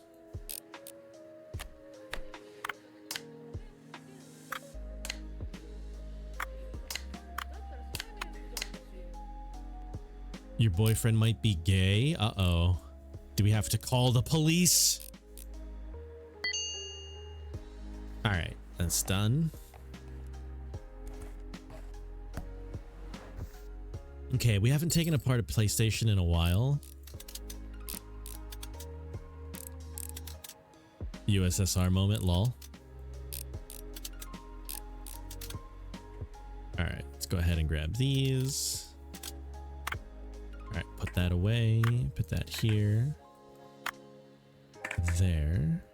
Your boyfriend might be gay? Uh-oh. Do we have to call the police? All right, that's done. Okay, we haven't taken apart a PlayStation in a while. USSR moment, lol. All right, let's go ahead and grab these. All right, put that away. Put that here. There.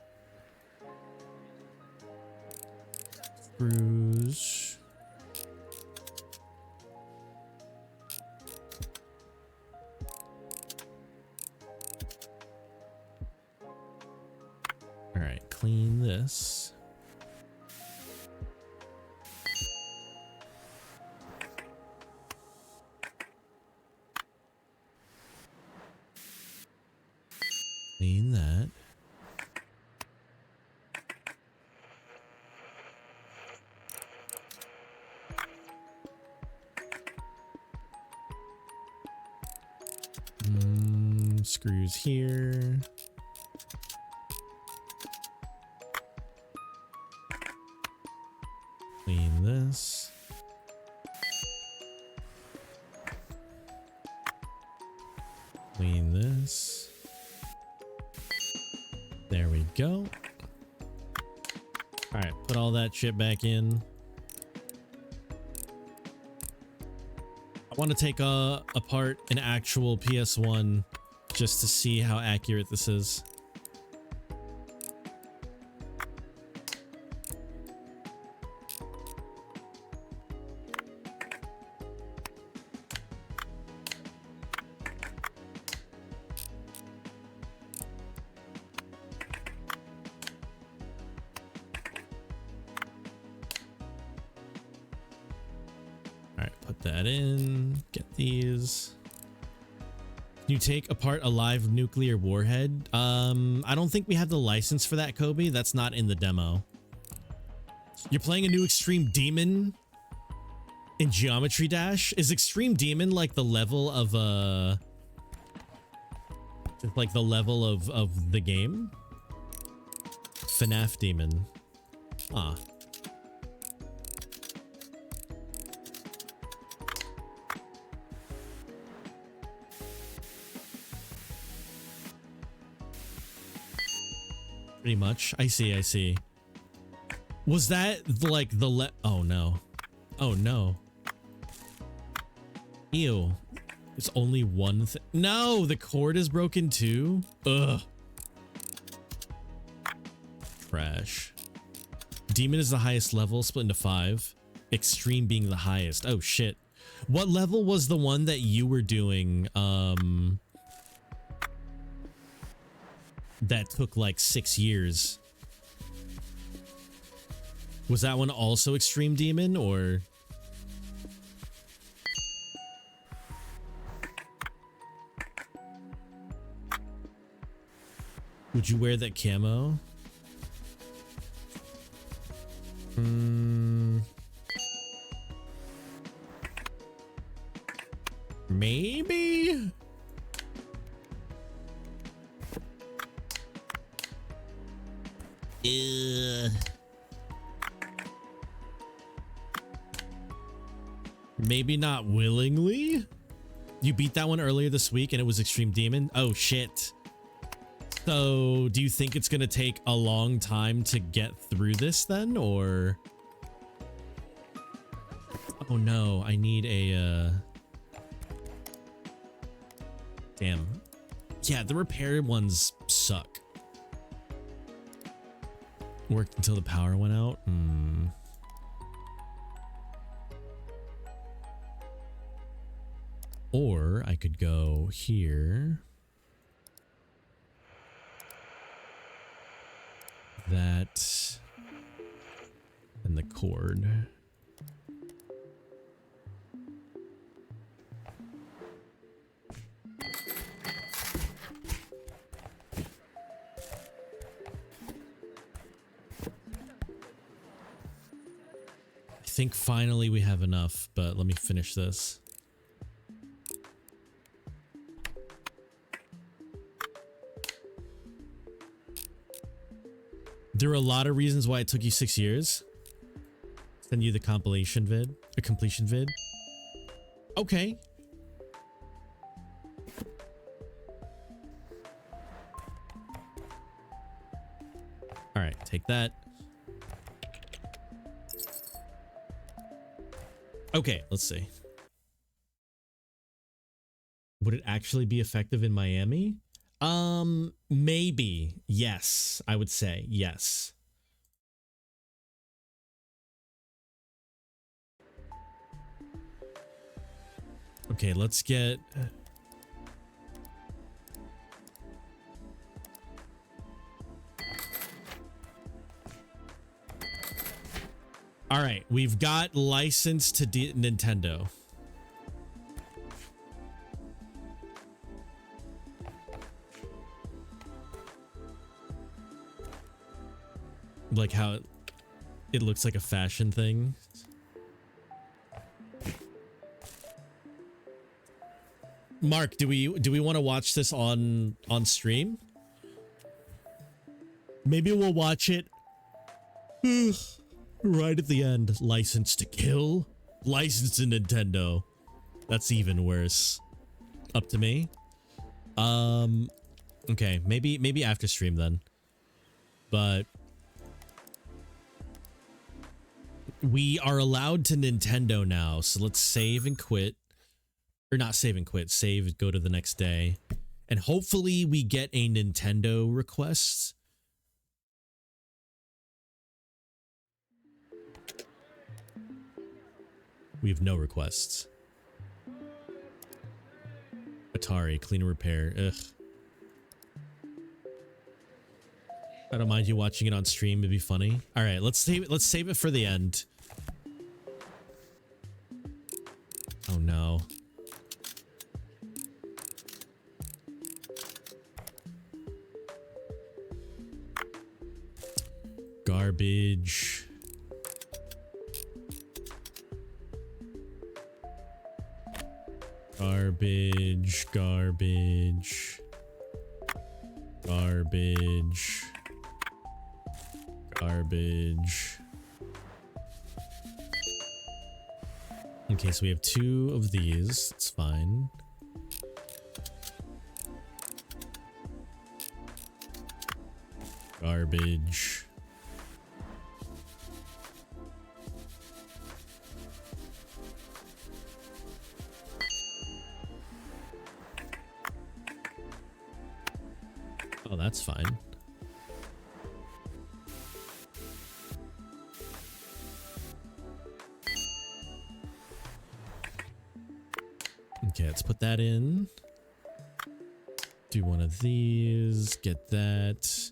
Screws. All right, clean this. Clean that. Screws here. Clean this. Clean this. There we go. All right, put all that shit back in. I want to take apart an actual PS1 just to see how accurate this is. All right, put that in, get these. You take apart a live nuclear warhead? I don't think we have the license for that, Kobe. That's not in the demo. You're playing a new Extreme Demon in Geometry Dash? Is Extreme Demon like the level of like the level of the game? FNAF Demon. Ah. Pretty much. I see, I see. Was that like the oh no. Oh no. Ew. It's only one thing. No, the cord is broken too. Ugh. Trash. Demon is the highest level, split into 5. Extreme being the highest. Oh shit. What level was the one that you were doing? That took like 6 years. Was that one also Extreme Demon or? Would you wear that camo? Maybe? Maybe not willingly? You beat that one earlier this week and it was Extreme Demon? Oh shit. So, do you think it's gonna take a long time to get through this then, or? Oh no, I need a, Damn. Yeah, the repair ones suck. Worked until the power went out? Or I could go here. That and the cord. I think finally we have enough, but let me finish this. There are a lot of reasons why it took you 6 years. Send you the compilation vid, a completion vid. Okay. All right, take that. Okay, let's see. Would it actually be effective in Miami? Maybe. Yes, I would say yes. Okay, let's get... All right, we've got license to Nintendo. Like how it looks like a fashion thing. Mark, do we want to watch this on stream? Maybe we'll watch it right at the end. License to kill, license to Nintendo. That's even worse. Up to me. Okay, maybe after stream then. But we are allowed to Nintendo now, so let's save and quit. Or not save and quit, save, go to the next day. And hopefully we get a Nintendo request. We have no requests. Atari, clean and repair, ugh. I don't mind you watching it on stream, it'd be funny. All right, let's save it for the end. Oh no. garbage. Garbage, garbage, garbage, garbage. Okay, so we have 2 of these. It's fine. Garbage. Oh, that's fine. Okay, let's put that in. Do one of these, get that.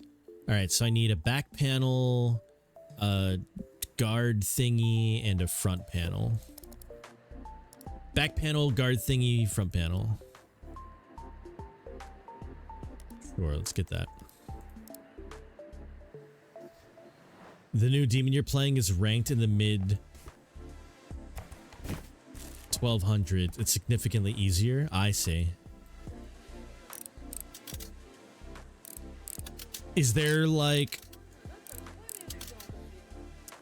All right, so I need a back panel, a guard thingy, and a front panel. Back panel, guard thingy, front panel. Sure, let's get that. The new demon you're playing is ranked in the mid 1200. It's significantly easier. I see. Is there like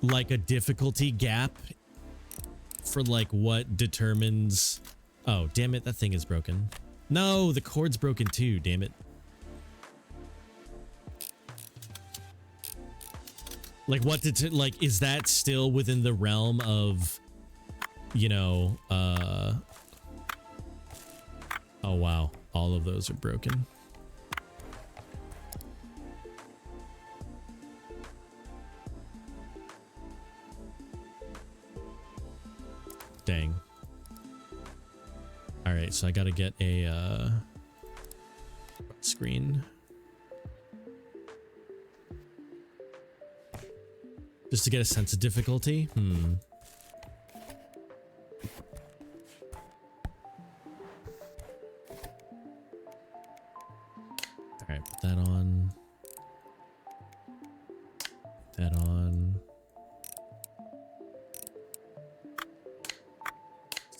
a difficulty gap for like what determines? Oh, damn it, that thing is broken. No, the cord's broken too, damn it. Like what did like is that still within the realm of, you know, oh wow, all of those are broken. Dang. All right, so I got to get a screen. Just to get a sense of difficulty. All right, put that on. That on.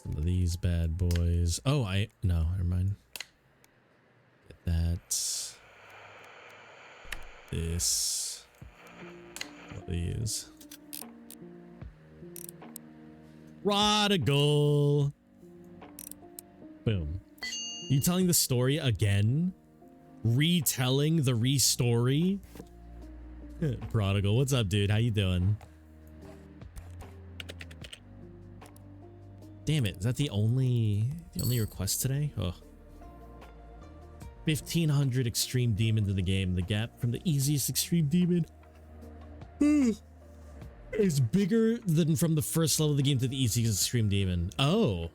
Some of these bad boys. Oh, no, never mind. Get that. This. All these. Prodigal. Boom. You telling the story again? Retelling the ReStory? Prodigal, what's up, dude? How you doing? Damn it, is that the only request today? Oh. 1500 extreme demons in the game. The gap from the easiest extreme demon is bigger than from the first level of the game to the easiest extreme demon. Oh,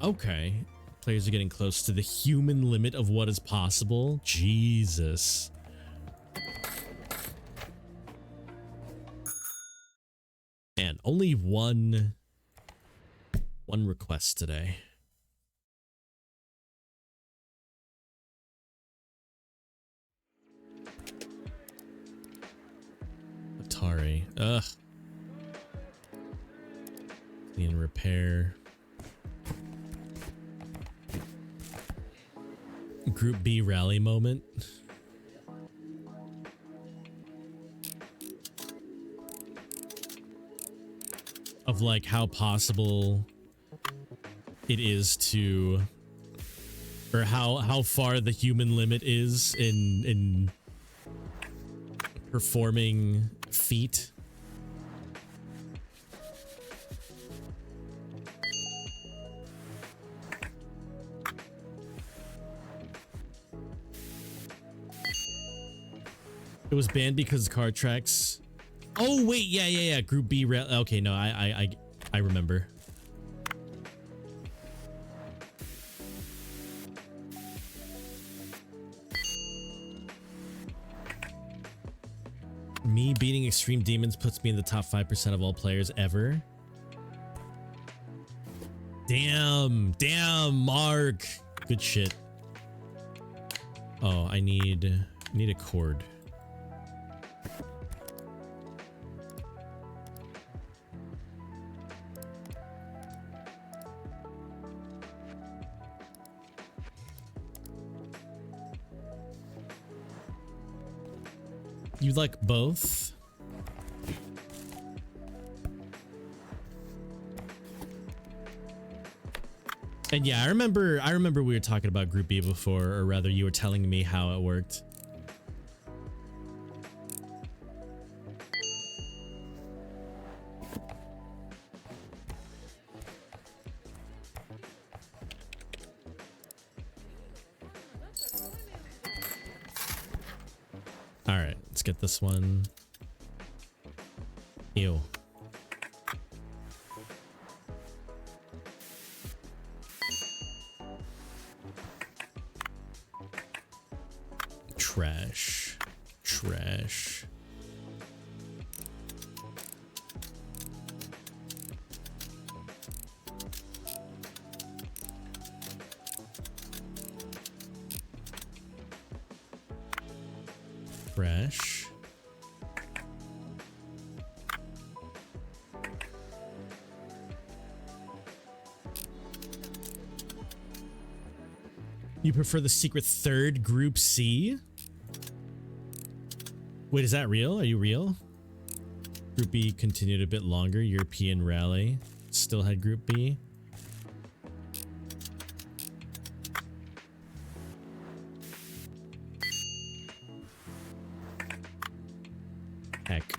okay. Players are getting close to the human limit of what is possible. Jesus. Man, only one request today. Atari. Ugh. Clean and repair. Group B rally moment. Of like how possible it is to, or how far the human limit is in performing feat. It was banned because car tracks. Oh wait, yeah. Group B. Okay, no, I remember. Me beating extreme demons puts me in the top 5% of all players ever. Damn, Mark. Good shit. Oh, I need a cord. You like both? And yeah, I remember we were talking about Group B before, or rather you were telling me how it worked. All right, let's get this one. Ew. Trash. Trash. Trash. You prefer the secret third Group C? Wait, is that real? Are you real? Group B continued a bit longer. European Rally still had Group B. Heck.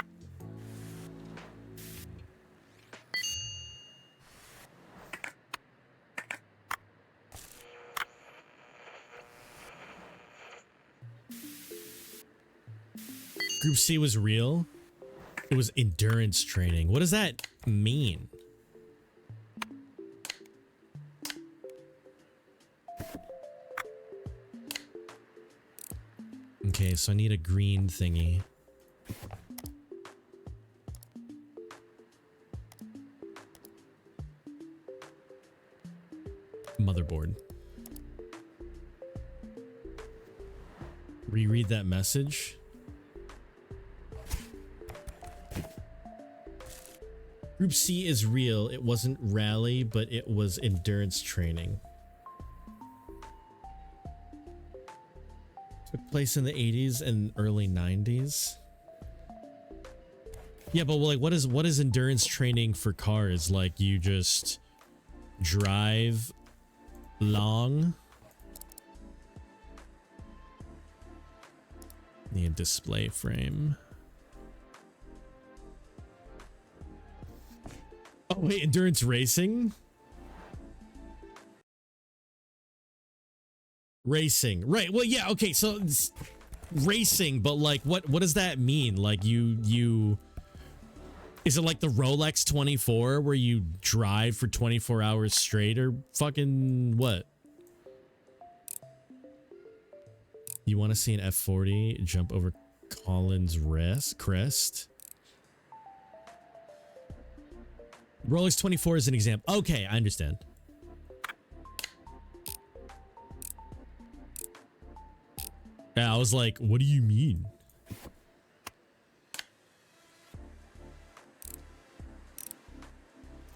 Group C was real. It was endurance training. What does that mean? Okay, so I need a green thingy. Motherboard. Reread that message. Group C is real. It wasn't rally, but it was endurance training. Took place in the 80s and early 90s. Yeah, but like what is endurance training for cars? Like you just drive long? Need a display frame. Oh wait, endurance racing? Racing. Right. Well, yeah, okay. So it's racing, but like what does that mean? Like you is it like the Rolex 24 where you drive for 24 hours straight or fucking what? You want to see an F40 jump over Collins crest? Rolex 24 is an example. Okay, I understand. Yeah, I was like, what do you mean?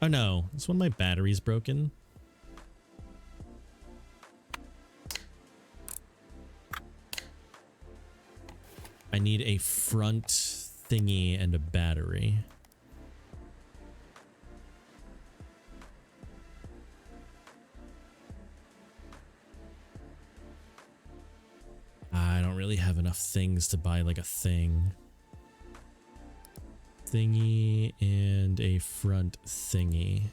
Oh no, is one of my batteries broken? I need a front thingy and a battery. I don't really have enough things to buy like a thing. Thingy and a front thingy.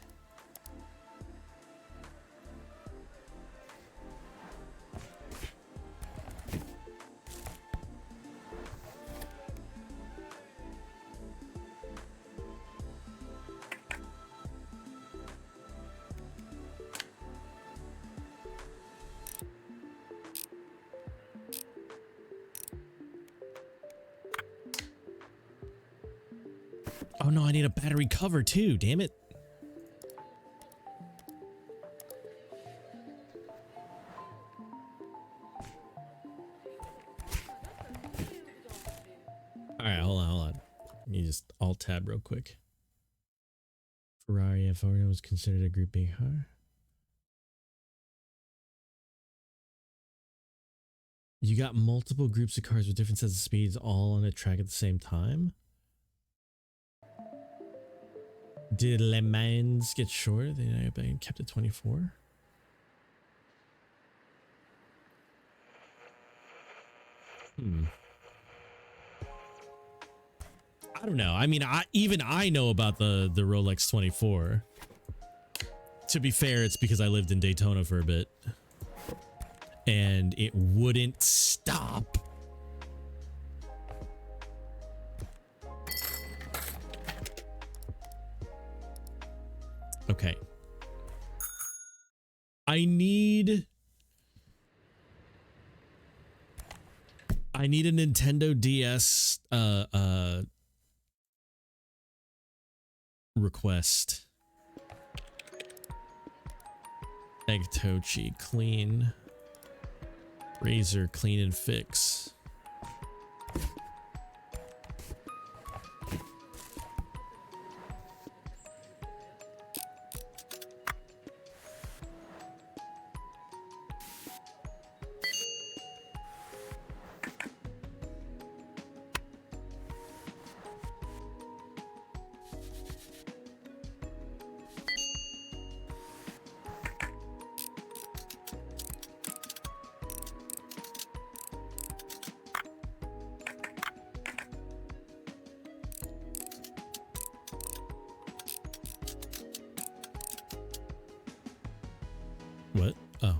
Oh no, I need a battery cover too, damn it. Alright, hold on. Let me just alt tab real quick. Ferrari F40 was considered a Group B car. You got multiple groups of cars with different sets of speeds all on a track at the same time? Did Le Mans get short? They kept it 24? I don't know. I mean, I know about the Rolex 24. To be fair, it's because I lived in Daytona for a bit. And it wouldn't stop. Okay. I need a Nintendo DS request. Egtochi clean. Razor clean and fix. What? Oh.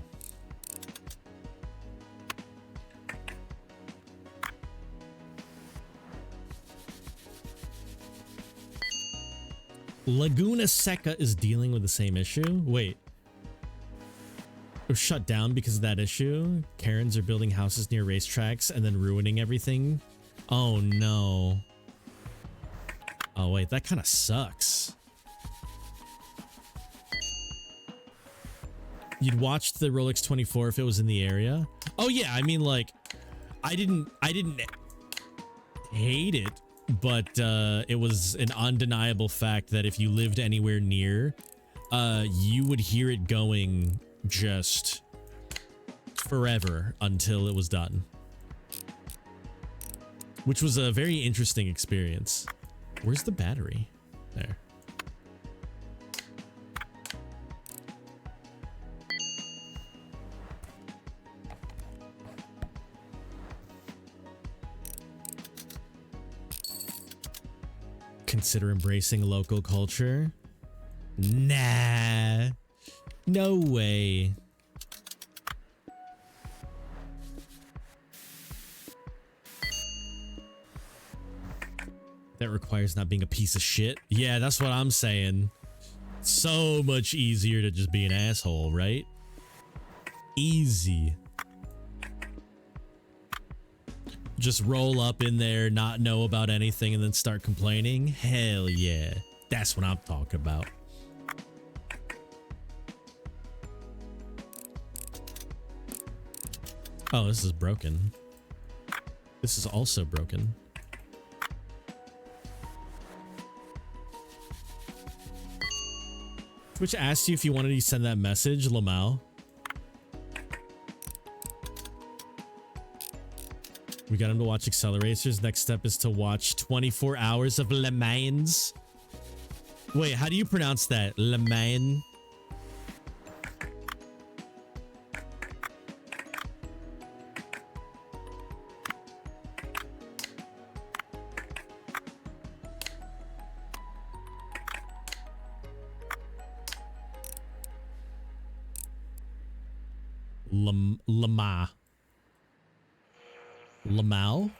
Laguna Seca is dealing with the same issue? Wait. It was shut down because of that issue? Karens are building houses near racetracks and then ruining everything? Oh no. Oh wait, that kind of sucks. You'd watch the Rolex 24 if it was in the area? Oh yeah, I mean like I didn't hate it, but it was an undeniable fact that if you lived anywhere near, you would hear it going just forever until it was done. Which was a very interesting experience. Where's the battery? There. Consider embracing local culture? Nah. No way. That requires not being a piece of shit. Yeah, that's what I'm saying. So much easier to just be an asshole, right? Easy. Just roll up in there, not know about anything, and then start complaining? Hell yeah. That's what I'm talking about. Oh, this is broken. This is also broken. Twitch asked you if you wanted to send that message, Lamau. We got him to watch Acceleracers. Next step is to watch 24 hours of Le Mans. Wait, how do you pronounce that? Le Mans? Lama. Lamau?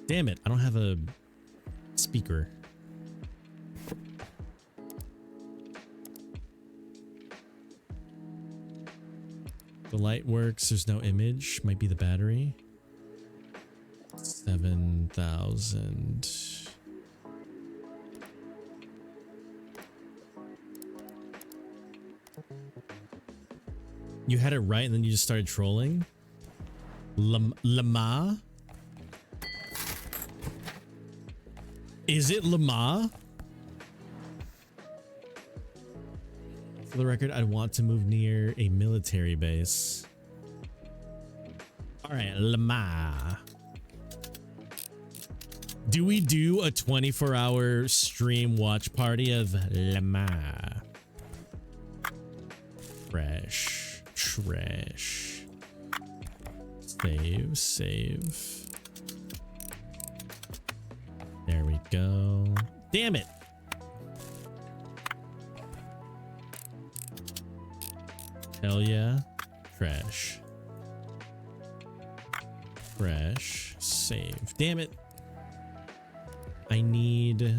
Damn it, I don't have a speaker. The light works, there's no image. Might be the battery. 7,000. You had it right and then you just started trolling? Lama? Is it Lama? For the record, I'd want to move near a military base. All right, Lama. Do we do a 24-hour stream watch party of Lama? Fresh. Trash. Save. Save. There we go. Damn it. Hell yeah. Trash. Fresh. Save. Damn it. I need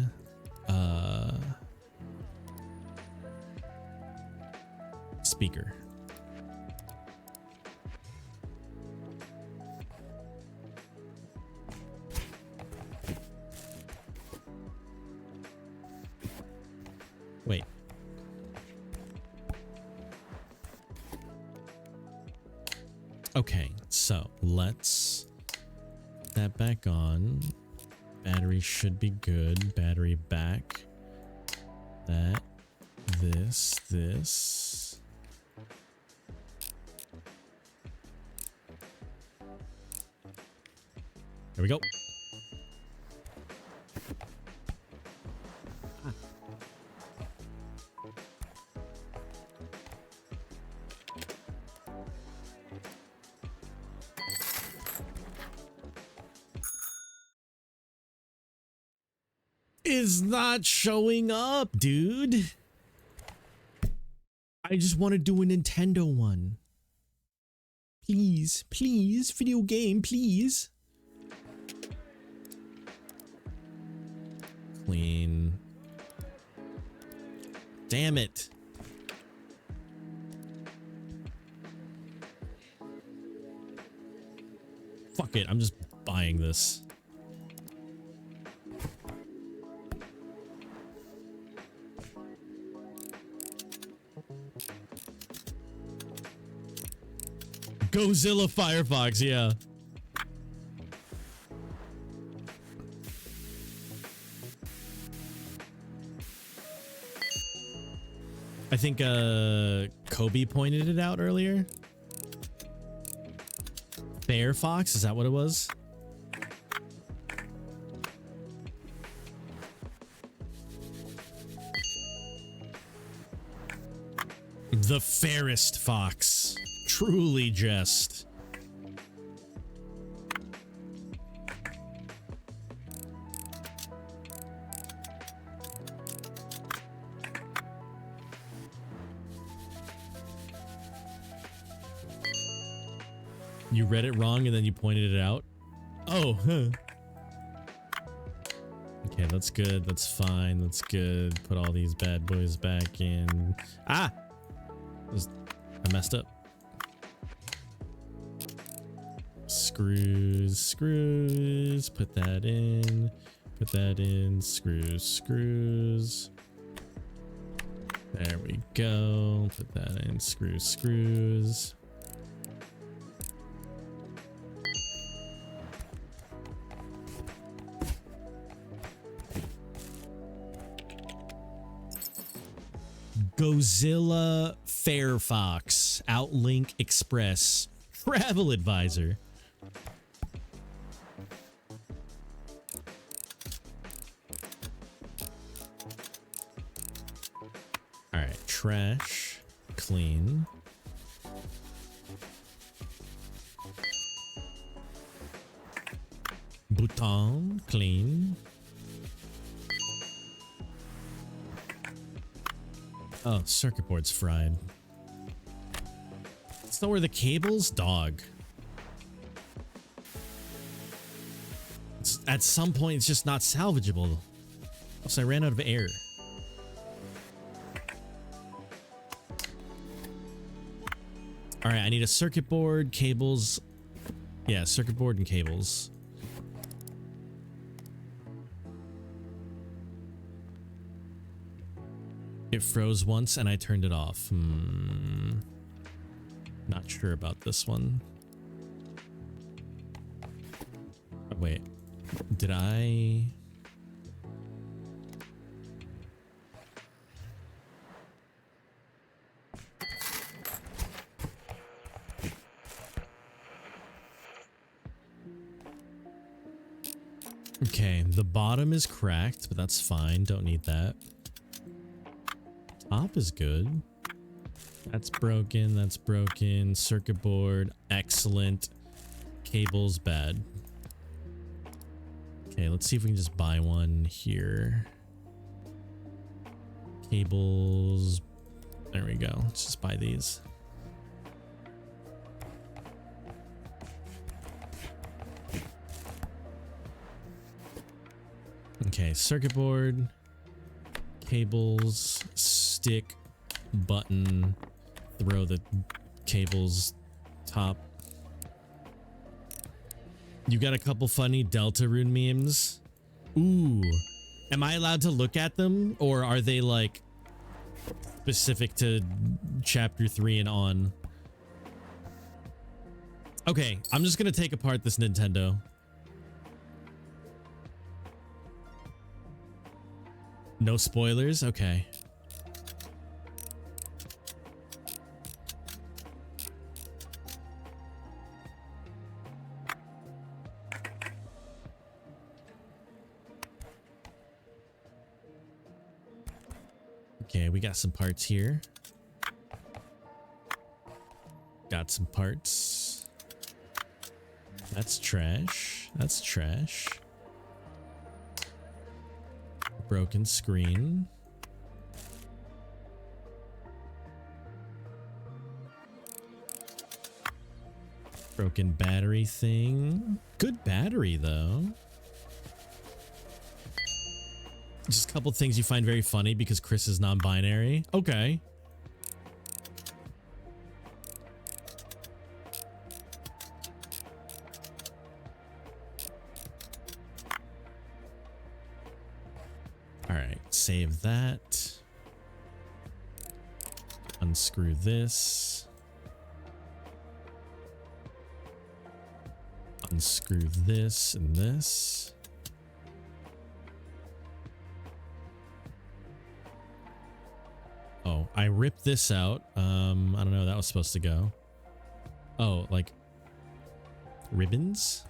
speaker. Wait. Okay, so let's put that back on. Battery should be good. Battery back. That. This. There we go. Is not showing up, dude. I just want to do a Nintendo one. Please, please, video game, please. Clean. Damn it. Fuck it, I'm just buying this. Godzilla Firefox, yeah. I think Kobe pointed it out earlier. Firefox, is that what it was? The fairest fox. Truly just. You read it wrong and then you pointed it out? Oh, huh. Okay, that's good. That's fine. That's good. Put all these bad boys back in. Ah! I messed up. Screws, screws. Put that in. Put that in. Screws, screws. There we go. Put that in. Screws, screws. Godzilla Firefox Outlink Express Travel Advisor. All right, trash, clean. Bouton, clean. Oh, circuit board's fried. It's not where the cables? Dog. At some point, it's just not salvageable. Also, I ran out of air. Alright, I need a circuit board, cables. Yeah, circuit board and cables. It froze once and I turned it off. Not sure about this one. Oh, wait. Did I... Okay, the bottom is cracked, but that's fine. Don't need that. Top is good. That's broken. That's broken. Circuit board, excellent. Cables, bad. Okay, let's see if we can just buy one here. Cables. There we go. Let's just buy these. Okay, circuit board, cables, stick, button, throw the cables top. You got a couple funny Delta Rune memes? Ooh. Am I allowed to look at them, or are they like specific to chapter 3 and on? Okay, I'm just gonna take apart this Nintendo. No spoilers? Okay. Okay, we got some parts here. Got some parts. That's trash. That's trash. Broken screen. Broken battery thing. Good battery though. Just a couple things you find very funny because Chris is non-binary. Okay. All right, save that. Unscrew this. Unscrew this and this. Oh, I ripped this out. I don't know where that was supposed to go. Oh, like ribbons?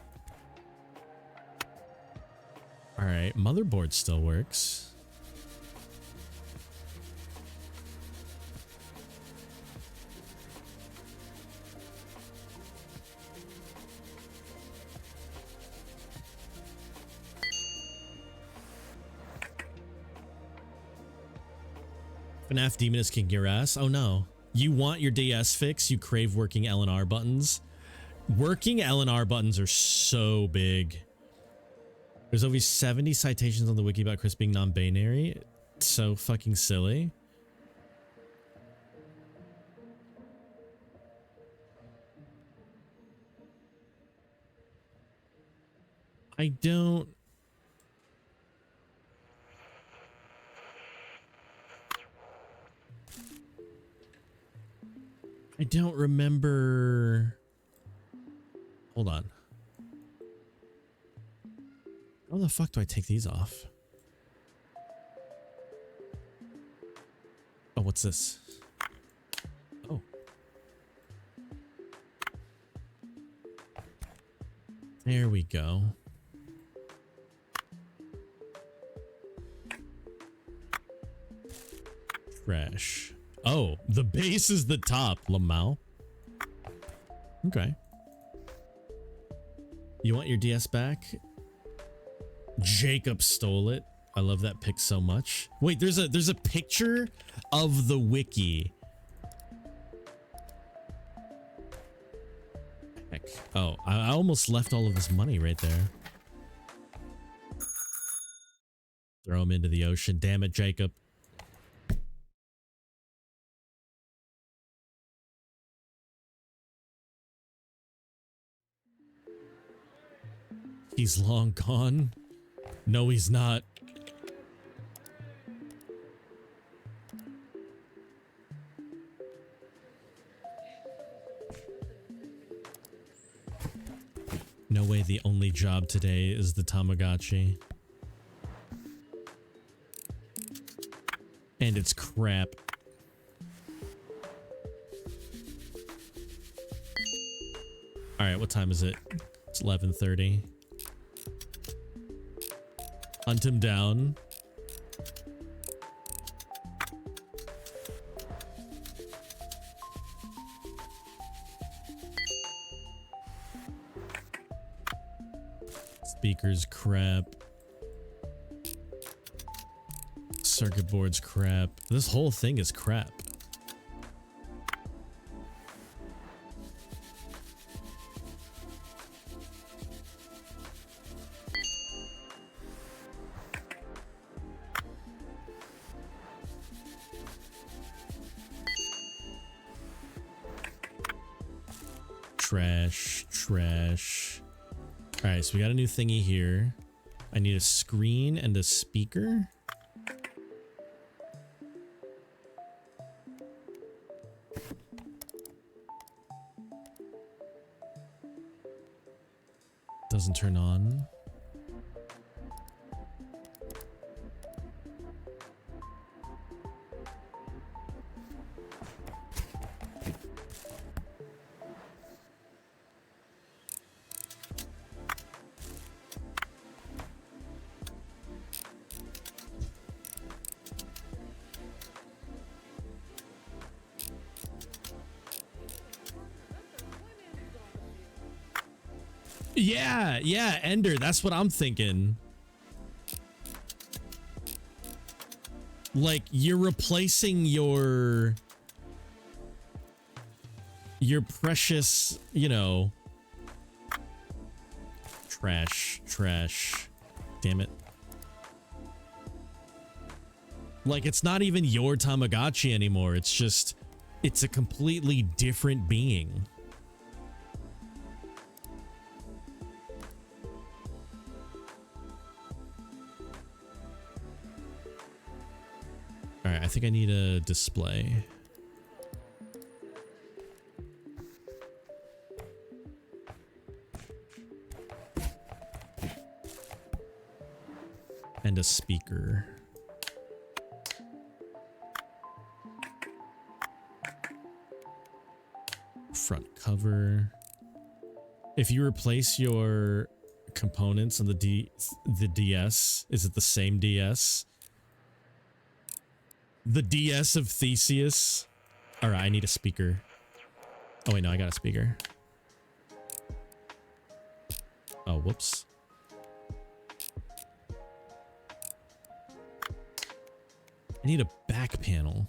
All right, motherboard still works. FNAF Demon is kicking your ass. Oh no. You want your DS fix? You crave working L and R buttons? Working L and R buttons are so big. There's over 70 citations on the wiki about Chris being non-binary. It's so fucking silly. I don't remember. Hold on. How the fuck do I take these off? Oh, what's this? Oh. There we go. Trash. Oh, the base is the top, Lamau. Okay. You want your DS back? Jacob stole it. I love that pic so much. Wait, there's a picture of the wiki. Heck. Oh, I almost left all of this money right there. Throw him into the ocean. Damn it, Jacob. He's long gone. No, he's not. No way the only job today is the Tamagotchi. And it's crap. All right, what time is it? It's 11:30. Hunt him down. Speaker's crap. Circuit board's crap. This whole thing is crap. Trash, trash. All right, so we got a new thingy here. I need a screen and a speaker. Doesn't turn on. Yeah, Ender, that's what I'm thinking. Like, you're replacing your precious, you know, trash. Damn it. Like, it's not even your Tamagotchi anymore. It's just, it's a completely different being. All right, I think I need a display. And a speaker. Front cover. If you replace your components on the DS, is it the same DS? The DS of Theseus. All right, I need a speaker. Oh wait, no, I got a speaker. Oh, whoops. I need a back panel.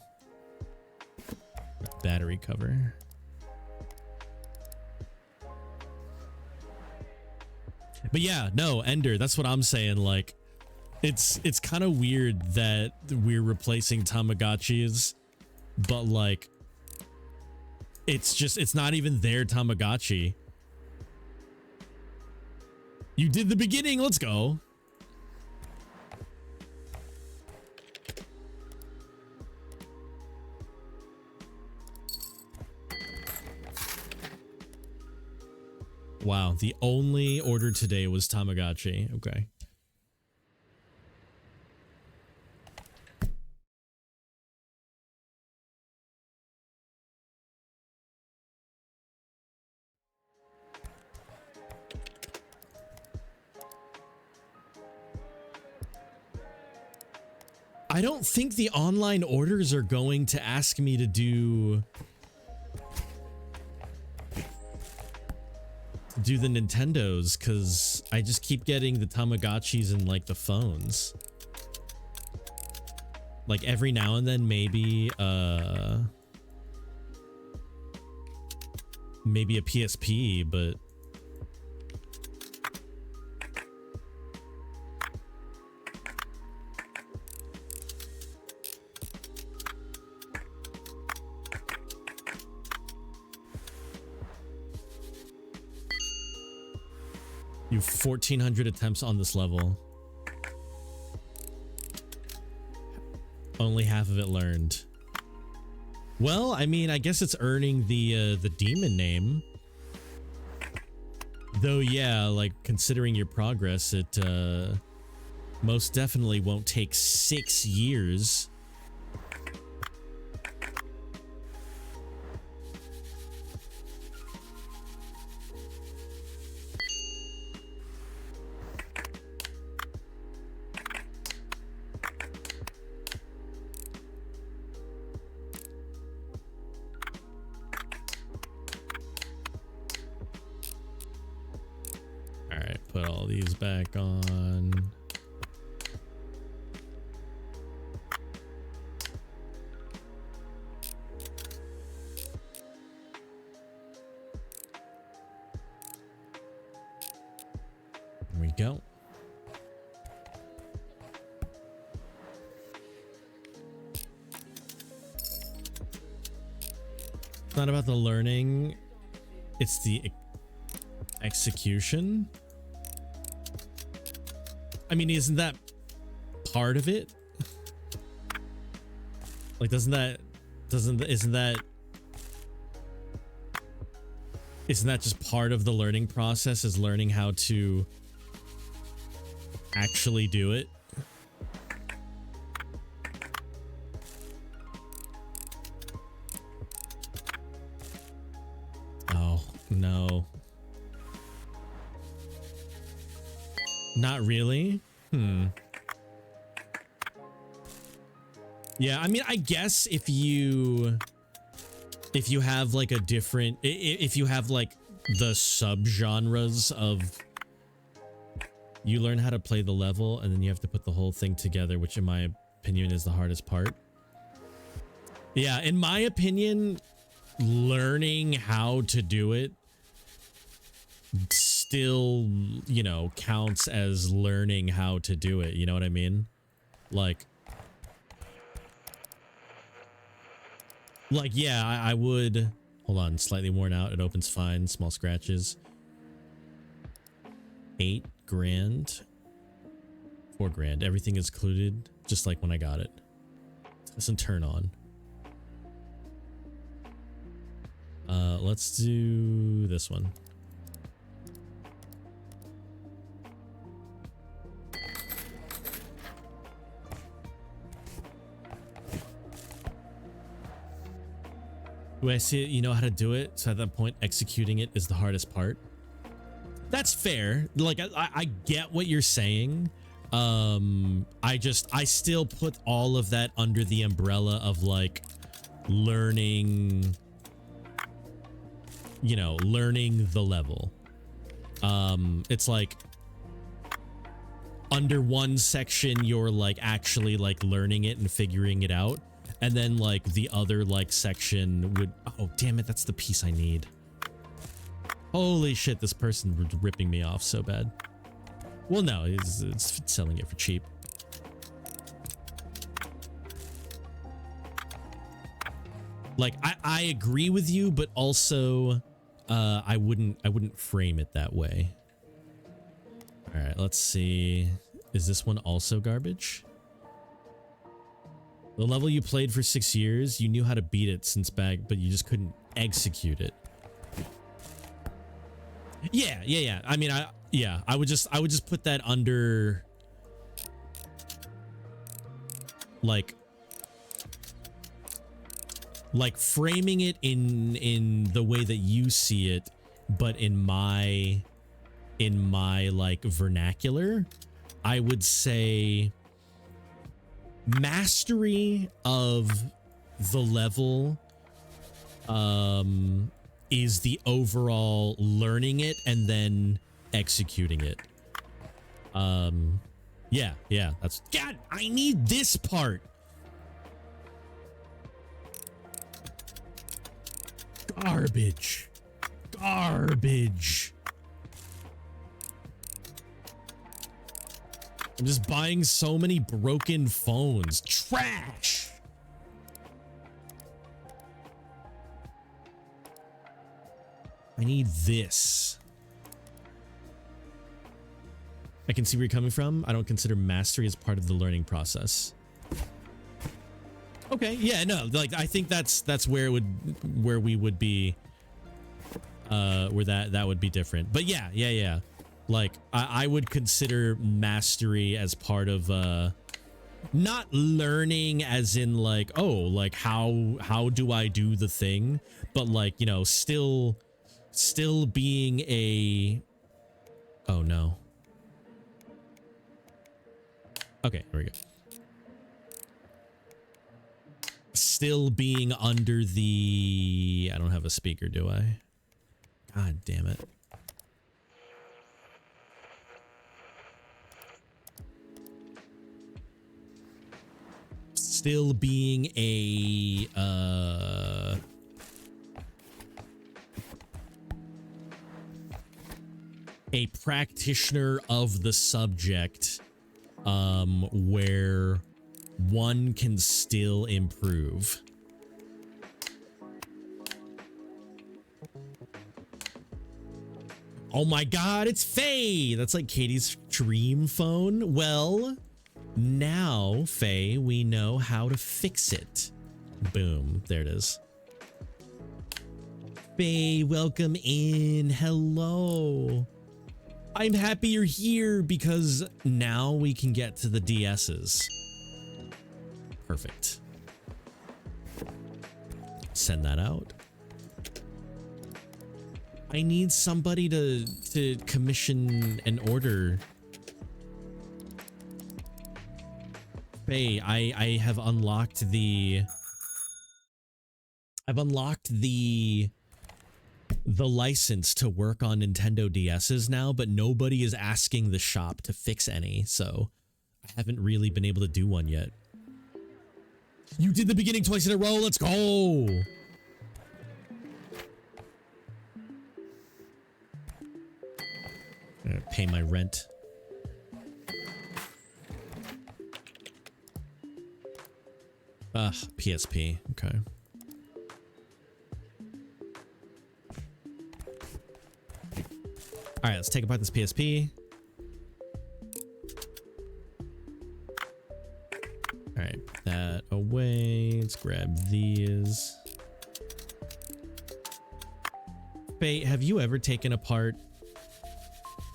Battery cover. But yeah, no, Ender, that's what I'm saying. Like, it's kind of weird that we're replacing Tamagotchis, but like, it's not even their Tamagotchi. You did the beginning, let's go. Wow, the only order today was Tamagotchi. Okay. I don't think the online orders are going to ask me to do the Nintendos, because I just keep getting the Tamagotchis and like the phones. Like every now and then maybe a PSP, but you have 1,400 attempts on this level. Only half of it learned. Well, I mean, I guess it's earning the demon name. Though, yeah, like considering your progress, it most definitely won't take 6 years. put all these back on. There we go. It's not about the learning, it's the execution. I mean, isn't that part of it? Like, isn't that just part of the learning process, is learning how to actually do it? Oh, no. Not really? Yeah, I mean, I guess if you have like a different, if you have like the subgenres of, you learn how to play the level and then you have to put the whole thing together, which in my opinion is the hardest part. Yeah, in my opinion, learning how to do it still, you know, counts as learning how to do it. You know what I mean? Like, yeah, I would. Hold on, slightly worn out. It opens fine. Small scratches. 8 grand. 4 grand. Everything is included, just like when I got it. Doesn't turn on. Let's do this one. Do I see it? You know how to do it. So at that point, executing it is the hardest part. That's fair. Like, I get what you're saying. I still put all of that under the umbrella of like learning, you know, learning the level. It's like under one section, you're like actually like learning it and figuring it out. And then like the other like section would, oh damn it, that's the piece I need. Holy shit, this person was ripping me off so bad. Well, no, it's selling it for cheap. Like, I agree with you, but also I wouldn't frame it that way. All right, let's see. Is this one also garbage? The level you played for 6 years, you knew how to beat it since back, but you just couldn't execute it. Yeah. I mean, I would just put that under like framing it in the way that you see it, but in my like vernacular, I would say mastery of the level is the overall learning it and then executing it. Yeah, that's, God, I need this part. Garbage. I'm just buying so many broken phones. Trash. I need this. I can see where you're coming from. I don't consider mastery as part of the learning process. Okay, yeah, no, like I think that's where we would be, where that would be different. But yeah. Like I would consider mastery as part of not learning as in like, oh, like how do I do the thing, but like, you know, still being a, oh no. Okay, here we go. Still being under the, I don't have a speaker, do I? God damn it. still being a practitioner of the subject, where one can still improve. Oh my god, it's Faye! That's like Katie's dream phone. Well, now, Faye, we know how to fix it. Boom. There it is. Faye, welcome in. Hello. I'm happy you're here because now we can get to the DSs. Perfect. Send that out. I need somebody to commission an order. Faye, I have unlocked the license to work on Nintendo DSs now, but nobody is asking the shop to fix any, so I haven't really been able to do one yet. You did the beginning twice in a row, let's go! I'm gonna pay my rent. PSP, okay. All right, let's take apart this PSP. All right, put that away. Let's grab these. Faye, have you ever taken apart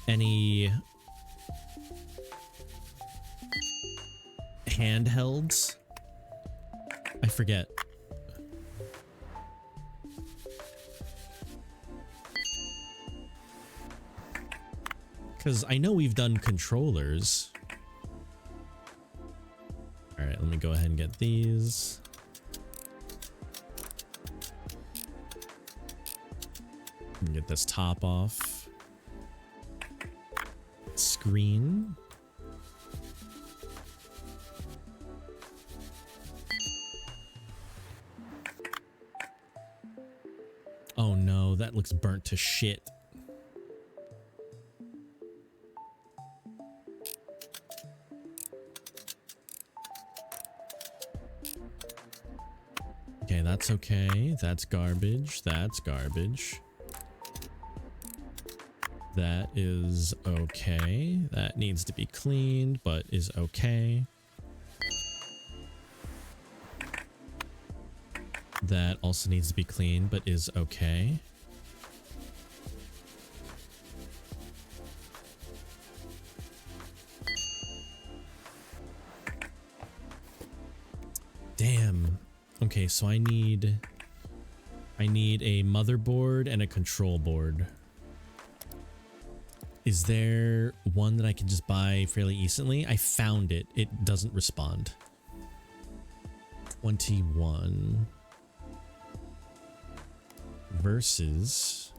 any handhelds? I forget. Because I know we've done controllers. All right, let me go ahead and get these. Get this top off. Screen. Oh no, that looks burnt to shit. Okay, that's okay. That's garbage. That's garbage. That is okay. That needs to be cleaned, but is okay. That also needs to be cleaned, but is okay. Damn. Okay, so I need a motherboard and a control board. Is there one that I can just buy fairly easily? I found it. It doesn't respond. 21 versus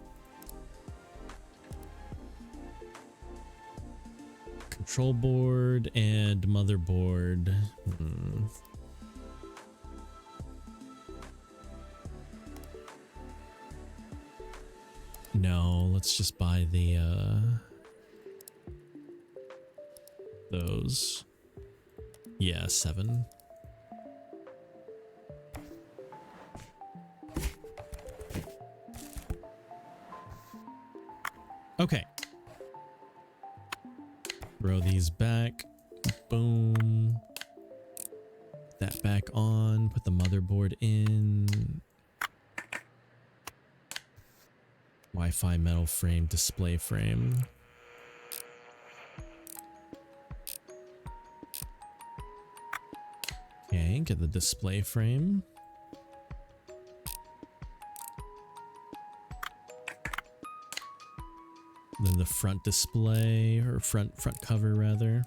control board and motherboard. No, let's just buy the those. Yeah, 7. Okay. Throw these back. Boom. That back on. Put the motherboard in. Wi-Fi metal frame, display frame. Okay, get the display frame. Then the front display, or front cover rather.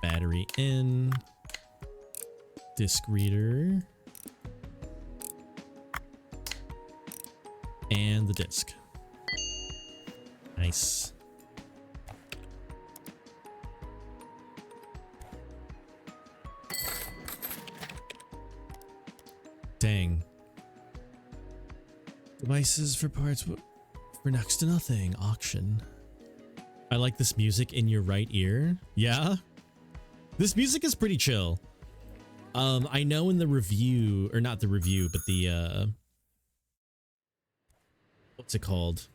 Battery in. Disc reader. And the disc. Nice. Dang. Devices for parts for next to nothing. Auction. I like this music in your right ear. Yeah? This music is pretty chill. I know in the review, or not the review, but the, what's it called?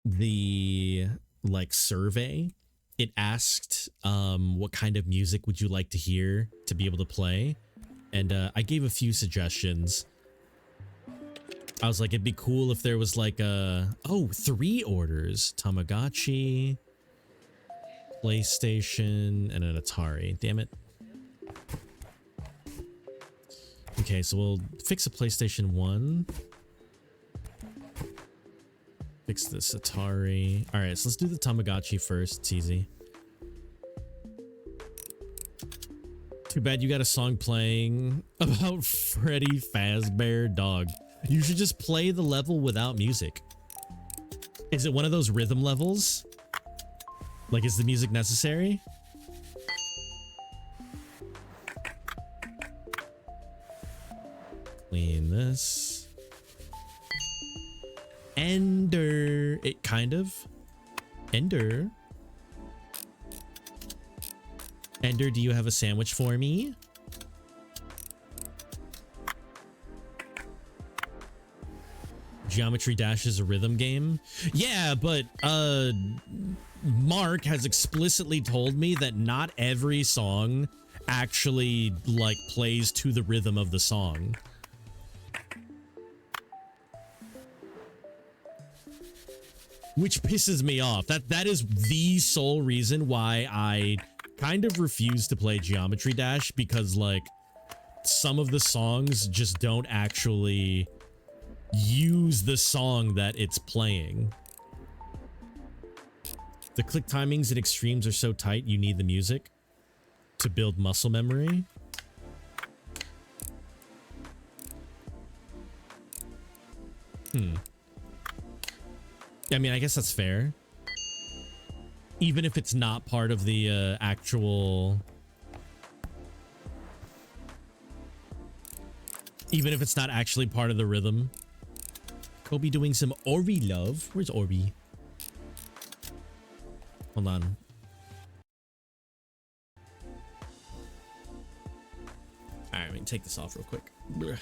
The, like, survey. It asked, what kind of music would you like to hear to be able to play? And, I gave a few suggestions. I was like, it'd be cool if there was like a, oh, 3 orders. Tamagotchi, PlayStation, and an Atari. Damn it. Okay, so we'll fix a PlayStation 1. Fix this Atari. All right, so let's do the Tamagotchi first. It's easy. Too bad you got a song playing about Freddy Fazbear Dog. You should just play the level without music. Is it one of those rhythm levels? Like, is the music necessary? Clean this. Ender. It kind of. Ender. Ender, do you have a sandwich for me? Geometry Dash is a rhythm game. Yeah, but Mark has explicitly told me that not every song actually like plays to the rhythm of the song. Which pisses me off. That is the sole reason why I kind of refuse to play Geometry Dash, because like some of the songs just don't actually use the song that it's playing. The click timings and extremes are so tight you need the music to build muscle memory. I mean, I guess that's fair. Even if it's not part of the actual... Even if it's not actually part of the rhythm. Kobe doing some Orby love. Where's Orby? Hold on. Alright, let me take this off real quick. Blech.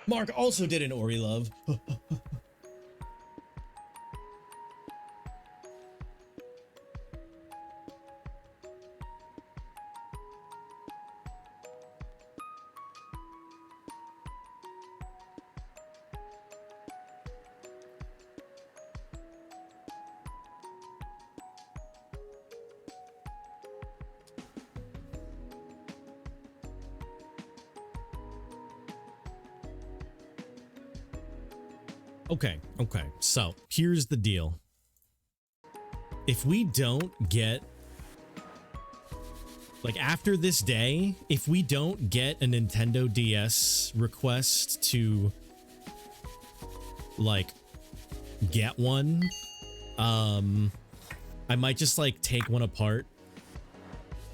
Mark also did an Ori love. Okay. So here's the deal. If we don't get, like, after this day, if we don't get a Nintendo DS request to, like, get one, I might just, like, take one apart.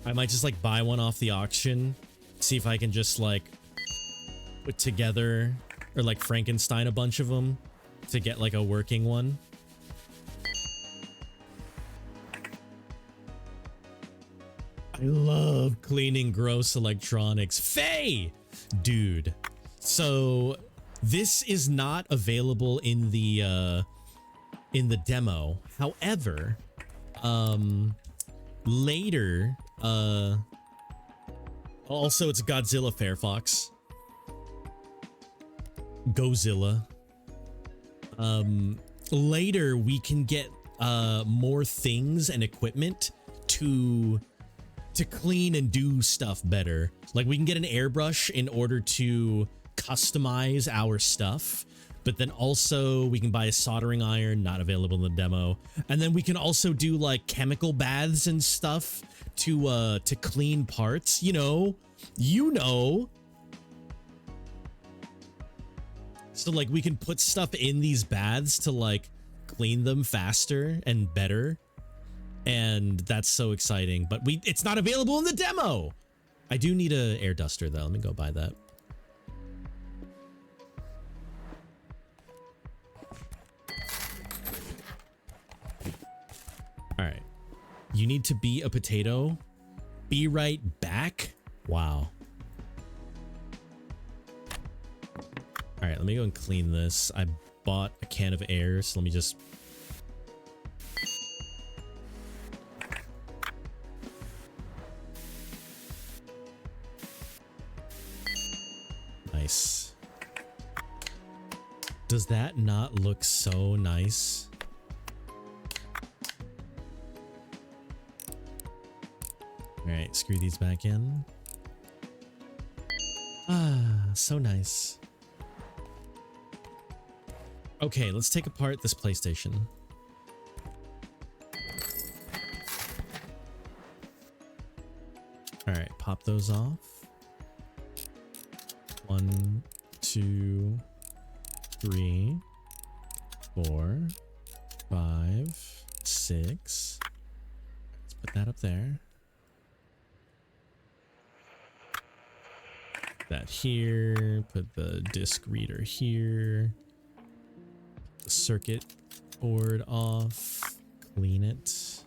I might just, like, buy one off the auction, see if I can just, like, put together, or, like, Frankenstein a bunch of them to get, like, a working one. I love cleaning gross electronics. Faye! Dude. So, this is not available in the in the demo. However, later, also it's Godzilla Firefox. Godzilla. Later we can get more things and equipment to clean and do stuff better. Like we can get an airbrush in order to customize our stuff, but then also we can buy a soldering iron, not available in the demo. And then we can also do like chemical baths and stuff to clean parts, you know. So like we can put stuff in these baths to like clean them faster and better. And that's so exciting, but it's not available in the demo. I do need a air duster though. Let me go buy that. All right. You need to be a potato. Be right back. Wow. All right, let me go and clean this. I bought a can of air, so let me just... Nice. Does that not look so nice? All right, screw these back in. Ah, so nice. Okay, let's take apart this PlayStation. All right, pop those off. 1, 2, 3, 4, 5, 6. Let's put that up there. That here. Put the disc reader here. The circuit board off. Clean it.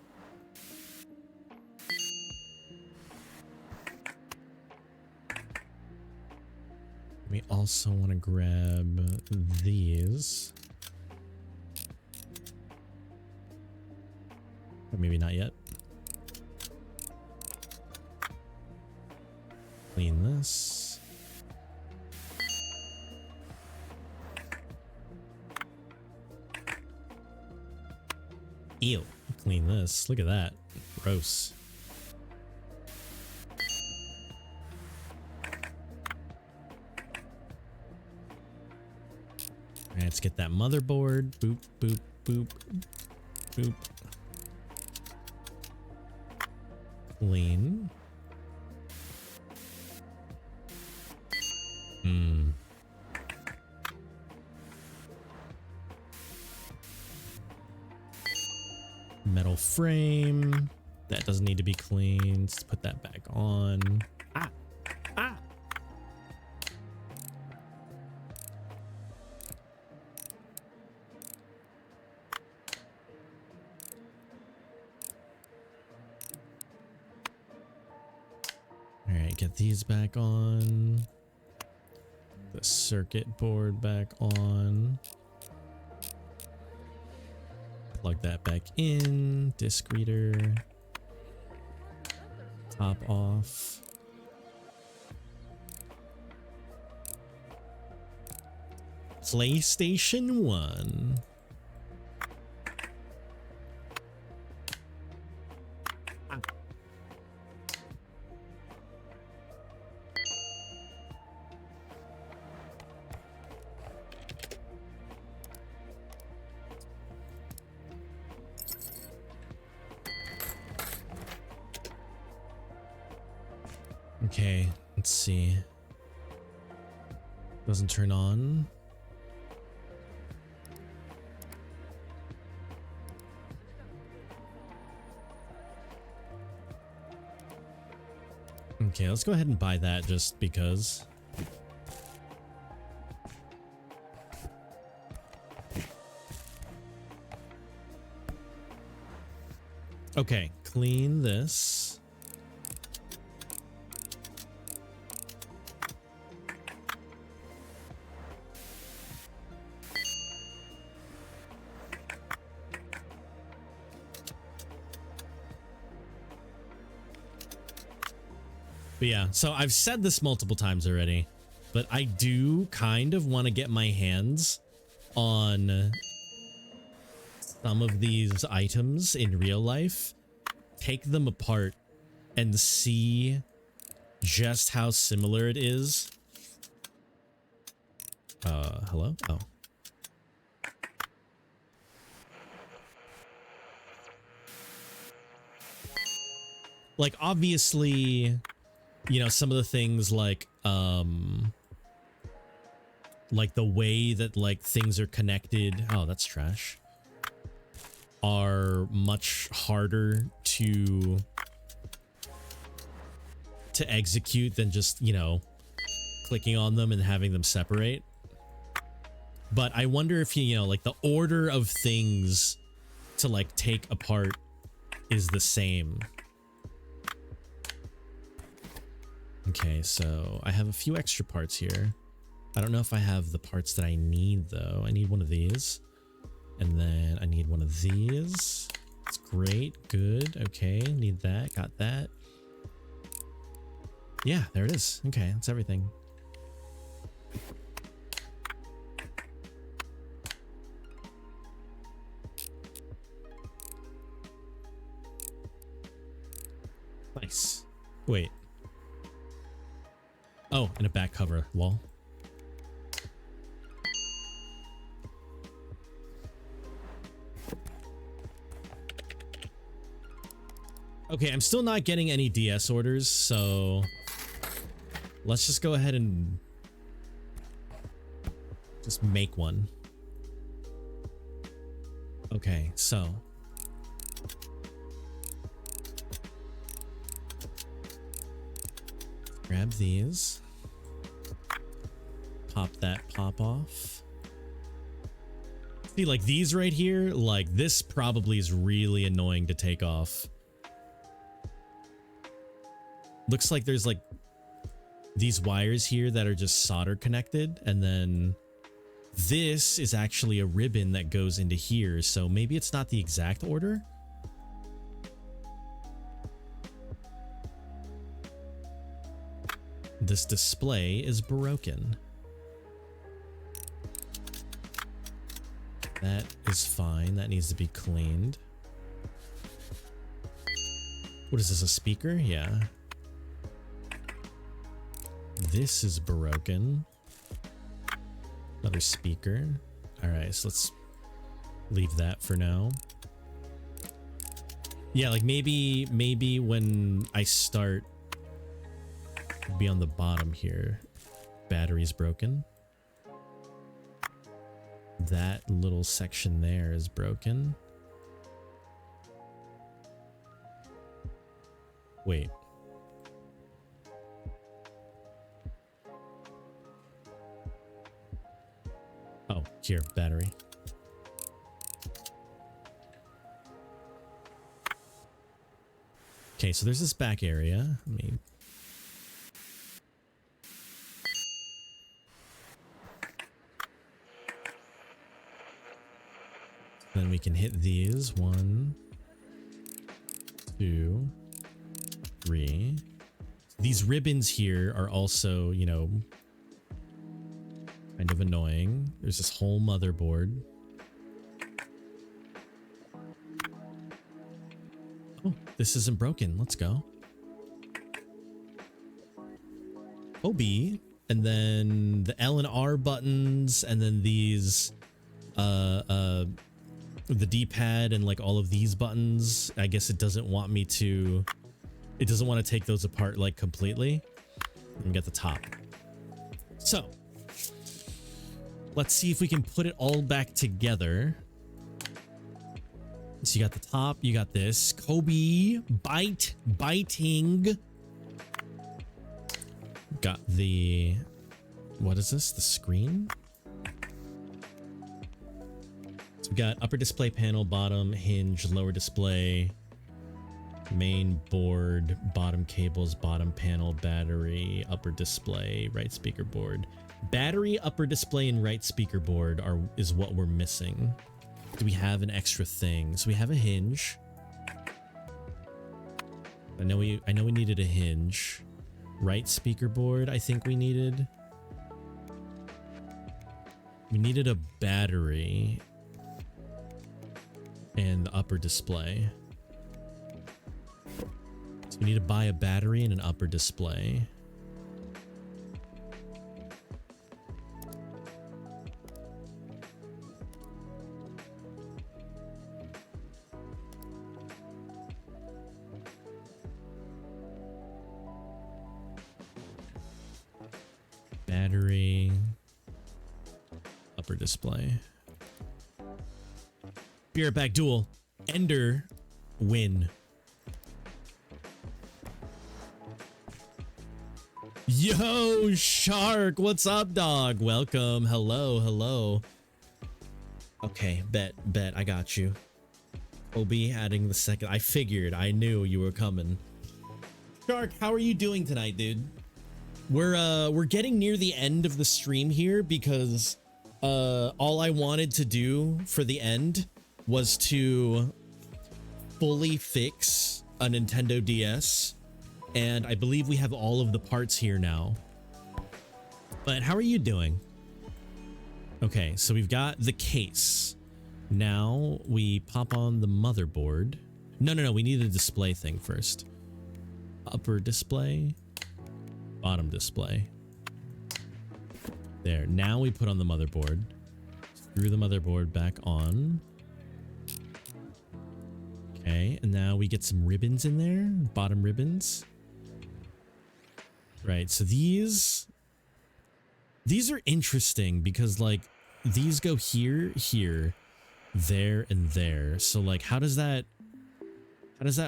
We also want to grab these. Or maybe not yet. Clean this. Ew. Clean this. Look at that. Gross. Alright, let's get that motherboard. Boop, boop, boop, boop. Clean. Metal frame. That doesn't need to be cleaned. Let's put that back on. Ah! Ah! Alright, get these back on. The circuit board back on. Plug that back in. Disc reader. Top off. PlayStation 1. Okay, let's see. Doesn't turn on. Okay, let's go ahead and buy that just because. Okay, clean this. But yeah, so I've said this multiple times already, but I do kind of want to get my hands on some of these items in real life, take them apart, and see just how similar it is. Hello? Oh. Like, obviously, you know, some of the things like the way that like things are connected, oh, that's trash, are much harder to execute than just, you know, clicking on them and having them separate. But I wonder if, you know, like the order of things to like take apart is the same. Okay, so I have a few extra parts here. I don't know if I have the parts that I need though. I need one of these. And then I need one of these. That's great. Good. Okay, need that. Got that. Yeah, there it is. Okay, that's everything. Nice. Wait. Oh, and a back cover. Lol. Okay, I'm still not getting any DS orders, so let's just go ahead and just make one. Okay, so grab these, pop that pop off. See, like these right here, like this probably is really annoying to take off. Looks like there's like these wires here that are just solder connected, and then this is actually a ribbon that goes into here, so maybe it's not the exact order. This display is broken. That is fine. That needs to be cleaned. What is this, a speaker? Yeah. This is broken. Another speaker. All right, so let's leave that for now. Yeah, like maybe when I start, it'll be on the bottom here. Battery's broken. That little section there is broken. Wait. Oh, here, battery. Okay, so there's this back area. Let me... Then we can hit these. 1, 2, 3. These ribbons here are also, you know, kind of annoying. There's this whole motherboard. Oh, this isn't broken. Let's go. OB. And then the L and R buttons, and then these the D-pad and like all of these buttons. I guess it doesn't want me to, it doesn't want to take those apart like completely. And get the top. So let's see if we can put it all back together. So you got the top, you got this Kobe biting. Got the, what is this? The screen? So we got upper display panel, bottom hinge, lower display, main board, bottom cables, bottom panel, battery, upper display, right speaker board. Battery, upper display, and right speaker board is what we're missing. Do we have an extra thing? So we have a hinge. I know we needed a hinge. Right speaker board, I think we needed. We needed a battery and the upper display. So we need to buy a battery and an upper display. Battery, upper display. Be right back, duel. Ender, win. Yo, Shark, what's up, dog? Welcome. Hello, hello. Okay, bet, I got you. Obi adding the second. I figured, I knew you were coming. Shark, how are you doing tonight, dude? We're getting near the end of the stream here because all I wanted to do for the end was to fully fix a Nintendo DS, and I believe we have all of the parts here now. But how are you doing? Okay, so we've got the case. Now we pop on the motherboard. No, we need a display thing first. Upper display. Bottom display. There. Now we put on the motherboard. Screw the motherboard back on. Okay, and now we get some ribbons in there. Bottom ribbons. Right, so these are interesting because like these go here, here, there, and there. So like how does that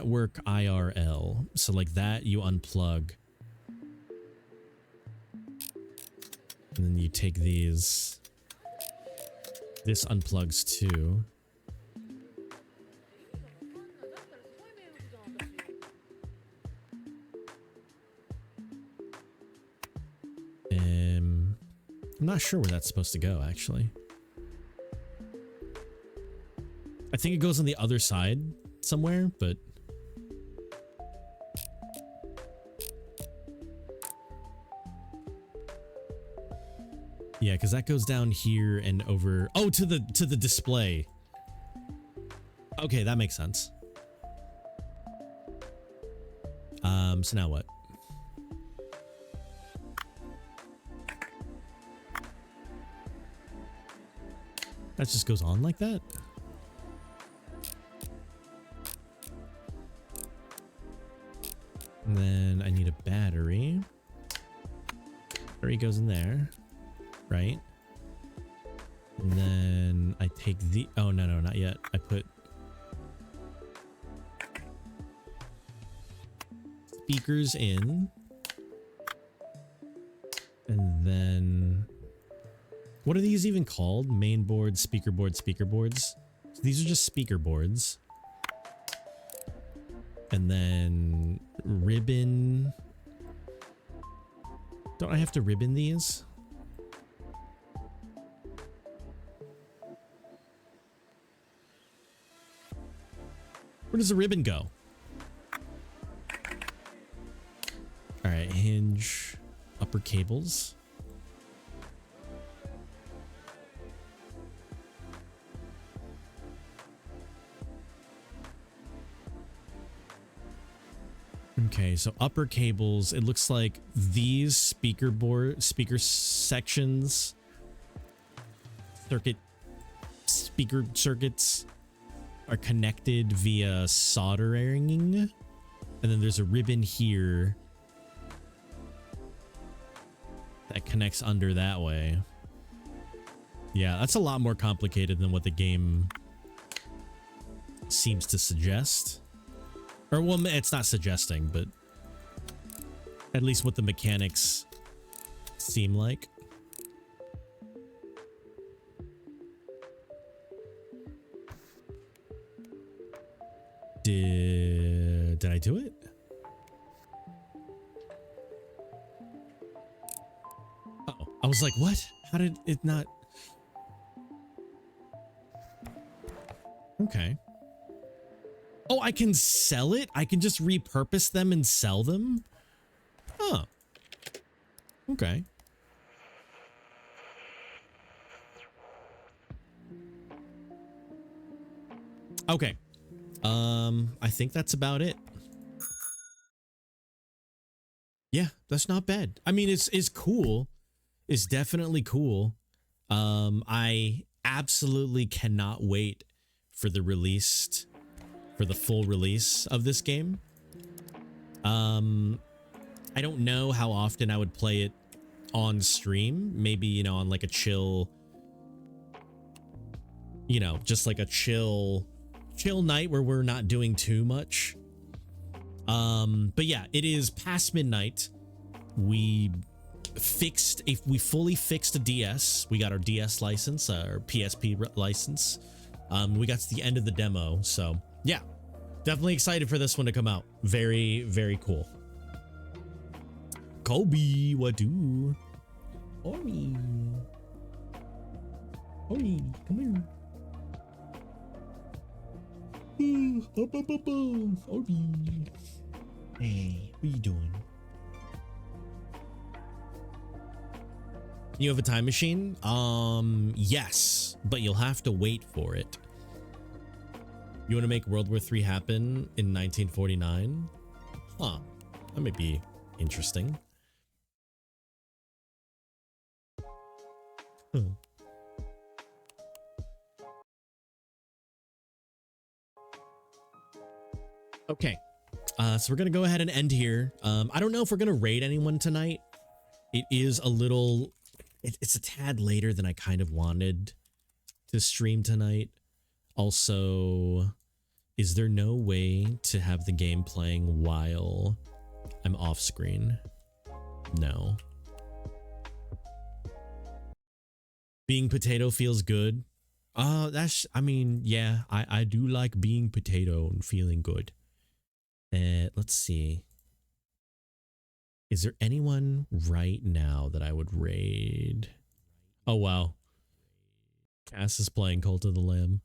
work IRL? So like that you unplug. And then you take these. This unplugs too. I'm not sure where that's supposed to go, actually. I think it goes on the other side somewhere, but... yeah, because that goes down here and over... oh, to the display. Okay, that makes sense. So now what? That just goes on like that? And then I need a battery. Battery goes in there, right? And then I take the... oh, no, not yet. I put... speakers in. And then... what are these even called? Main board, speaker board, speaker boards. So these are just speaker boards. And then ribbon. Don't I have to ribbon these? Where does the ribbon go? All right, hinge, upper cables. Okay, so upper cables, it looks like these speaker sections, speaker circuits are connected via soldering. And then there's a ribbon here that connects under that way. Yeah, that's a lot more complicated than what the game seems to suggest. Or, well, it's not suggesting, but at least what the mechanics seem like. Did I do it? Uh-oh. I was like, what? How did it not? Okay. Oh, I can sell it? I can just repurpose them and sell them? Huh. Okay. Okay. I think that's about it. Yeah, that's not bad. I mean, it's cool. It's definitely cool. I absolutely cannot wait for the full release of this game. I don't know how often I would play it on stream. Maybe, you know, on like a chill, you know, just like a chill night where we're not doing too much. But yeah, it is past midnight. We fully fixed a DS. We got our DS license, our PSP license. We got to the end of the demo. So yeah, definitely excited for this one to come out. Very, very cool. Kobe, what do? Ori. Ori, come here. Ori. Hey, what are you doing? You have a time machine? Yes, but you'll have to wait for it. You want to make World War III happen in 1949? Huh, that might be interesting. Huh. Okay, so we're gonna go ahead and end here. I don't know if we're gonna raid anyone tonight. It is a little, it's a tad later than I kind of wanted to stream tonight. Also, is there no way to have the game playing while I'm off screen? No. Being potato feels good. I mean, yeah, I do like being potato and feeling good. Let's see. Is there anyone right now that I would raid? Oh, wow. Cass is playing Cult of the Lamb.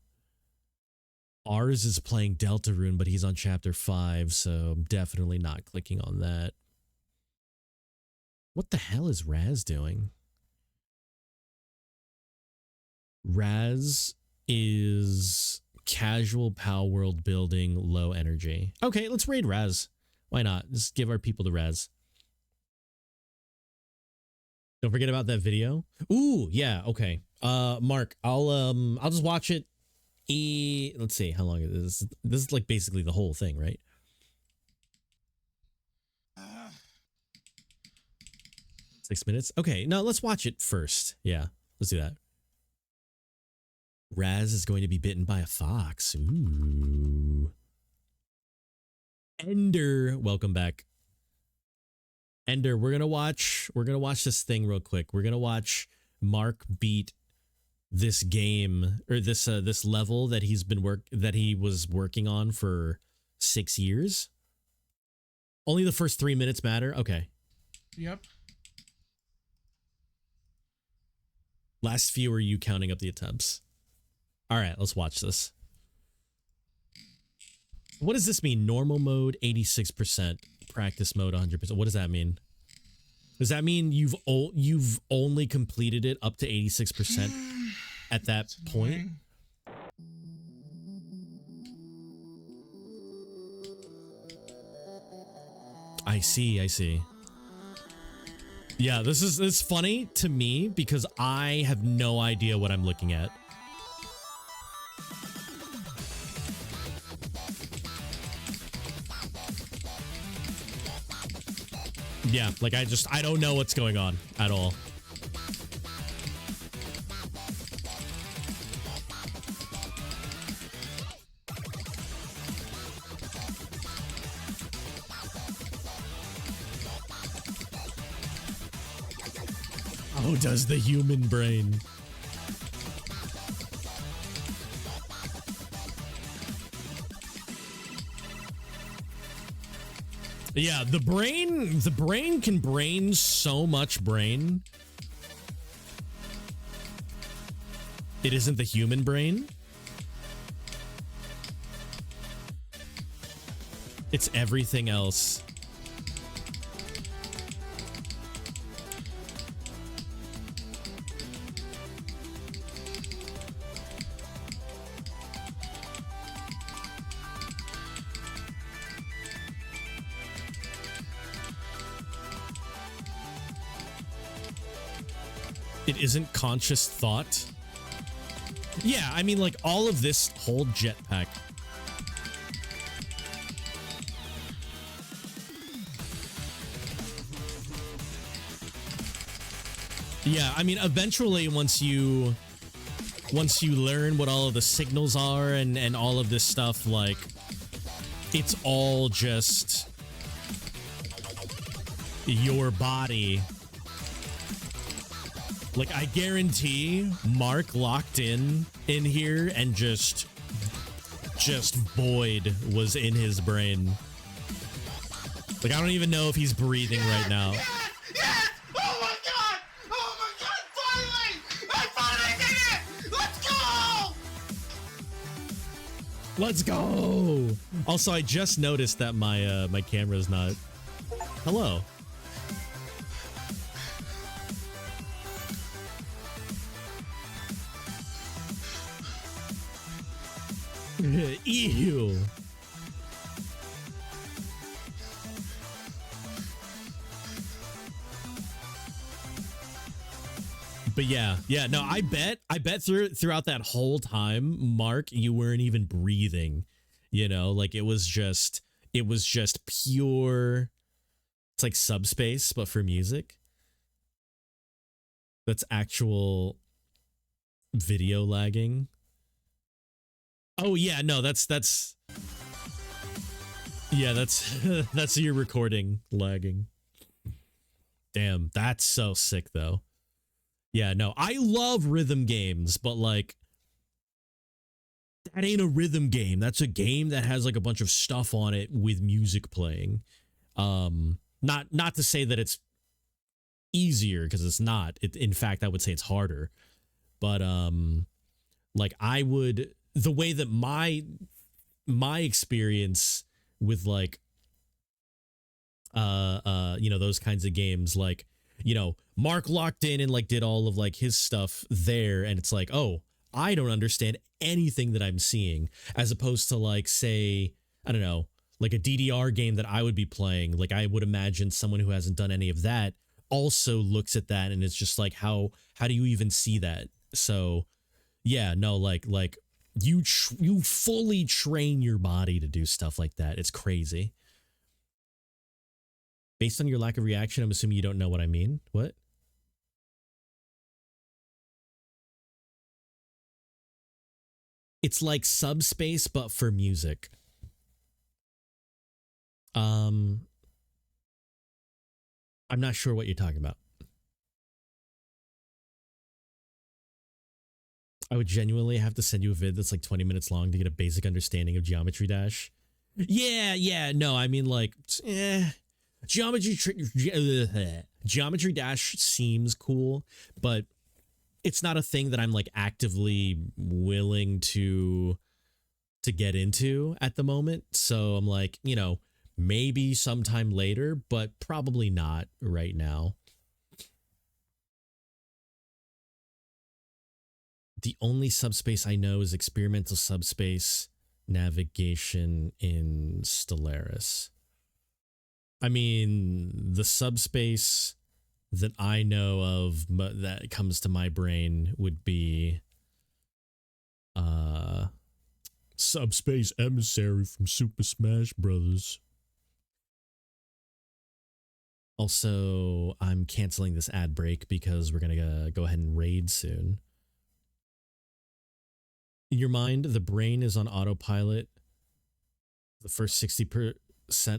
Ours is playing Deltarune, but he's on chapter 5, so I'm definitely not clicking on that. What the hell is Raz doing? Raz is casual pal world building, low energy. Okay, let's raid Raz. Why not? Just give our people the Raz. Don't forget about that video. Ooh, yeah, okay. Mark, I'll just watch it. Let's see how long it is. This is like basically the whole thing, right? Uh, 6 minutes. Okay, no, let's watch it first. Yeah, let's do that. Raz is going to be bitten by a fox. Ooh. Ender, welcome back. Ender, we're gonna watch this thing real quick. We're gonna watch Mark beat this game, or this level that he was working on for 6 years. Only the first 3 minutes matter. Okay. Yep. Last few are you counting up the attempts. All right, let's watch this. What does this mean? Normal mode 86%, practice mode 100%. What does that mean? Does that mean you've only completed it up to 86% at that point? I see. Yeah, this is funny to me because I have no idea what I'm looking at. Yeah, like I don't know what's going on at all. How does the human brain? Yeah, the brain can brain so much brain. It isn't the human brain. It's everything else. It isn't conscious thought. Yeah, I mean, like, all of this whole jetpack. Yeah, I mean, eventually, once you learn what all of the signals are and all of this stuff, like, it's all just your body. Like, I guarantee Mark locked in here and just Boyd was in his brain. Like, I don't even know if he's breathing right now. Yes! Oh my god! Oh my god! Finally! I finally did it! Let's go! Let's go! Also, I just noticed that my camera's not... Hello. Ew. But yeah, no, I bet throughout that whole time, Mark, you weren't even breathing. You know, like it was just pure. It's like subspace, but for music. That's actual video lagging. Oh yeah, no, that's yeah, that's your recording lagging. Damn, that's so sick though. Yeah, no, I love rhythm games, but like that ain't a rhythm game. That's a game that has like a bunch of stuff on it with music playing. Not to say that it's easier, because it's not. In fact, I would say it's harder. But like I would, the way that my experience with like you know, those kinds of games, like, you know, Mark locked in and like did all of like his stuff there, and it's like, oh, I don't understand anything that I'm seeing, as opposed to like, say, I don't know, like a DDR game that I would be playing. Like I would imagine someone who hasn't done any of that also looks at that and it's just like, how do you even see that? So yeah, no, like you fully train your body to do stuff like that. It's crazy. Based on your lack of reaction, I'm assuming you don't know what I mean. What? It's like Subspace, but for music. I'm not sure what you're talking about. I would genuinely have to send you a vid that's like 20 minutes long to get a basic understanding of Geometry Dash. Yeah, no, I mean like, Geometry Dash seems cool, but it's not a thing that I'm like actively willing to get into at the moment. So I'm like, you know, maybe sometime later, but probably not right now. The only subspace I know is experimental subspace navigation in Stellaris. I mean, the subspace that I know of that comes to my brain would be Subspace Emissary from Super Smash Brothers. Also, I'm canceling this ad break because we're going to go ahead and raid soon. In your mind, the brain is on autopilot the first 60%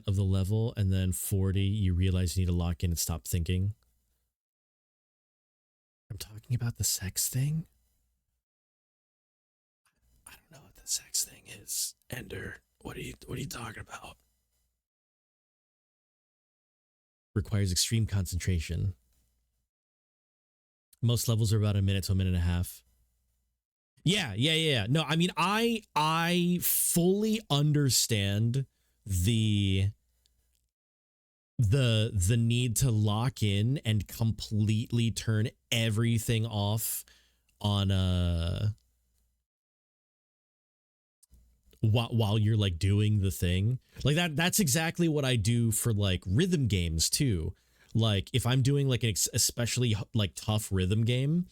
of the level, and then 40, you realize you need to lock in and stop thinking. I'm talking about the sex thing? I don't know what the sex thing is. Ender, what are you talking about? Requires extreme concentration. Most levels are about a minute to a minute and a half. Yeah. No, I mean, I fully understand the need to lock in and completely turn everything off on while you're like doing the thing. Like that's exactly what I do for like rhythm games too. Like if I'm doing like an especially like tough rhythm game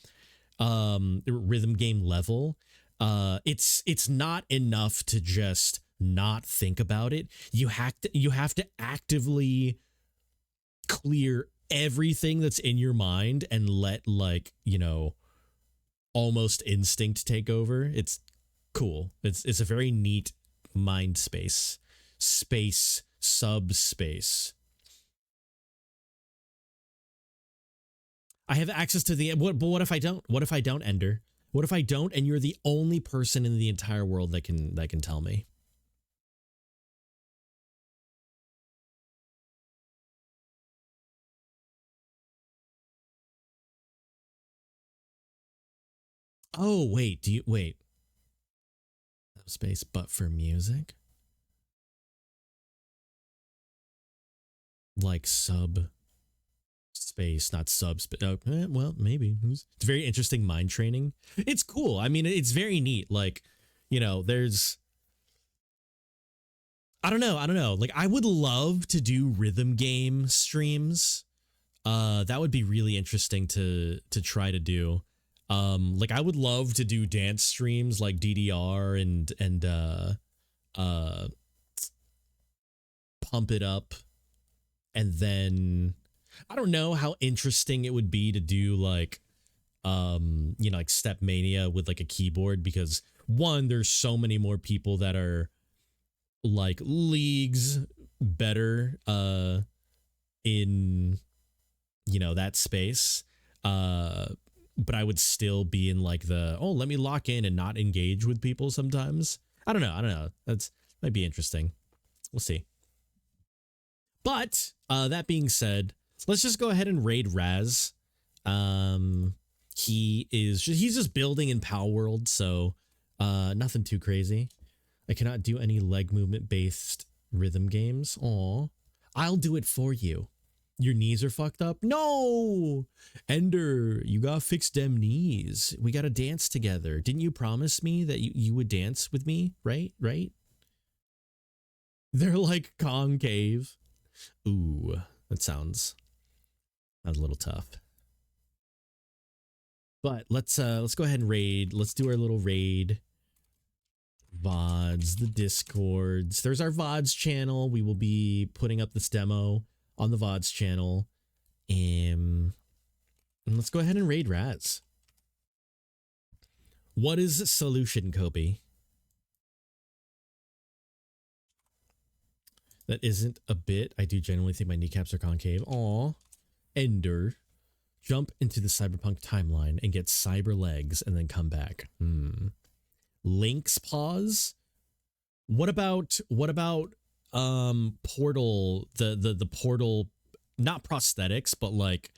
level, it's not enough to just not think about it. You have to actively clear everything that's in your mind and let, like, you know, almost instinct take over. It's cool. It's a very neat mind subspace. I have access to the but what if I don't? What if I don't, Ender? What if I don't and you're the only person in the entire world that can tell me? Oh, wait, wait. Space but for music? Like sub space, not subspace. Oh, well, maybe. It's very interesting mind training. It's cool. I mean, it's very neat. Like, you know, there's, I don't know. Like, I would love to do rhythm game streams. That would be really interesting to try to do. Like I would love to do dance streams like DDR and Pump It Up. And then I don't know how interesting it would be to do like you know, like Step Mania with like a keyboard, because one, there's so many more people that are like leagues better in, you know, that space. But I would still be in like the, oh, let me lock in and not engage with people sometimes. I don't know. That's might be interesting. We'll see. But that being said, let's just go ahead and raid Raz. He's just building in Pal World, so nothing too crazy. I cannot do any leg movement based rhythm games. Aw, I'll do it for you. Your knees are fucked up? No! Ender, you gotta fix them knees. We gotta dance together. Didn't you promise me that you would dance with me? Right? They're like concave. Ooh, that sounds a little tough. But let's go ahead and raid. Let's do our little raid. VODs, the Discords. There's our VODs channel. We will be putting up this demo on the VODs channel. And let's go ahead and raid Raz. What is solution, Kobe? That isn't a bit. I do genuinely think my kneecaps are concave. Aw. Ender. Jump into the cyberpunk timeline and get cyber legs and then come back. Link's paws? What about Portal, the Portal, not prosthetics, but like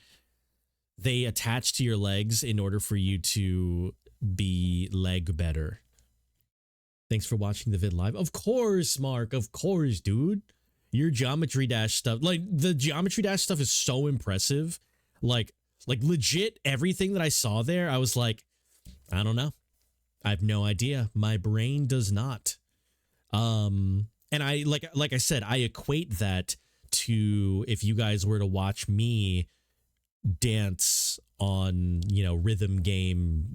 they attach to your legs in order for you to be leg better. Thanks for watching the vid live. Of course, Mark. Of course, dude. Your Geometry Dash stuff, like the Geometry Dash stuff is so impressive. Like legit everything that I saw there, I was like, I don't know. I have no idea. My brain does not. And I like I said, I equate that to if you guys were to watch me dance on, you know, rhythm game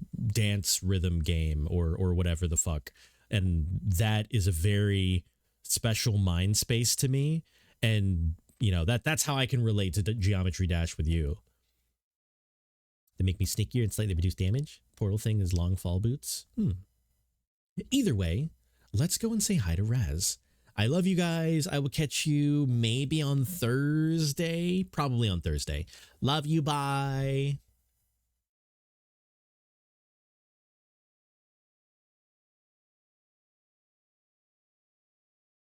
or whatever the fuck. And that is a very special mind space to me. And, you know, that's how I can relate to Geometry Dash with you. They make me sneakier and slightly reduce damage. Portal thing is long fall boots. Either way, let's go and say hi to Raz. I love you guys. I will catch you maybe on Thursday. Probably on Thursday. Love you. Bye.